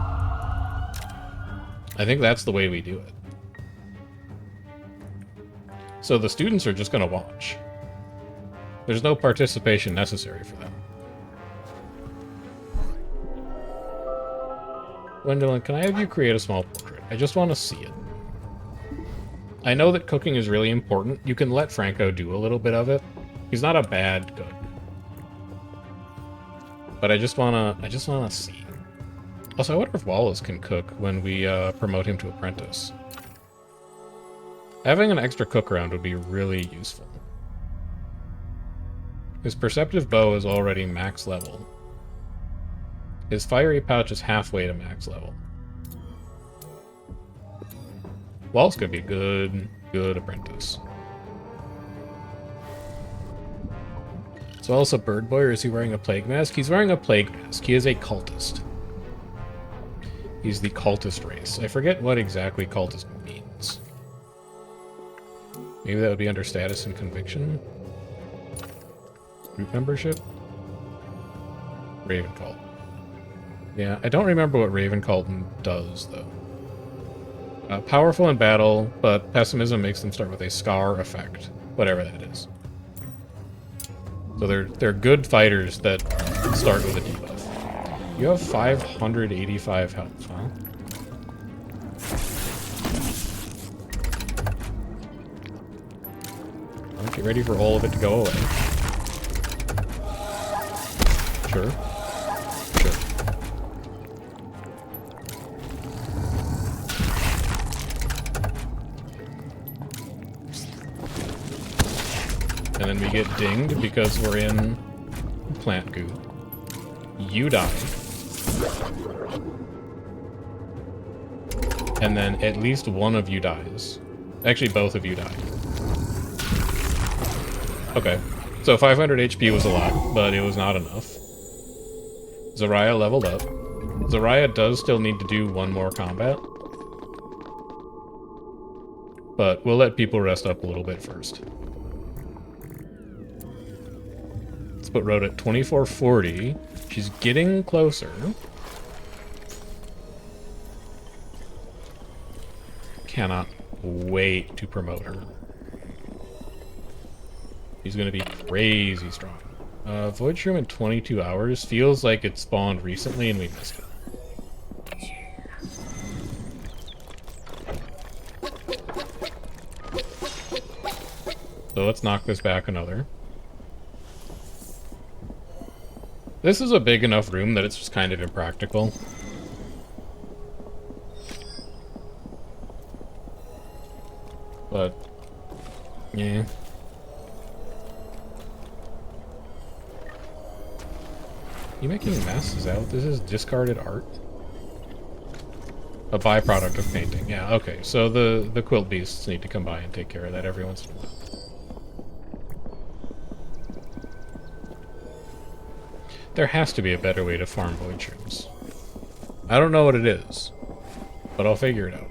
I think that's the way we do it. So the students are just going to watch. There's no participation necessary for them. Gwendolyn, can I have you create a small portrait? I just want to see it. I know that cooking is really important. You can let Franco do a little bit of it. He's not a bad cook. But I just wanna see. Also, I wonder if Wallace can cook when we promote him to apprentice. Having an extra cook around would be really useful. His perceptive bow is already max level. His fiery pouch is halfway to max level. Wallace could be a good apprentice. Is Wallace a bird boy, or is he wearing a plague mask? He's wearing a plague mask. He is a cultist. He's the cultist race. I forget what exactly cultist means. Maybe that would be under status and conviction? Group membership? Raven cult. Yeah, I don't remember what Raven cult does, though. Powerful in battle, but pessimism makes them start with a scar effect. Whatever that is. So they're good fighters that start with a debuff. You have 585 health, huh? Well, get ready for all of it to go away. Sure. Sure. And then we get dinged because we're in plant goo. You die. And then at least one of you dies. Actually, both of you die. Okay. So 500 HP was a lot, but it was not enough. Zarya leveled up. Zarya does still need to do one more combat. But we'll let people rest up a little bit first. Let's put Rhoda at 2440. She's getting closer. Cannot wait to promote her. She's gonna be crazy strong. Void Shroom in 22 hours feels like it spawned recently and we missed it. So let's knock this back another. This is a big enough room that it's just kind of impractical. But, yeah. You making messes out? This is discarded art? A byproduct of painting. Yeah, okay. So the quilt beasts need to come by and take care of that every once in a while. There has to be a better way to farm void shrooms. I don't know what it is, but I'll figure it out.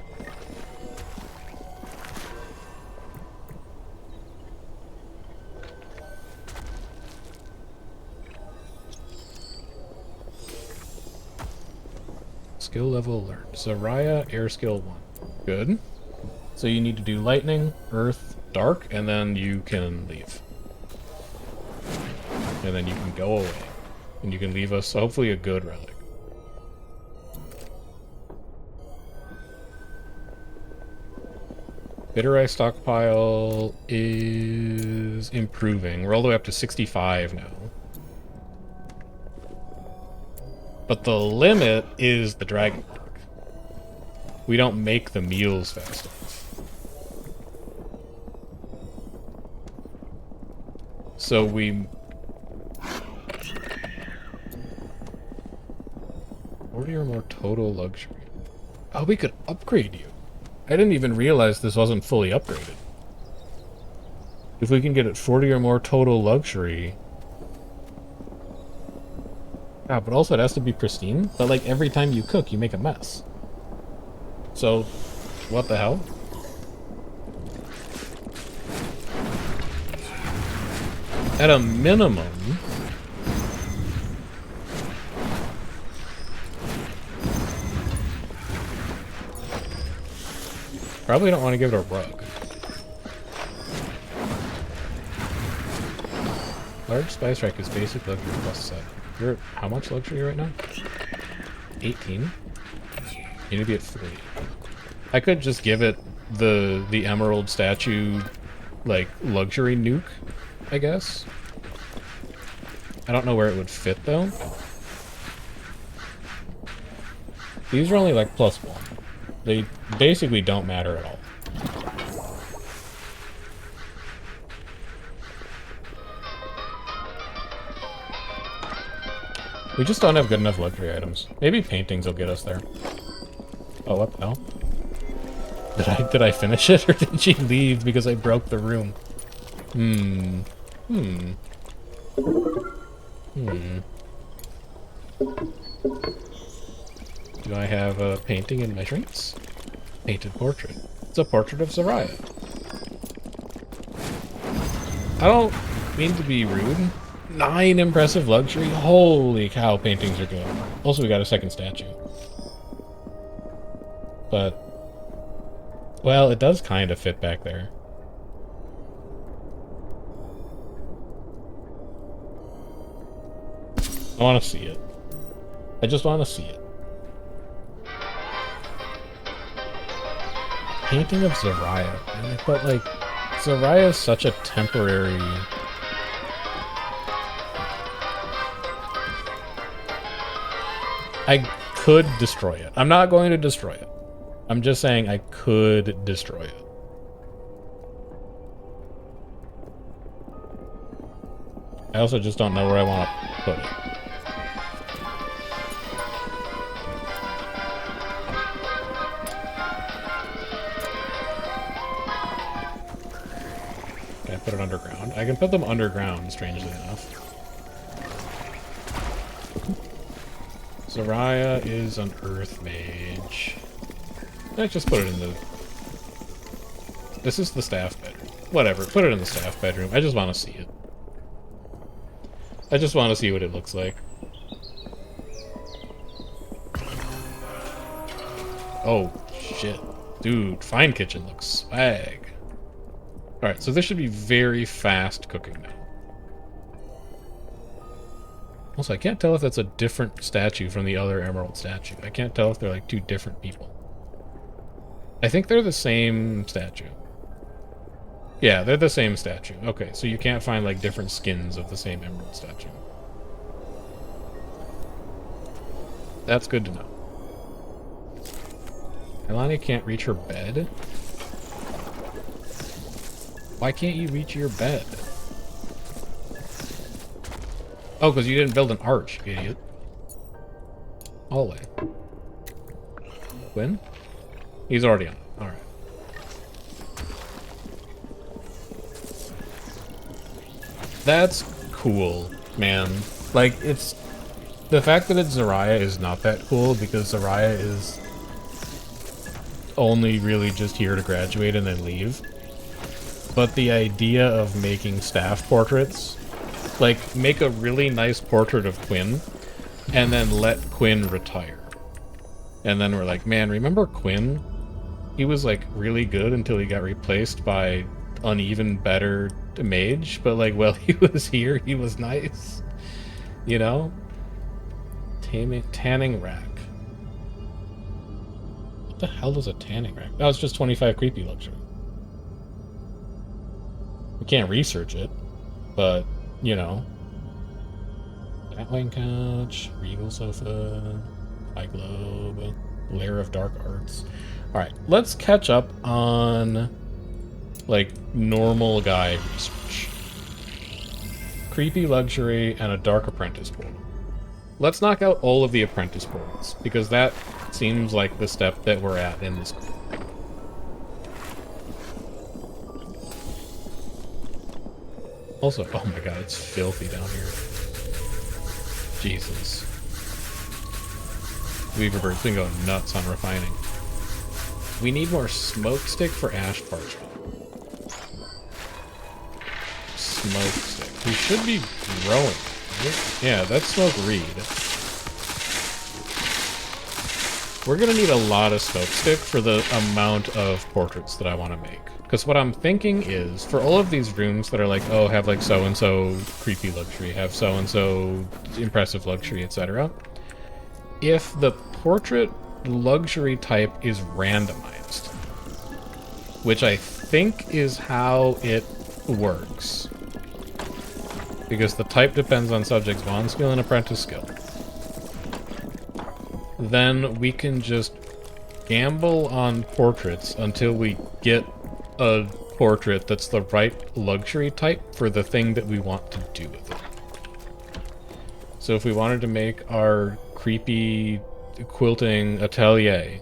Skill level alert. Zarya, air skill 1. Good. So you need to do lightning, earth, dark, and then you can leave. And then you can go away. And you can leave us, hopefully, a good relic. Bitter Ice stockpile is improving. We're all the way up to 65 now. But the limit is the dragon block. We don't make the meals fast enough. So we... 40 or more total luxury. Oh, we could upgrade you. I didn't even realize this wasn't fully upgraded. If we can get it 40 or more total luxury... Yeah, but also it has to be pristine. But like every time you cook, you make a mess. So, what the hell? At a minimum... Probably don't want to give it a rug. Large spice rack is basic luxury plus 7. You're at how much luxury right now? 18? You need to be at 40. I could just give it the emerald statue, like, luxury nuke, I guess. I don't know where it would fit, though. These are only, like, +1. They basically don't matter at all. We just don't have good enough luxury items. Maybe paintings will get us there. Oh, what the hell? Did I finish it, or did she leave because I broke the room? Do I have a painting and measurements? Painted portrait. It's a portrait of Soraya. I don't mean to be rude. 9 impressive luxury? Holy cow, paintings are good. Also, we got a second statue. But, well, it does kind of fit back there. I want to see it. I just want to see it. Painting of Soraya. But, like, Soraya is such a temporary... I could destroy it. I'm not going to destroy it. I'm just saying I could destroy it. I also just don't know where I want to put it. Can I put it underground? I can put them underground, strangely enough. Soraya is an earth mage. Let's just put it in the... This is the staff bedroom. Whatever, put it in the staff bedroom. I just want to see it. I just want to see what it looks like. Oh, shit. Dude, Fine Kitchen looks swag. Alright, so this should be very fast cooking now. Also, I can't tell if that's a different statue from the other emerald statue. I can't tell if they're like 2 different people. I think they're the same statue. Yeah, they're the same statue. Okay, so you can't find like different skins of the same emerald statue. That's good to know. Elani can't reach her bed? Why can't you reach your bed? Oh, because you didn't build an arch, idiot. Hallway. Quinn? He's already on it. Alright. That's cool, man. Like, it's... The fact that it's Soraya is not that cool, because Soraya is only really just here to graduate and then leave. But the idea of making staff portraits, like, make a really nice portrait of Quinn, and then let Quinn retire. And then we're like, man, remember Quinn? He was, like, really good until he got replaced by uneven better mage, but, like, while he was here, he was nice. You know? Tanning rack. What the hell is a tanning rack? Oh, it's just 25 creepy luxury. We can't research it, but, you know. Batwing couch, regal sofa, high globe, lair of dark arts. Alright, let's catch up on, like, normal guy research. Creepy luxury and a dark apprentice portal. Let's knock out all of the apprentice portals, because that seems like the step that we're at in this group. Also, oh my god, it's filthy down here. Jesus. Weaverbird's been going nuts on refining. We need more smoke stick for ash parchment. Smoke stick. We should be growing. Yeah, that's smoke reed. We're gonna need a lot of smoke stick for the amount of portraits that I want to make. Because what I'm thinking is, for all of these rooms that are like, oh, have like so-and-so creepy luxury, have so-and-so impressive luxury, etc. If the portrait luxury type is randomized, which I think is how it works, because the type depends on subject's bond skill and apprentice skill, then we can just gamble on portraits until we get a portrait that's the right luxury type for the thing that we want to do with it. So if we wanted to make our creepy quilting atelier,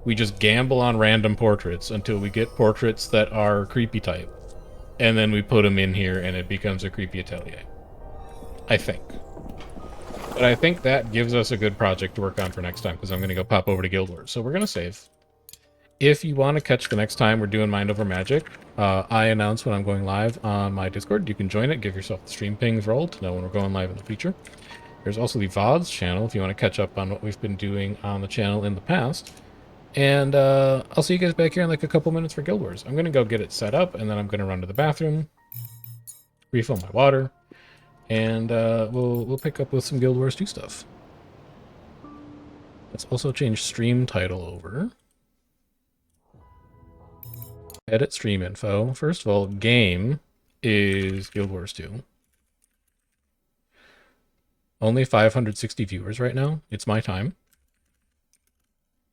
we just gamble on random portraits until we get portraits that are creepy type. And then we put them in here and it becomes a creepy atelier. I think. But I think that gives us a good project to work on for next time, because I'm going to go pop over to Guild Wars. So we're going to save. If you want to catch the next time we're doing Mind Over Magic, I announce when I'm going live on my Discord. You can join it, give yourself the stream pings roll to know when we're going live in the future. There's also the VODs channel if you want to catch up on what we've been doing on the channel in the past. And I'll see you guys back here in like a couple minutes for Guild Wars. I'm going to go get it set up, and then I'm going to run to the bathroom, refill my water, and we'll pick up with some Guild Wars 2 stuff. Let's also change stream title over. Edit stream info. First of all, game is Guild Wars 2. Only 560 viewers right now. It's my time.